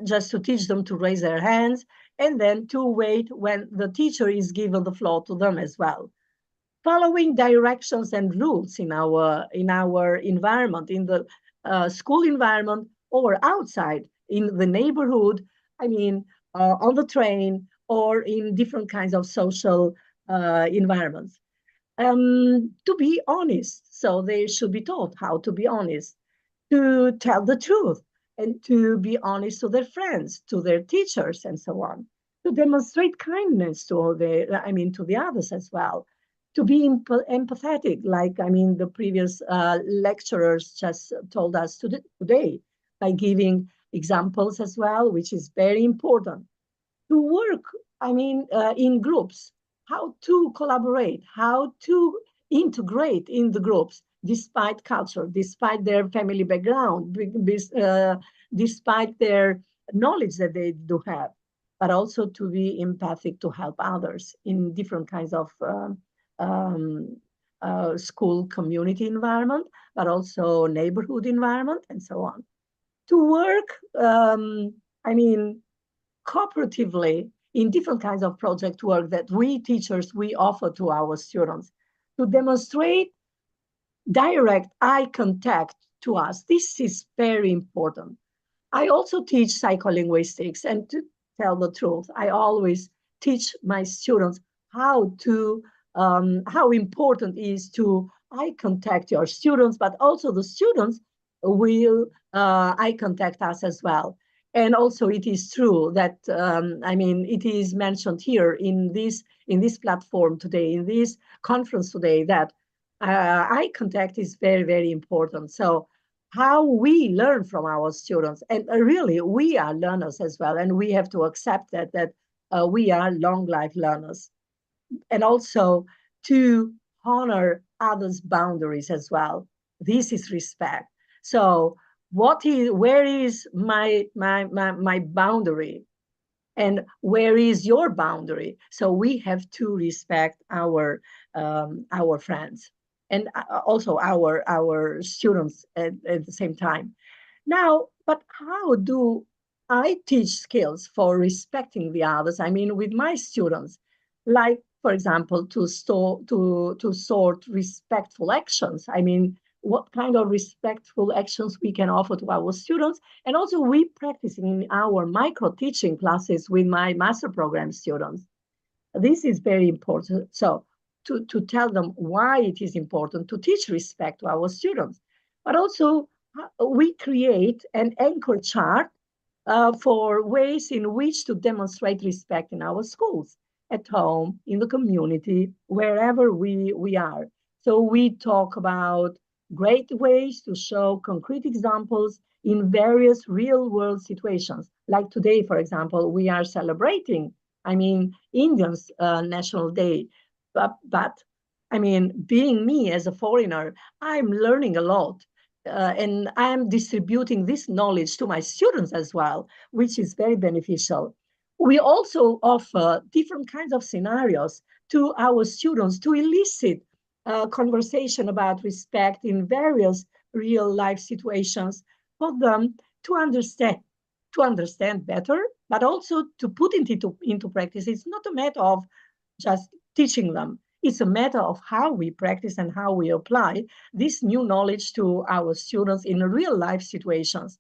just to teach them to raise their hands and then to wait when the teacher is given the floor to them as well. Following directions and rules in our environment, in the school environment or outside in the neighborhood, I mean, on the train or in different kinds of social environments. To be honest, so they should be taught how to be honest, to tell the truth, and to be honest to their friends, to their teachers, and so on, to demonstrate kindness to to the others as well, to be empathetic, like the previous lecturers just told us today, by giving examples as well, which is very important. To work, in groups, how to collaborate, how to integrate in the groups, despite culture, despite their family background, despite their knowledge that they do have, but also to be empathic, to help others in different kinds of school community environment, but also neighborhood environment, and so on. To work, cooperatively in different kinds of project work that we teachers, we offer to our students, to demonstrate direct eye contact to us. This is very important. I also teach psycholinguistics, and to tell the truth, I always teach my students how important it is to eye contact your students, but also the students will eye contact us as well. And also, it is true that it is mentioned here in this platform today, in this conference today, that eye contact is very, very important. So how we learn from our students, and really we are learners as well, and we have to accept that we are long life learners, and also to honor others' boundaries as well. This is respect. So where is my boundary, and where is your boundary? So we have to respect our friends, and also our students at the same time. Now, but how do I teach skills for respecting the others? With my students, like, for example, to sort respectful actions. What kind of respectful actions we can offer to our students. And also we practice in our micro teaching classes with my master program students. This is very important. So to tell them why it is important to teach respect to our students. But also we create an anchor chart for ways in which to demonstrate respect in our schools, at home, in the community, wherever we are. So we talk about great ways to show concrete examples in various real world situations. Like today, for example, we are celebrating, Indians' National Day. But being me as a foreigner, I'm learning a lot. And I'm distributing this knowledge to my students as well, which is very beneficial. We also offer different kinds of scenarios to our students to elicit conversation about respect in various real life situations for them to understand better, but also to put it into practice. It's not a matter of just teaching them. It's a matter of how we practice and how we apply this new knowledge to our students in real life situations.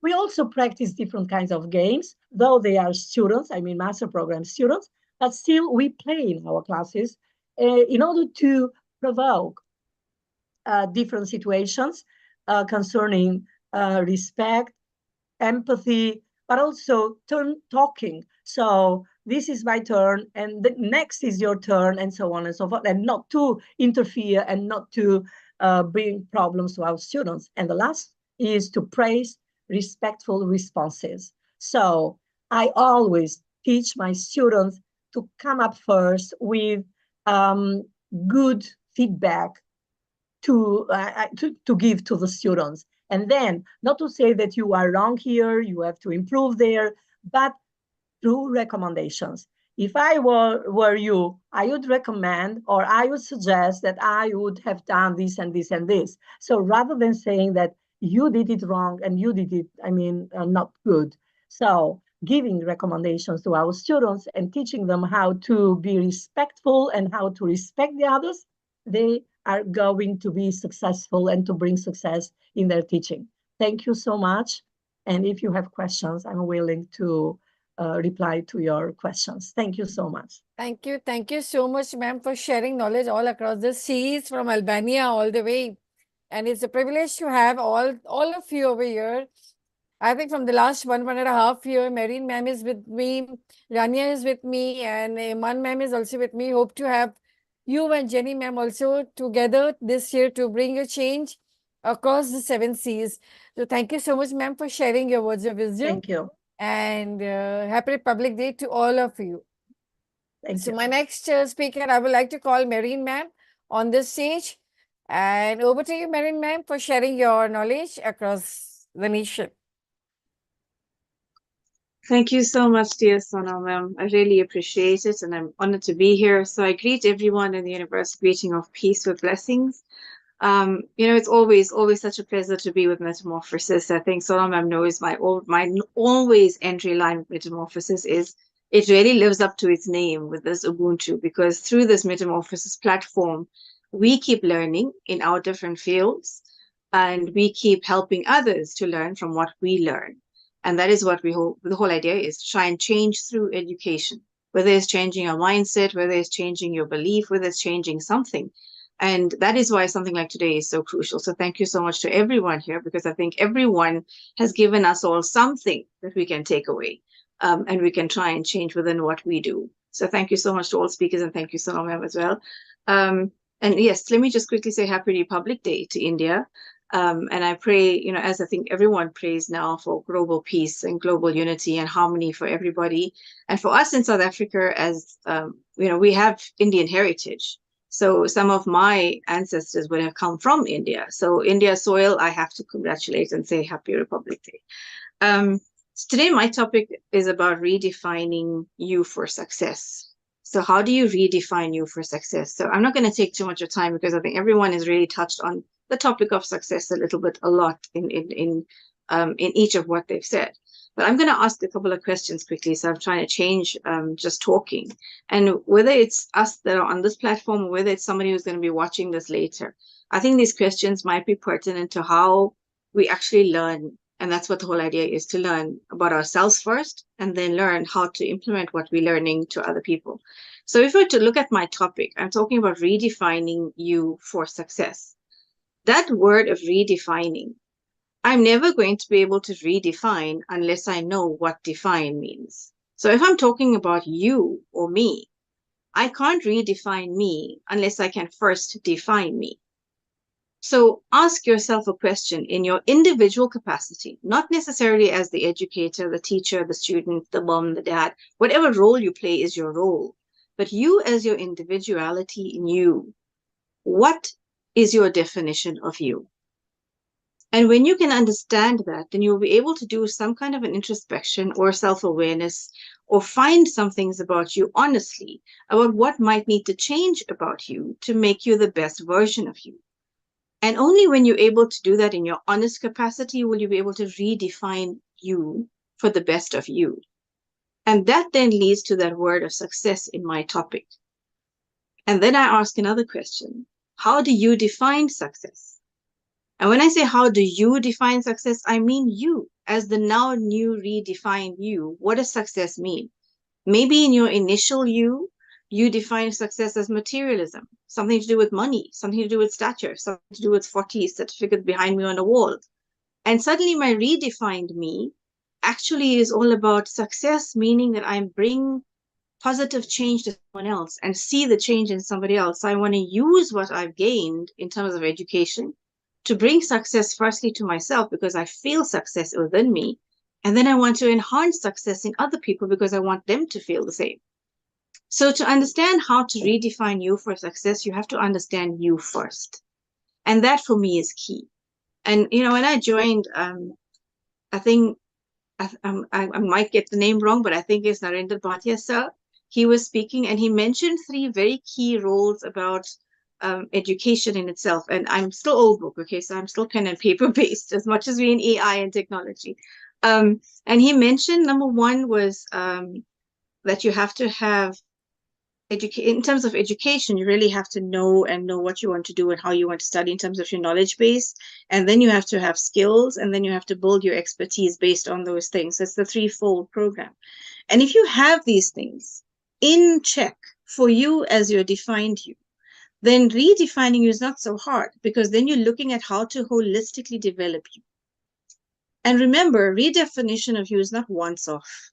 We also practice different kinds of games, though they are students, master program students, but still we play in our classes in order to provoke different situations concerning respect, empathy, but also talking. So this is my turn, and the next is your turn, and so on and so forth, and not to interfere and not to bring problems to our students. And the last is to praise respectful responses. So I always teach my students to come up first with good feedback to give to the students. And then not to say that you are wrong here, you have to improve there, but through recommendations. If I were you, I would recommend, or I would suggest that I would have done this and this and this. So rather than saying that you did it wrong and you did it, not good. So giving recommendations to our students and teaching them how to be respectful and how to respect the others, they are going to be successful and to bring success in their teaching. Thank you so much. And if you have questions, I'm willing to reply to your questions. Thank you so much. Thank you. Thank you so much, ma'am, for sharing knowledge all across the seas from Albania all the way. And it's a privilege to have all of you over here. I think from the last 1.5 year, Marine ma'am is with me, Rania is with me, and Iman ma'am is also with me. Hope to have you and Jenny ma'am also together this year to bring a change across the 7 seas. So thank you so much, ma'am, for sharing your words of wisdom. Thank you. And happy Republic Day to all of you. Thank So you. my next speaker, I would like to call Marine ma'am on this stage. And over to you, Marine ma'am, for sharing your knowledge across the nation. Thank you so much, dear Sonal ma'am. I really appreciate it, and I'm honored to be here. So I greet everyone in the universal greeting of peace with blessings. It's always such a pleasure to be with Metamorphosis. I think Sonal ma'am knows my always entry line with Metamorphosis is it really lives up to its name with this Ubuntu, because through this Metamorphosis platform, we keep learning in our different fields, and we keep helping others to learn from what we learn. And that is what the whole idea is, to try and change through education, whether it's changing a mindset, whether it's changing your belief, whether it's changing something. And that is why something like today is so crucial. So thank you so much to everyone here, because I think everyone has given us all something that we can take away, and we can try and change within what we do. So thank you so much to all speakers, and thank you, Sonal ma'am, as well. And yes, let me just quickly say Happy Republic Day to India. And I pray, as I think everyone prays now, for global peace and global unity and harmony for everybody. And for us in South Africa, as we have Indian heritage. So some of my ancestors would have come from India. So India soil, I have to congratulate and say Happy Republic Day. So today, my topic is about redefining you for success. So how do you redefine you for success? So I'm not going to take too much of time, because I think everyone has really touched on the topic of success a lot in each of what they've said. But I'm going to ask a couple of questions quickly. So I'm trying to change just talking. And whether it's us that are on this platform, or whether it's somebody who's going to be watching this later, I think these questions might be pertinent to how we actually learn. And that's what the whole idea is, to learn about ourselves first, and then learn how to implement what we're learning to other people. So if we were to look at my topic, I'm talking about redefining you for success. That word of redefining, I'm never going to be able to redefine unless I know what define means. So if I'm talking about you or me, I can't redefine me unless I can first define me. So ask yourself a question in your individual capacity, not necessarily as the educator, the teacher, the student, the mom, the dad, whatever role you play is your role. But you as your individuality in you, what is your definition of you? And when you can understand that, then you'll be able to do some kind of an introspection or self-awareness, or find some things about you honestly, about what might need to change about you to make you the best version of you. And only when you're able to do that in your honest capacity will you be able to redefine you for the best of you. And that then leads to that word of success in my topic. And then I ask another question. How do you define success? And when I say how do you define success, I mean you as the now new redefined you. What does success mean? Maybe in your initial you define success as materialism, something to do with money, something to do with stature, something to do with 40 certificates behind me on the wall. And suddenly my redefined me actually is all about success, meaning that I bring positive change to someone else and see the change in somebody else. So I want to use what I've gained in terms of education to bring success firstly to myself, because I feel success within me. And then I want to enhance success in other people because I want them to feel the same. So to understand how to redefine you for success, you have to understand you first. And that for me is key. And, when I joined, I think I might get the name wrong, but I think it's Narendra Bhatia sir. He was speaking and he mentioned 3 very key roles about education in itself. And I'm still old book, okay? So I'm still pen and paper based as much as we're in AI and technology. And he mentioned number 1 was that you have to have in terms of education, you really have to know what you want to do and how you want to study in terms of your knowledge base. And then you have to have skills, and then you have to build your expertise based on those things. It's the threefold program. And if you have these things in check for you as your defined you, then redefining you is not so hard, because then you're looking at how to holistically develop you. And remember, redefinition of you is not once off,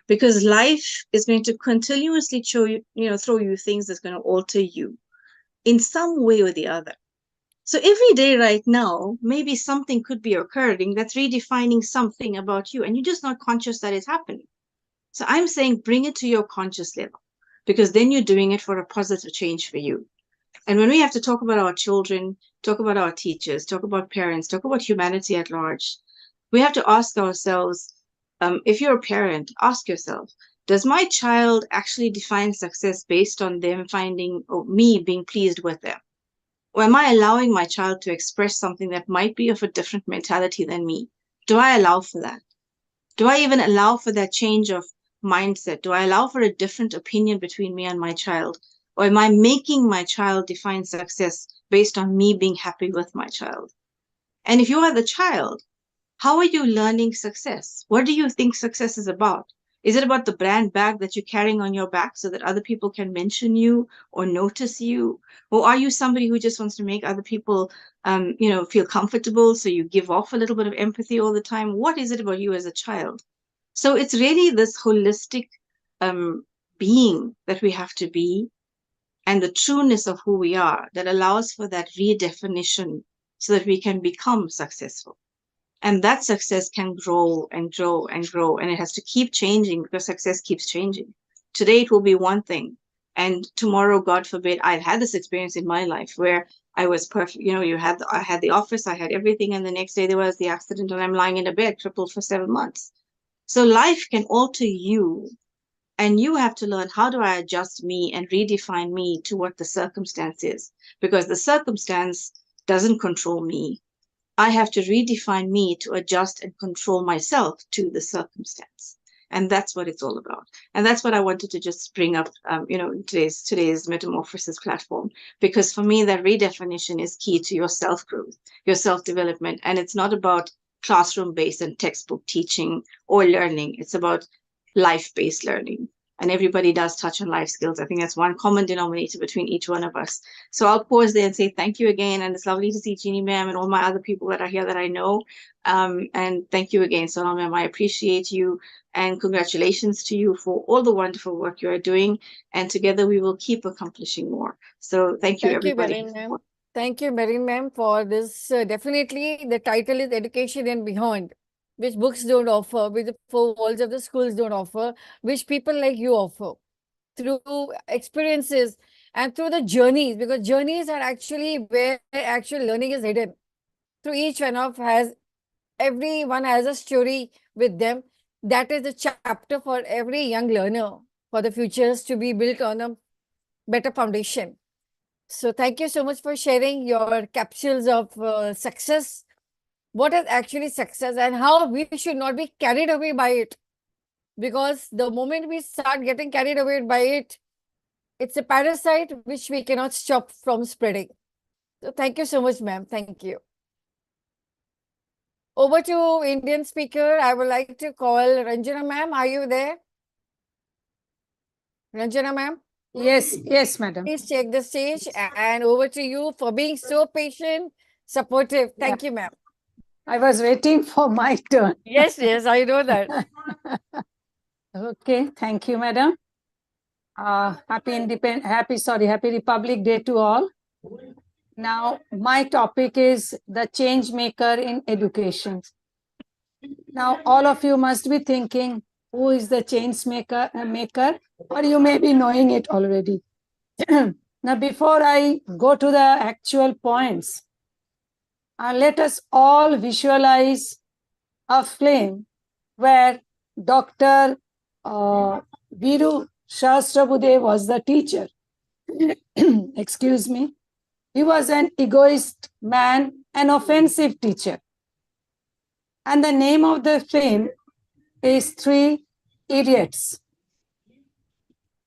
because life is going to continuously throw you things that's going to alter you in some way or the other. So every day right now, maybe something could be occurring that's redefining something about you, and you're just not conscious that it's happening. So I'm saying bring it to your conscious level, because then you're doing it for a positive change for you. And when we have to talk about our children, talk about our teachers, talk about parents, talk about humanity at large, we have to ask ourselves, if you're a parent, ask yourself, does my child actually define success based on them finding or me being pleased with them? Or am I allowing my child to express something that might be of a different mentality than me? Do I allow for that? Do I even allow for that change of mindset? Do I allow for a different opinion between me and my child? Or am I making my child define success based on me being happy with my child? And if you are the child, how are you learning success? What do you think success is about? Is it about the brand bag that you're carrying on your back so that other people can mention you or notice you? Or are you somebody who just wants to make other people, feel comfortable, so you give off a little bit of empathy all the time? What is it about you as a child? So it's really this holistic being that we have to be, and the trueness of who we are that allows for that redefinition so that we can become successful. And that success can grow and grow and grow, and it has to keep changing, because success keeps changing. Today it will be one thing, and tomorrow, God forbid, I've had this experience in my life where I was perfect. I had the office, I had everything, and the next day there was the accident, and I'm lying in a bed crippled for 7 months. So life can alter you, and you have to learn, how do I adjust me and redefine me to what the circumstance is? Because the circumstance doesn't control me. I have to redefine me to adjust and control myself to the circumstance. And that's what it's all about. And that's what I wanted to just bring up, in today's Metamorphosis platform, because for me, that redefinition is key to your self-growth, your self-development. And it's not about classroom-based and textbook teaching or learning. It's about life-based learning. And everybody does touch on life skills. I think that's one common denominator between each one of us. So I'll pause there and say thank you again. And it's lovely to see Jeannie ma'am and all my other people that are here that I know. And thank you again, Sonal ma'am. I appreciate you. And congratulations to you for all the wonderful work you are doing. And together we will keep accomplishing more. So thank you, everybody. Thank you, Marine ma'am, for this. Definitely, the title is Education and Beyond, which books don't offer, which the four walls of the schools don't offer, which people like you offer through experiences and through the journeys, because journeys are actually where actual learning is hidden. Through each everyone has a story with them. That is the chapter for every young learner for the futures to be built on a better foundation. So thank you so much for sharing your capsules of success. What is actually success and how we should not be carried away by it. Because the moment we start getting carried away by it, it's a parasite which we cannot stop from spreading. So thank you so much, ma'am. Thank you. Over to Indian speaker. I would like to call Ranjana ma'am. Are you there? Ranjana ma'am? Yes, madam. Please take the stage, and over to you for being so patient, supportive. Thank you, ma'am. I was waiting for my turn. Yes, I know that. Okay, thank you, madam. Happy Republic Day to all. Now, my topic is the change maker in education. Now, all of you must be thinking, who is the change maker, or you may be knowing it already. Now, before I go to the actual points, let us all visualize a flame where Dr. Viru Shastrabuddhe was the teacher. Excuse me. He was an egoist man, an offensive teacher. And the name of the flame is 3 Idiots.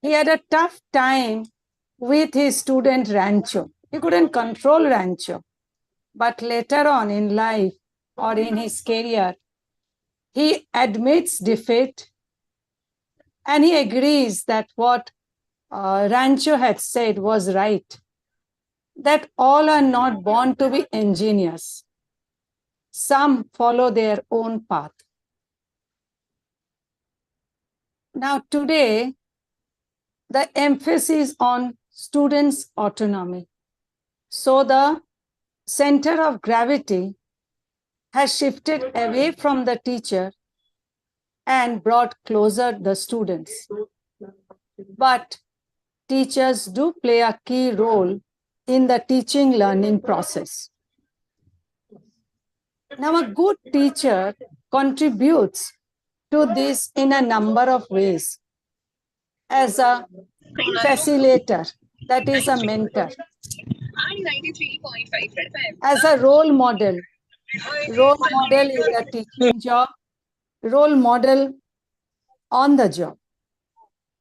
He had a tough time with his student Rancho. He couldn't control Rancho. But later on in life or in his career, he admits defeat and he agrees that what Rancho had said was right, that all are not born to be engineers. Some follow their own path. Now today, the emphasis on students' autonomy. So the center of gravity has shifted away from the teacher and brought closer the students. But teachers do play a key role in the teaching learning process. Now, a good teacher contributes to this in a number of ways. As a facilitator, that is a mentor. As a role model is a teaching job, role model on the job.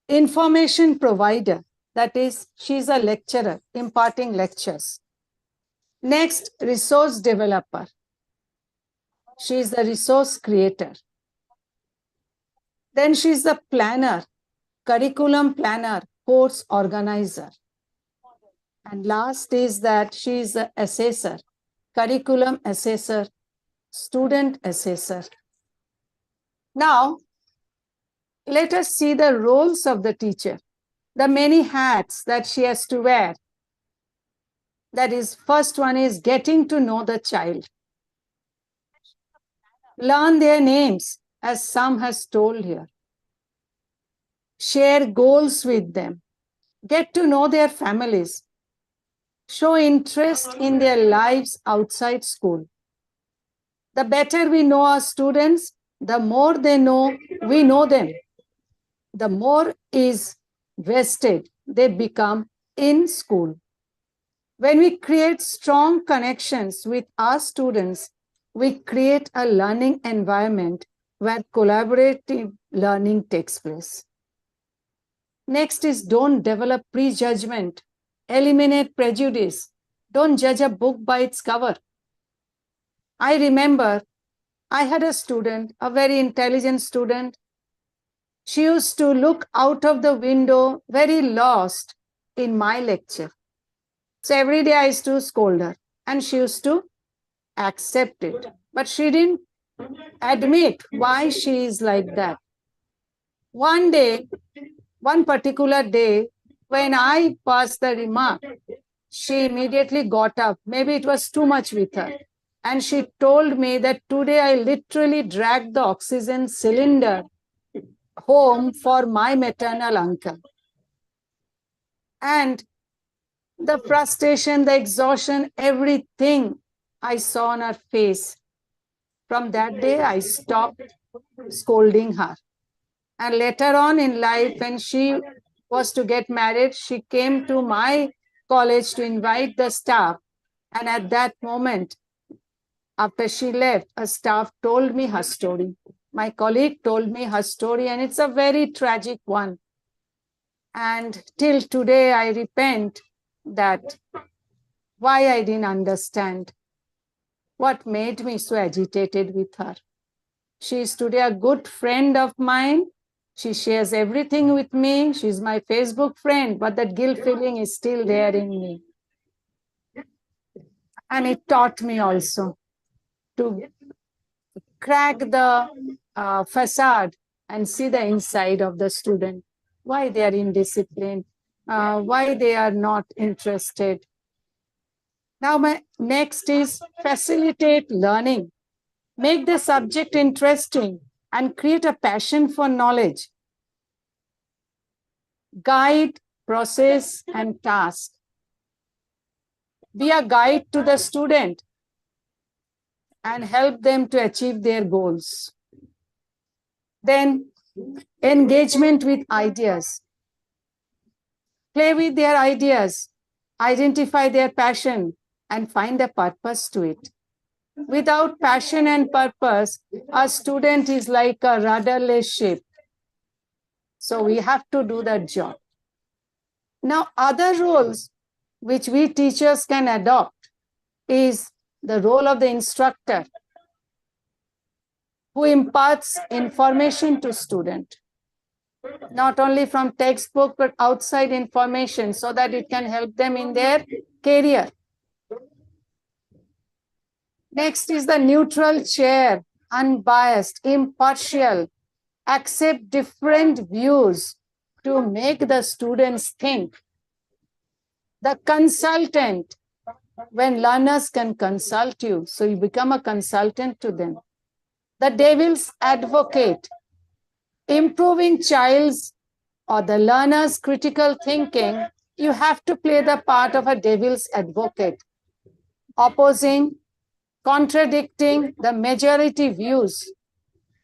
Information provider, that is, she's a lecturer imparting lectures. Next, resource developer. She is the resource creator. Then she's the planner, curriculum planner, course organizer. And last is that she is the assessor, curriculum assessor, student assessor. Now, let us see the roles of the teacher, the many hats that she has to wear. That is, first one is getting to know the child. Learn their names, as Sam has told here. Share goals with them. Get to know their families. Show interest in their lives outside school. The better we know our students, the more they know we know them. The more is vested they become in school. When we create strong connections with our students, we create a learning environment where collaborative learning takes place. Next is don't develop prejudgment, eliminate prejudice. Don't judge a book by its cover. I remember I had a student, a very intelligent student. She used to look out of the window very lost in my lecture. So every day I used to scold her and she used to accept it. But she didn't admit why she is like that. One day, one particular day, when I passed the remark, she immediately got up. Maybe it was too much with her. And she told me that today I literally dragged the oxygen cylinder home for my maternal uncle. And the frustration, the exhaustion, everything I saw on her face. From that day, I stopped scolding her. And later on in life, when she was to get married, she came to my college to invite the staff. And at that moment, after she left, a staff told me her story. My colleague told me her story, and it's a very tragic one. And till today, I repent that why I didn't understand what made me so agitated with her. She is today a good friend of mine. She shares everything with me. She's my Facebook friend, but that guilt feeling is still there in me. And it taught me also to crack the facade and see the inside of the student, why they are indisciplined, why they are not interested. Now, my next is facilitate learning. Make the subject interesting and create a passion for knowledge. Guide, process, and task. Be a guide to the student and help them to achieve their goals. Then, engagement with ideas. Play with their ideas, identify their passion, and find a purpose to it. Without passion and purpose, a student is like a rudderless ship. So we have to do that job. Now, other roles which we teachers can adopt is the role of the instructor who imparts information to student, not only from textbook, but outside information so that it can help them in their career. Next is the neutral chair, unbiased, impartial, accept different views to make the students think. The consultant, when learners can consult you, so you become a consultant to them. The devil's advocate, improving child's or the learner's critical thinking, you have to play the part of a devil's advocate, opposing, contradicting the majority views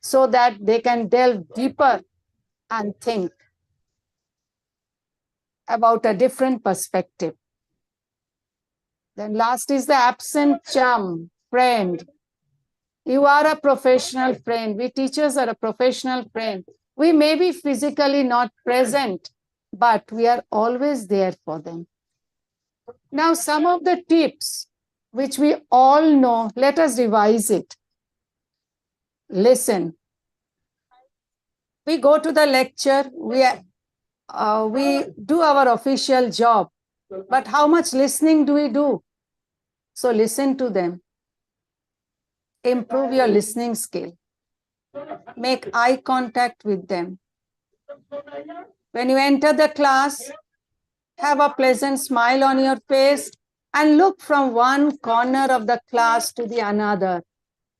so that they can delve deeper and think about a different perspective. Then last is the absent chum, friend. You are a professional friend. We teachers are a professional friend. We may be physically not present, but we are always there for them. Now, some of the tips which we all know, let us revise it. Listen. We go to the lecture, we do our official job, but how much listening do we do? So listen to them. Improve your listening skill. Make eye contact with them. When you enter the class, have a pleasant smile on your face and look from one corner of the class to the another.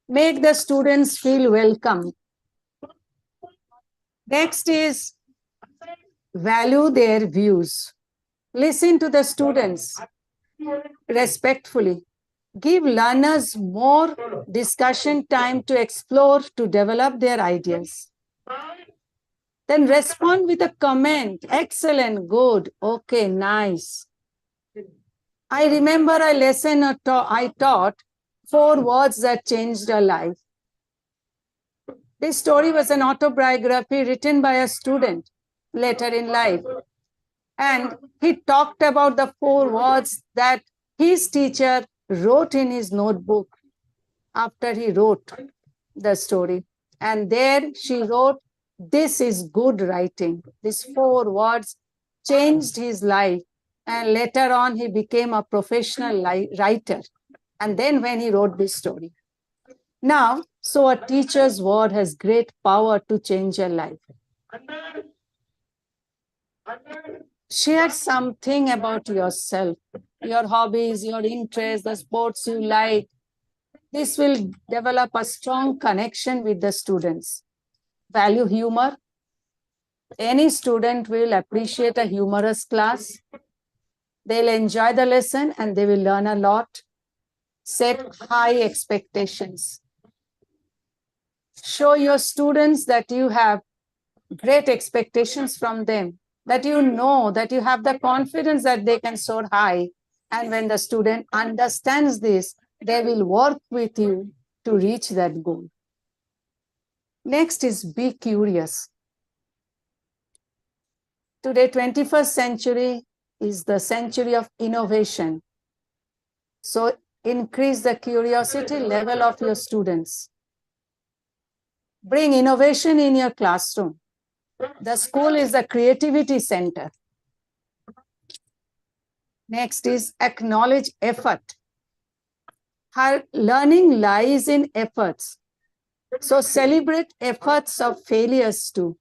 Make the students feel welcome. Next is value their views. Listen to the students respectfully. Give learners more discussion time to explore, to develop their ideas. Then respond with a comment. Excellent, good, okay, nice. I remember a lesson I taught, 4 words that changed a life. This story was an autobiography written by a student later in life. And he talked about the 4 words that his teacher wrote in his notebook after he wrote the story. And there she wrote, "This is good writing." These 4 words changed his life. And later on, he became a professional writer. And then when he wrote this story. Now, so a teacher's word has great power to change your life. Share something about yourself, your hobbies, your interests, the sports you like. This will develop a strong connection with the students. Value humor. Any student will appreciate a humorous class. They'll enjoy the lesson and they will learn a lot. Set high expectations. Show your students that you have great expectations from them, that you know, that you have the confidence that they can soar high. And when the student understands this, they will work with you to reach that goal. Next is be curious. Today, 21st century is the century of innovation. So increase the curiosity level of your students. Bring innovation in your classroom. The school is a creativity center. Next is acknowledge effort. Her learning lies in efforts. So celebrate efforts of failures too.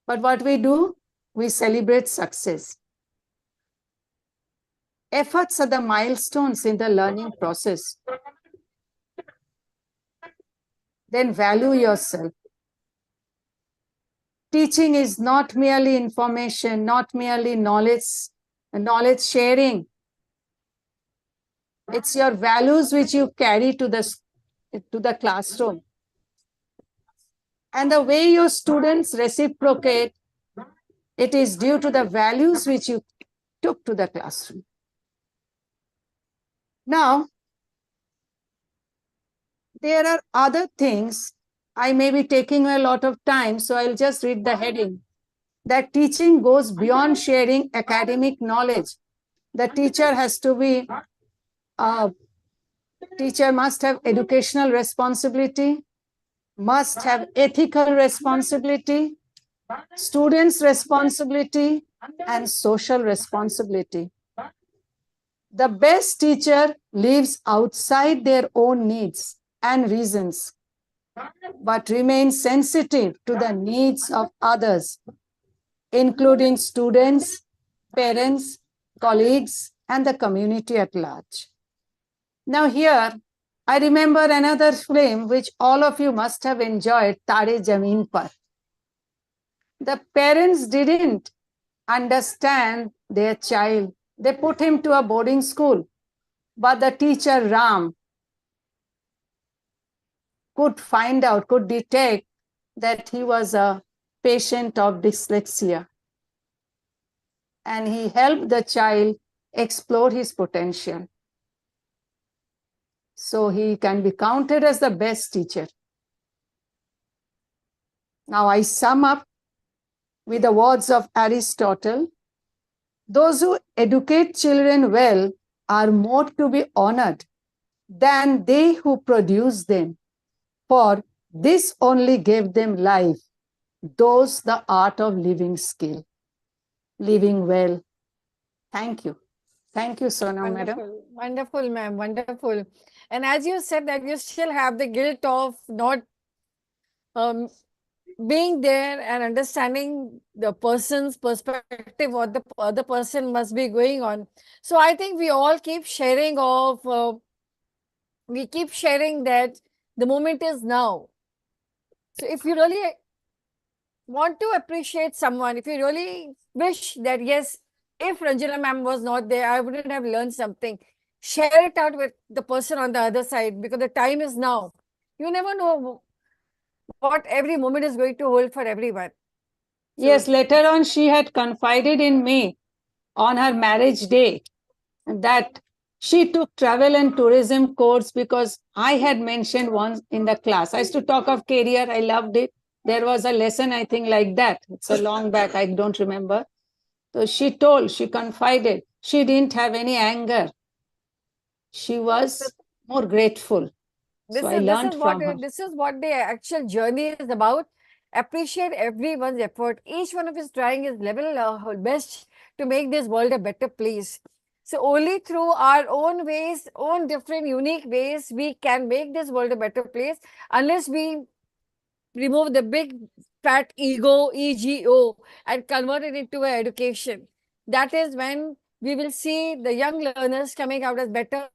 But what we do, we celebrate success. Efforts are the milestones in the learning process. Then value yourself. Teaching is not merely information, not merely knowledge sharing. It's your values which you carry to the classroom. And the way your students reciprocate, it is due to the values which you took to the classroom. Now, there are other things. I may be taking a lot of time, so I'll just read the heading. that teaching goes beyond sharing academic knowledge. The teacher has to be, teacher must have educational responsibility, must have ethical responsibility, students' responsibility, and social responsibility. The best teacher lives outside their own needs and reasons, but remains sensitive to the needs of others, including students, parents, colleagues, and the community at large. Now here, I remember another film which all of you must have enjoyed, Tare Zameen Par. The parents didn't understand their child. They put him to a boarding school, but the teacher Ram could find out, could detect that he was a patient of dyslexia. And he helped the child explore his potential. So he can be counted as the best teacher. Now I sum up with the words of Aristotle. Those who educate children well are more to be honored than they who produce them, for this only gave them life, those the art of living skill, living well. Thank you. Thank you, Sonam, madam. Wonderful, wonderful, ma'am, wonderful. And as you said that you still have the guilt of not being there and understanding the person's perspective, what the other person must be going on. So I think we all keep sharing of, we keep sharing that the moment is now. So if you really want to appreciate someone, if you really wish that, yes, if Ranjana ma'am was not there, I wouldn't have learned something, share it out with the person on the other side, because the time is now. You never know what every moment is going to hold for everyone. Yes, later on she had confided in me on her marriage day that she took travel and tourism course because I had mentioned once in the class. I used to talk of career. I loved it. There was a lesson, I think, like that. It's a long back. I don't remember. So she told, she confided. She didn't have any anger. She was more grateful. So I learned from her. This is what the actual journey is about. Appreciate everyone's effort. Each one of us trying his level best to make this world a better place. So only through our own ways, own different unique ways, we can make this world a better place. Unless we remove the big fat ego, and convert it into an education. That is when we will see the young learners coming out as better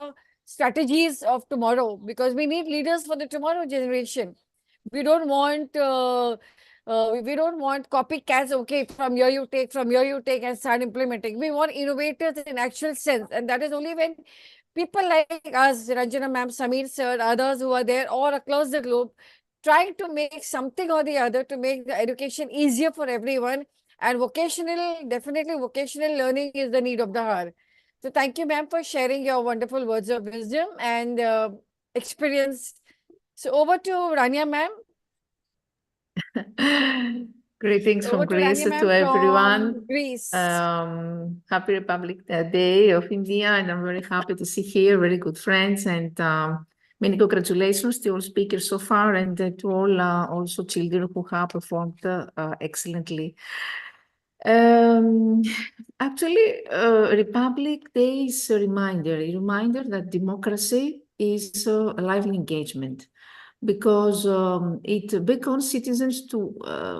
strategies of tomorrow, because we need leaders for the tomorrow generation. We don't want copycats. Okay, from here you take, from here you take, and start implementing. We want innovators in actual sense, and that is only when people like us, Ranjana ma'am, Sameer sir, others who are there all across the globe, trying to make something or the other to make the education easier for everyone. And definitely vocational learning is the need of the hour. So thank you, ma'am, for sharing your wonderful words of wisdom and experience. So over to Rania ma'am. Greetings Over from to Greece Rania ma'am to everyone. from Greece. Happy Republic Day of India, and I'm very happy to see here very good friends, and many congratulations to all speakers so far, and to all also children who have performed excellently. Actually, Republic Day is a reminder that democracy is a lively engagement, because it beckons citizens to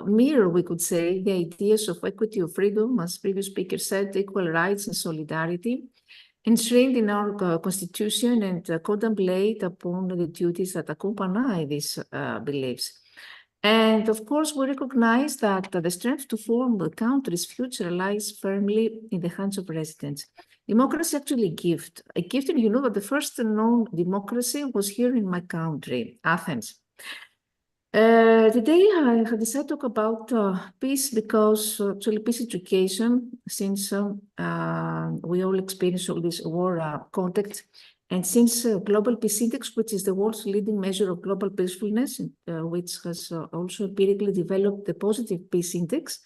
mirror, we could say, the ideas of equity, of freedom, as previous speaker said, equal rights and solidarity, enshrined in our constitution, and contemplate upon the duties that accompany these beliefs. And of course, we recognize that the strength to form the country's future lies firmly in the hands of residents. Democracy is actually a gift, and you know that the first known democracy was here in my country, Athens. Today I have decided to talk about peace, because actually peace education, since we all experience all this war context, and since Global Peace Index, which is the world's leading measure of global peacefulness, which has also empirically developed the positive peace index,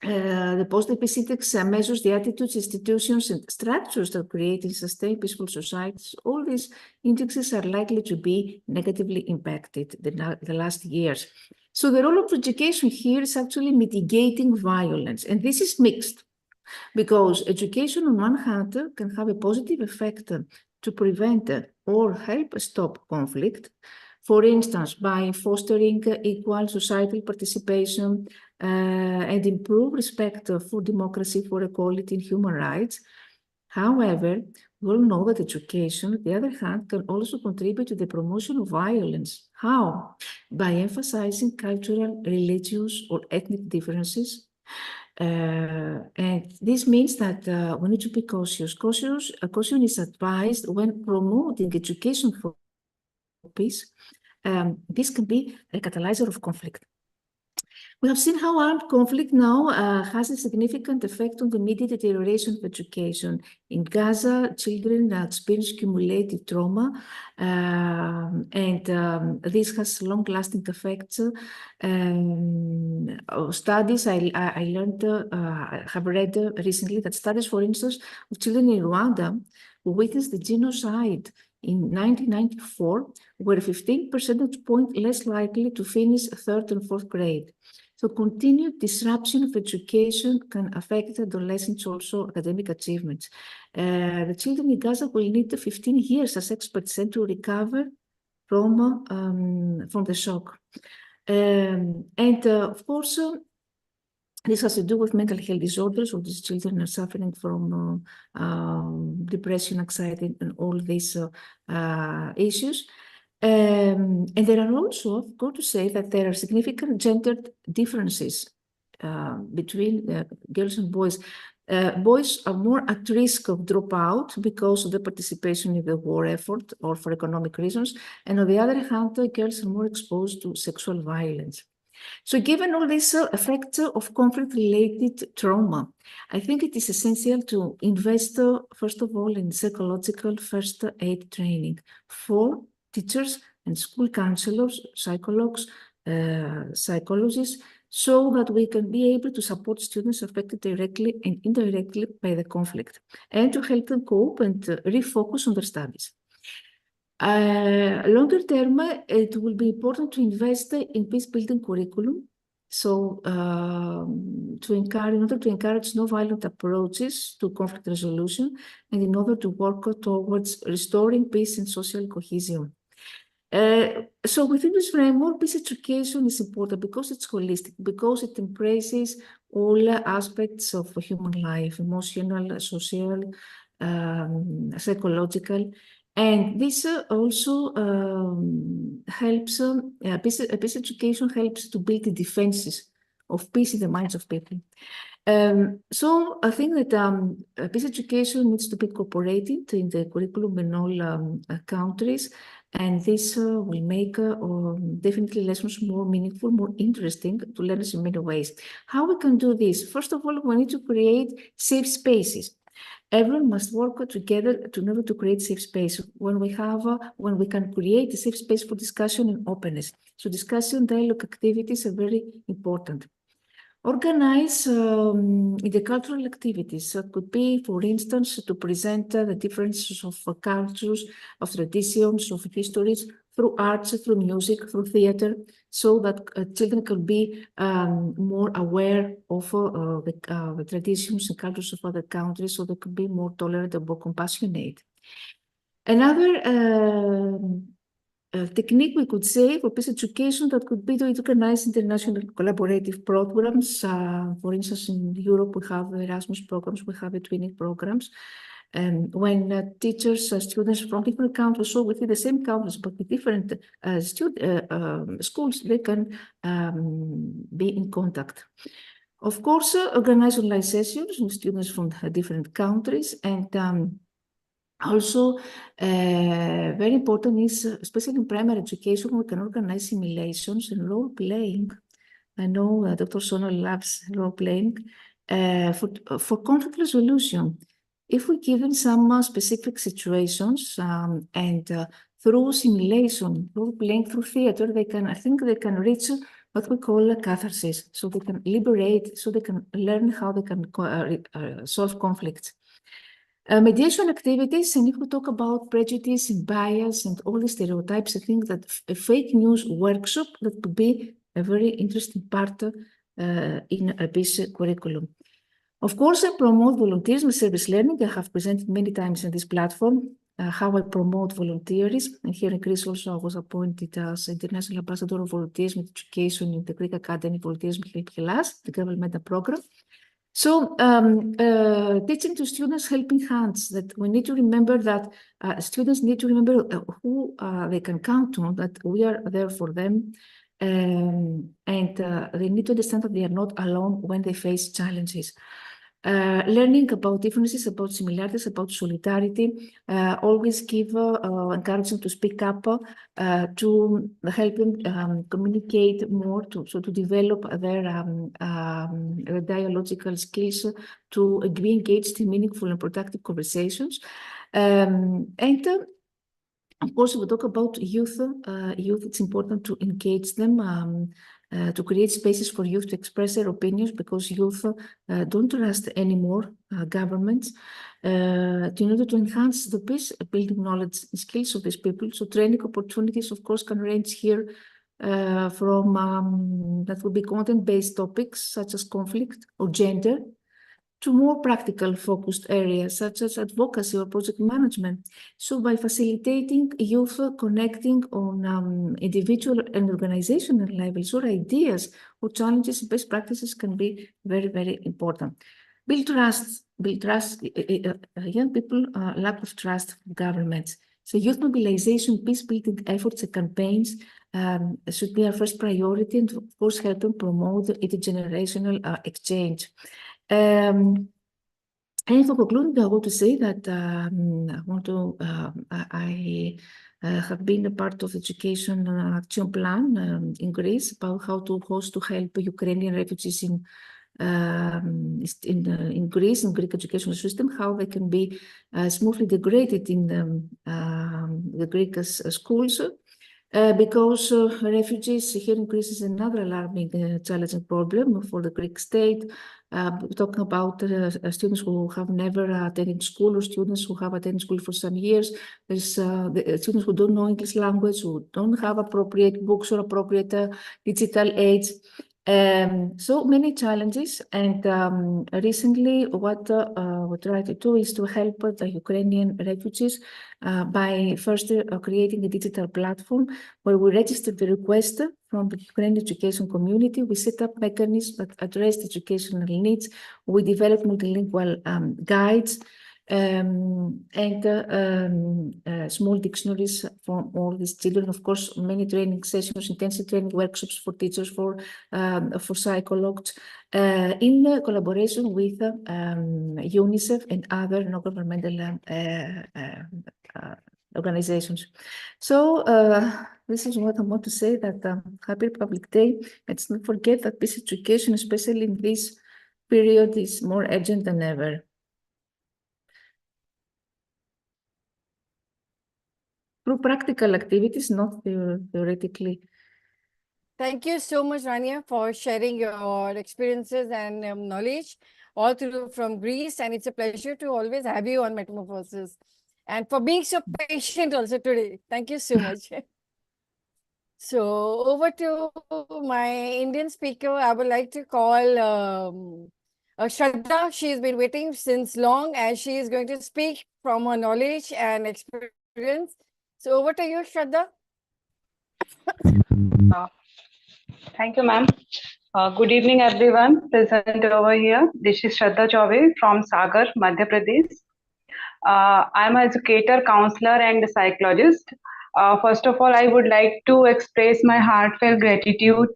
The post-epistemics measures the attitudes, institutions, and structures that create and sustain peaceful societies. All these indexes are likely to be negatively impacted the last years. So the role of education here is actually mitigating violence, and this is mixed, because education on one hand can have a positive effect to prevent or help stop conflict. For instance, by fostering equal societal participation and improve respect for democracy, for equality and human rights. However, we all know that education, on the other hand, can also contribute to the promotion of violence. How? By emphasizing cultural, religious, or ethnic differences. And this means that we need to be cautious. Caution is advised when promoting education for peace. This can be a catalyzer of conflict. We have seen how armed conflict now has a significant effect on the immediate deterioration of education. In Gaza, children experience cumulative trauma, and this has long-lasting effects. Studies I learned, have read recently that studies, for instance, of children in Rwanda who witnessed the genocide in 1994 were 15 percentage points less likely to finish third and fourth grade. So continued disruption of education can affect adolescents' also academic achievements. The children in Gaza will need 15 years, as experts said, to recover from the shock. And of course, this has to do with mental health disorders, or these children are suffering from depression, anxiety, and all these issues. And there are also, I've got to say that there are significant gender differences between girls and boys. Boys are more at risk of dropout because of the participation in the war effort or for economic reasons. And on the other hand, girls are more exposed to sexual violence. So given all these effects of conflict-related trauma, I think it is essential to invest, first of all, in psychological first aid training for teachers and school counselors, psychologists, so that we can be able to support students affected directly and indirectly by the conflict, and to help them cope and refocus on their studies. Longer term, it will be important to invest in peace-building curriculum. So, in order to encourage non-violent approaches to conflict resolution, and in order to work towards restoring peace and social cohesion. So within this framework, peace education is important because it's holistic, because it embraces all aspects of human life, emotional, social, psychological. And this also helps, peace education helps to build the defenses of peace in the minds of people. So I think that peace education needs to be incorporated in the curriculum in all countries, and this will make definitely lessons more meaningful, more interesting to learners in many ways. How we can do this? First of all, we need to create safe spaces. Everyone must work together in order to create safe space. When we can create a safe space for discussion and openness. So discussion, dialogue activities are very important. Organize the cultural activities. That could be, for instance, to present the differences of cultures, of traditions, of histories through arts, through music, through theater, so that children can be more aware of the traditions and cultures of other countries, so they could be more tolerant and more compassionate. Another technique, we could say, for peace education, that could be to organize international collaborative programs. For instance, in Europe, we have Erasmus programs, we have twinning programs. When teachers, students from different countries, so within the same countries, but with different schools, they can be in contact. Of course, organize online sessions with students from different countries, and also, very important is, especially in primary education, we can organize simulations and role-playing. I know Dr. Sonal loves role-playing for conflict resolution. If we give them some specific situations and through simulation, role-playing, through theater, I think they can reach what we call a catharsis, so they can liberate, so they can learn how they can solve conflicts. Mediation activities, and if we talk about prejudice and bias and all the stereotypes, I think that a fake news workshop that would be a very interesting part in a peace curriculum. Of course, I promote volunteerism and service learning. I have presented many times in this platform how I promote volunteerism. And here in Greece also I was appointed as International Ambassador of Volunteerism and Education in the Greek Academy Volunteerism Hellas, the governmental program. So teaching to students helping hands, that we need to remember that students need to remember who they can count on, that we are there for them. And they need to understand that they are not alone when they face challenges. Learning about differences, about similarities, about solidarity, always give encouragement to speak up, to help them communicate more, to develop their dialogical skills, to be engaged in meaningful and productive conversations. Of course, we talk about youth. Youth, it's important to engage them, to create spaces for youth to express their opinions, because youth don't trust anymore governments. In order to enhance the peace building knowledge and skills of these people, so training opportunities, of course, can range here from that would be content-based topics such as conflict or gender, to more practical focused areas such as advocacy or project management. So by facilitating youth connecting on individual and organizational levels, or ideas or challenges, best practices can be very, very important. Build trust. Young people lack of trust from governments. So youth mobilization, peace building efforts and campaigns should be our first priority, and of course help them promote the intergenerational exchange. And for concluding, I want to say that I have been a part of the education action plan in Greece about how to help Ukrainian refugees in Greece, in Greek educational system, how they can be smoothly integrated in the Greek schools. Because refugees here in Greece is another alarming, challenging problem for the Greek state. Talking about students who have never attended school, or students who have attended school for some years. There's the students who don't know English language, who don't have appropriate books or appropriate digital aids. So many challenges, and recently what we try to do is to help the Ukrainian refugees by first creating a digital platform where we register the request from the Ukrainian education community. We set up mechanisms that address educational needs. We develop multilingual guides and small dictionaries for all these children. Of course, many training sessions, intensive training workshops for teachers, for psychologists, in collaboration with UNICEF and other non-governmental organizations. So this is what I want to say, that Happy Republic Day. Let's not forget that peace education, especially in this period, is more urgent than ever. Through practical activities, not theoretically. Thank you so much, Rania, for sharing your experiences and knowledge all through from Greece. And it's a pleasure to always have you on Metamorphosis. And for being so patient also today. Thank you so much. So over to my Indian speaker, I would like to call Shraddha. She's been waiting since long, and she is going to speak from her knowledge and experience. So over to you, Shraddha. Thank you, ma'am. Good evening, everyone present over here. This is Shraddha Chaube from Sagar, Madhya Pradesh. I'm an educator, counselor, and psychologist. First of all, I would like to express my heartfelt gratitude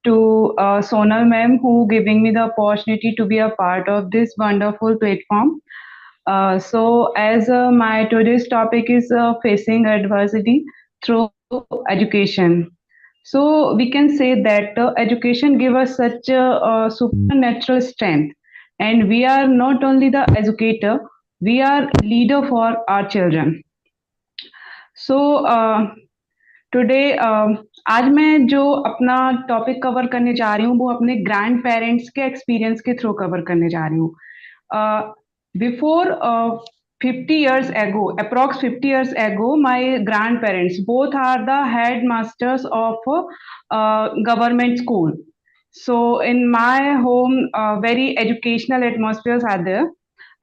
to Sonal ma'am, who giving me the opportunity to be a part of this wonderful platform. So as my today's topic is facing adversity through education. So we can say that education gives us such a supernatural strength, and we are not only the educator, we are leader for our children. So today आज मैं जो अपना topic cover करने जा रही हूँ वो अपने ग्रैंड पेरेंट्स के एक्सपीरियंस के थ्रू कवर करने जा रही हूँ. Before 50 years ago, approx 50 years ago, my grandparents both are the headmasters of government school. So in my home, very educational atmospheres are there.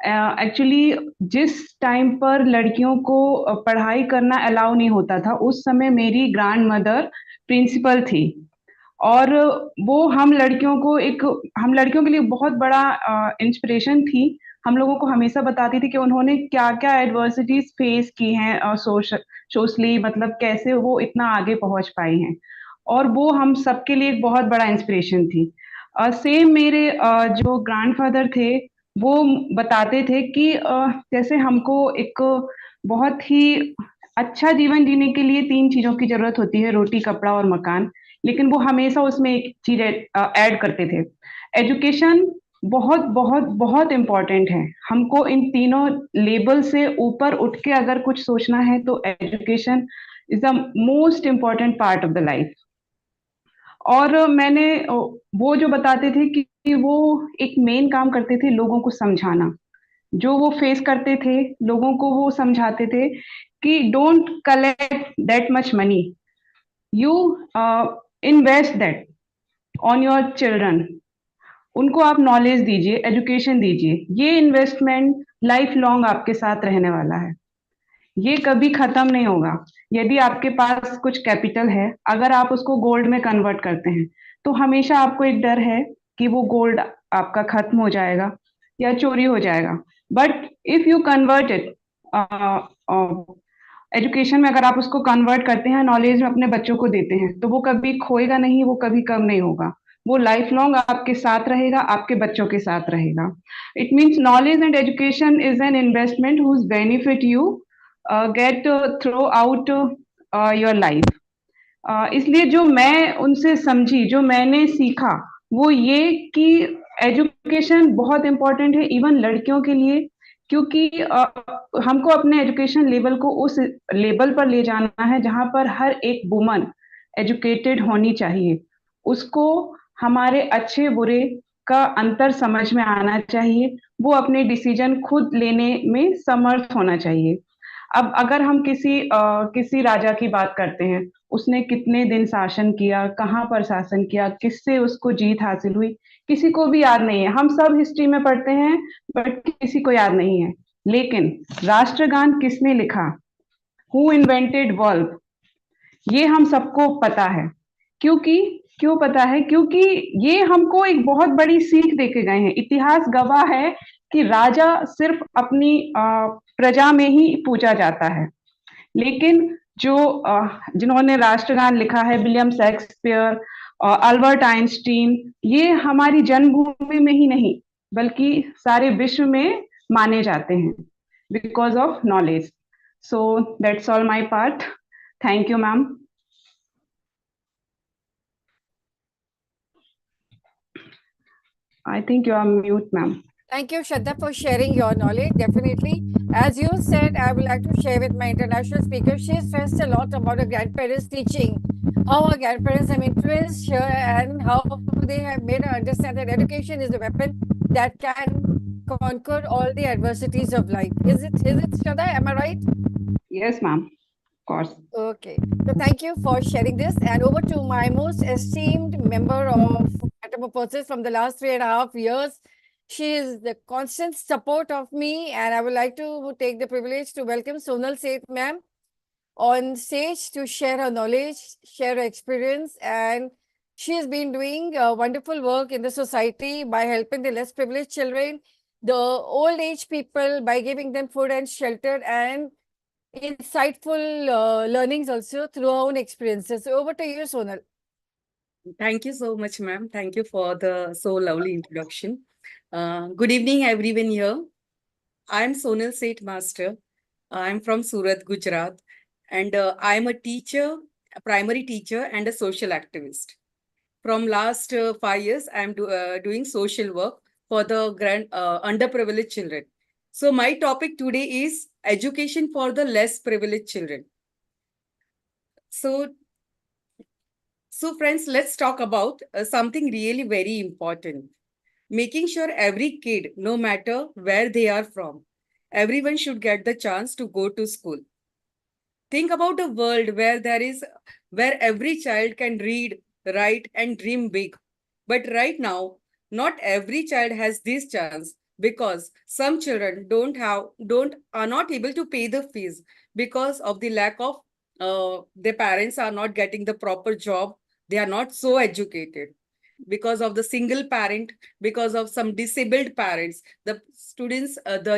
Actually जिस टाइम पर लड़कियों को पढ़ाई करना अलाउ नहीं होता था उस समय मेरी ग्रैंड मदर प्रिंसिपल थी और वो हम लड़कियों के लिए बहुत बड़ा इंस्पिरेशन थी. हम लोगों को हमेशा बताती थी कि उन्होंने क्या-क्या एडवर्सिटीज फेस की हैं सोशली, मतलब कैसे वो इतना आगे पहुंच पाई हैं और वो हम सबके लिए एक बहुत बड़ा इंस्पिरेशन थी. सेम मेरे जो ग्रैंडफादर थे वो बताते थे कि जैसे हमको एक बहुत ही अच्छा जीवन जीने के लिए 3 चीज़ों की ज़रूरत होती है, रोटी, कपड़ा और मकान, लेकिन वो हमेशा उसमें एक चीज़ ऐड करते थे. एजुकेशन बहुत, बहुत, बहुत इम्पोर्टेंट है. हमको इन तीनों लेवल से ऊपर उठ के अगर कुछ सोचना है तो education is the most important part of the life. और मैंने वो जो बताते थे कि वो एक मेन काम करते थे लोगों को समझाना. जो वो फेस करते थे, लोगों को वो समझाते थे कि don't collect that much money, you invest that on your children. उनको आप नॉलेज दीजिए, एजुकेशन दीजिए. ये इन्वेस्टमेंट लाइफ लॉन्ग आपके साथ रहने वाला है. ये कभी खत्म नहीं होगा. यदि आपके पास कुछ कैपिटल है, अगर आप उसको गोल्ड में कन्वर्ट करते हैं, तो हमेशा आपको एक डर है कि वो गोल्ड आपका खत्म हो जाएगा या चोरी हो जाएगा. But if you convert it education में, अगर आप उसको कन्वर्ट करते हैं, नॉलेज में अपने बच्चों को देते हैं, तो वो कभी खोएगा नहीं, वो कभी कम नहीं होगा. वो लाइफ लॉन्ग आपके साथ रहेगा, आपके बच्चों के साथ रहेगा. It means knowledge and education is an investment whose benefit you get throughout your life. इसलिए जो मैं उनसे समझी, जो मैंने सीखा, वो ये कि एजुकेशन बहुत इम्पोर्टेंट है इवन लड़कियों के लिए, क्योंकि हमको अपने एजुकेशन लेवल को उस लेवल पर ले जाना है जहाँ पर हर एक वुमन एजुकेटेड होनी चाहिए. उसको हमारे अच्छे बुरे का अंतर समझ में आना चाहिए. वो अपने डिसीजन खुद लेने में समर्थ होना चाहिए. अब अगर हम किसी राजा की बात करते हैं, उसने कितने दिन शासन किया, कहाँ पर शासन किया, किससे उसको जीत हासिल हुई, किसी को भी याद नहीं है. हम सब हिस्ट्री में पढ़ते हैं बट किसी को याद नहीं है. लेकिन राष्ट्रगान किसने लिखा, हु इन्वेंटेड वर्ब, ये हम सबको पता है. क्यों पता है? क्योंकि ये हमको एक बहुत बड़ी सीख देके गए हैं. इतिहास गवाह है कि राजा सिर्फ अपनी प्रजा में ही पूजा जाता है. लेकिन जिन्होंने राष्ट्रगान लिखा है, विलियम शेक्सपियर, अल्बर्ट आइंस्टीन, ये हमारी जन्मभूमि में ही नहीं बल्कि सारे विश्व में माने जाते हैं because of knowledge. So that's all my part. Thank you ma'am. I think you are mute, ma'am. Thank you, Shraddha, for sharing your knowledge. Definitely. As you said, I would like to share with my international speaker. She stressed a lot about her grandparents' teaching, how her grandparents have influenced her and how they have made her understand that education is a weapon that can conquer all the adversities of life. Is it, Shraddha? Am I right? Yes, ma'am. Of course. Okay. So thank you for sharing this. And over to my most esteemed member of Metamorphosis from the last 3.5 years. She is the constant support of me, and I would like to take the privilege to welcome Sonal Seth ma'am on stage to share her knowledge, share her experience, and she has been doing wonderful work in the society by helping the less privileged children, the old age people, by giving them food and shelter and insightful learnings also through her own experiences. So over to you, Sonal. Thank you so much, ma'am. Thank you for the so lovely introduction. Good evening, everyone here. I'm Sonal Seth Master. I'm from Surat, Gujarat, and I'm a teacher, a primary teacher, and a social activist. From last 5 years, I'm doing social work for the underprivileged children. So my topic today is education for the less privileged children. So So friends, let's talk about something really very important. Making sure every kid, no matter where they are from, everyone should get the chance to go to school. Think about a world where every child can read, write, and dream big. But right now, not every child has this chance because some children are not able to pay the fees because of the lack of their parents are not getting the proper job. They are not so educated because of the single parent, because of some disabled parents. The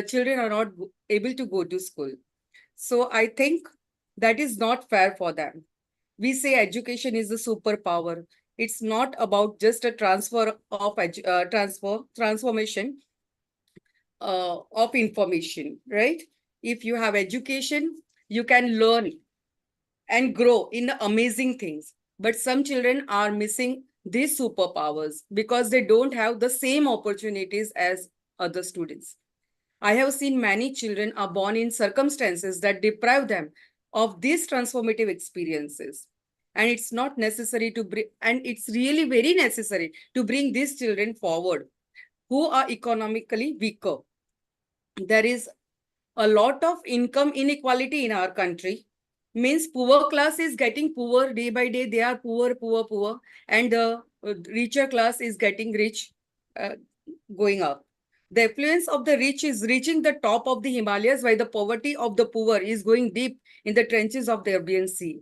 children are not able to go to school. So I think that is not fair for them. We say education is a superpower. It's not about just a transformation of information, right? If you have education, you can learn and grow in amazing things. But some children are missing these superpowers because they don't have the same opportunities as other students. I have seen many children are born in circumstances that deprive them of these transformative experiences. And it's not necessary to bring, and it's really very necessary to bring these children forward who are economically weaker. There is a lot of income inequality in our country. Means poor class is getting poor day by day. They are poor, and the richer class is getting rich, uh, going up. The affluence of the rich is reaching the top of the Himalayas, while the poverty of the poor is going deep in the trenches of the Arabian Sea.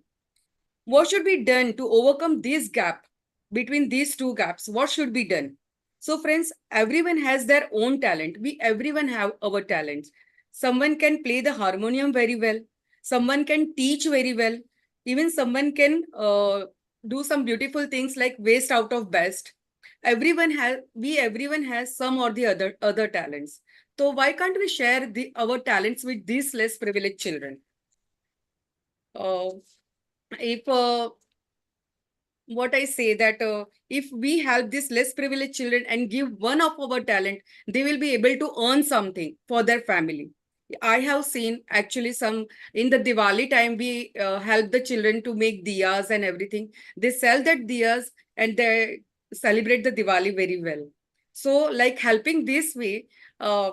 What should be done to overcome this gap between these two gaps? What should be done? So friends, everyone has their own talent. Everyone have our talents. Someone can play the harmonium very well. Someone can teach very well. Even someone can do some beautiful things like waste out of best. Everyone has some or the other talents. So why can't we share our talents with these less privileged children? If what I say that if we help these less privileged children and give one of our talent, they will be able to earn something for their family. I have seen actually some in the Diwali time, we help the children to make diyas and everything. They sell that diyas and they celebrate the Diwali very well. So like helping this way,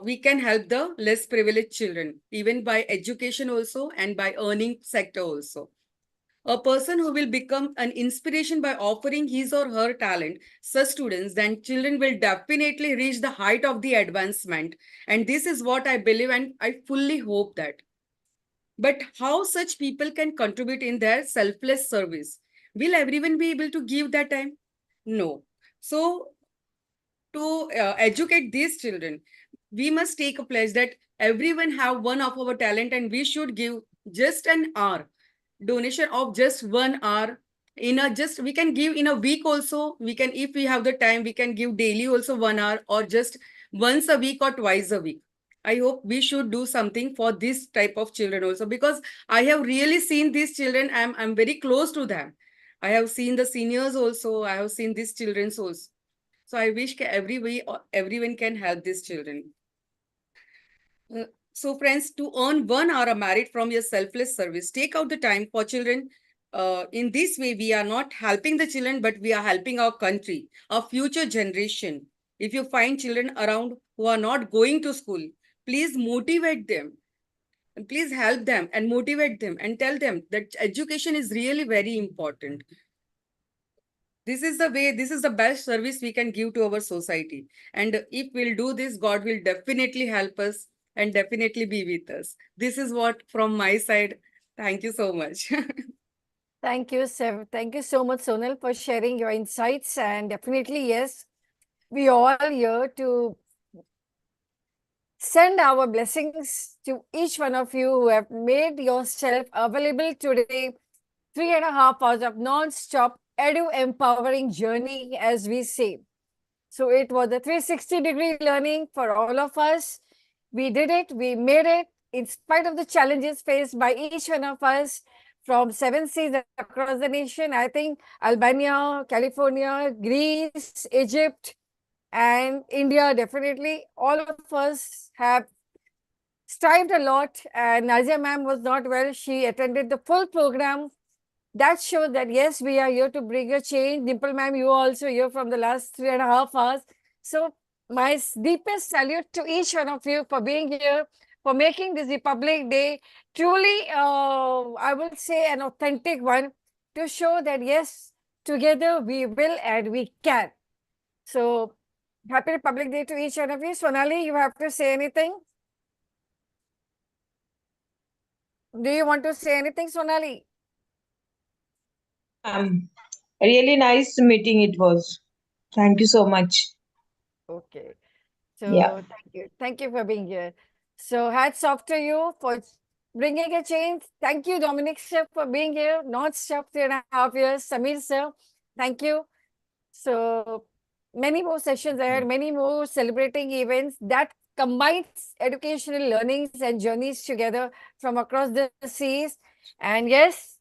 we can help the less privileged children, even by education also and by earning sector also. A person who will become an inspiration by offering his or her talent, such students, then children will definitely reach the height of the advancement. And this is what I believe, and I fully hope that. But how such people can contribute in their selfless service? Will everyone be able to give that time? No. So to educate these children, we must take a pledge that everyone have one of our talent and we should give just an hour donation of just 1 hour in a just we can give in a week also. We can, if we have the time, we can give daily also 1 hour or just once a week or twice a week. I hope we should do something for this type of children also, because I have really seen these children. I'm very close to them. I have seen the seniors also. I have seen these children also. So I wish everyone can help these children. So friends, to earn 1 hour of merit from your selfless service, take out the time for children. In this way, we are not helping the children, but we are helping our country, our future generation. If you find children around who are not going to school, please motivate them. And please help them and motivate them and tell them that education is really very important. This is the way, this is the best service we can give to our society. And if we'll do this, God will definitely help us and definitely be with us. This is what from my side. Thank you so much. Thank you, Sev. Thank you so much, Sonal, for sharing your insights. And definitely, yes, we all here to send our blessings to each one of you who have made yourself available today. 3.5 hours of non-stop empowering journey, as we say. So it was a 360-degree learning for all of us. We did it. We made it in spite of the challenges faced by each one of us from 7 seas across the nation. I think Albania, California, Greece, Egypt, and India, definitely all of us have strived a lot. And Nazia ma'am was not well. She attended the full program that shows that yes, we are here to bring a change. Dimple ma'am, you are also here from the last 3.5 hours. So my deepest salute to each one of you for being here, for making this Republic Day truly, I would say, an authentic one, to show that yes, together we will and we can. So happy Republic Day to each one of you. Sonali, you have to say anything? Do you want to say anything, Sonali? Really nice meeting it was. Thank you so much. Okay. Yeah. So thank you. Thank you for being here. So hats off to you for bringing a change. Thank you, Dominic sir, for being here. Non-stop 3.5 years. Samir sir, thank you. So many more sessions ahead, many more celebrating events that combines educational learnings and journeys together from across the seas. And yes,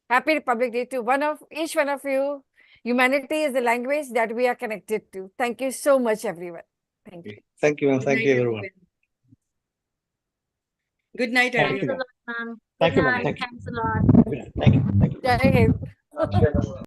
happy Republic Day to each one of you. Humanity is the language that we are connected to. Thank you so much, everyone. Thank you. Thank you, ma'am. Good Thank night, you, everyone. everyone. Good night, Thank everyone. you, ma'am. ma'am. Thank Good you, ma'am. night. Thank you. Thanks a lot. Good night. Thank you. Thank you. Jai Hind.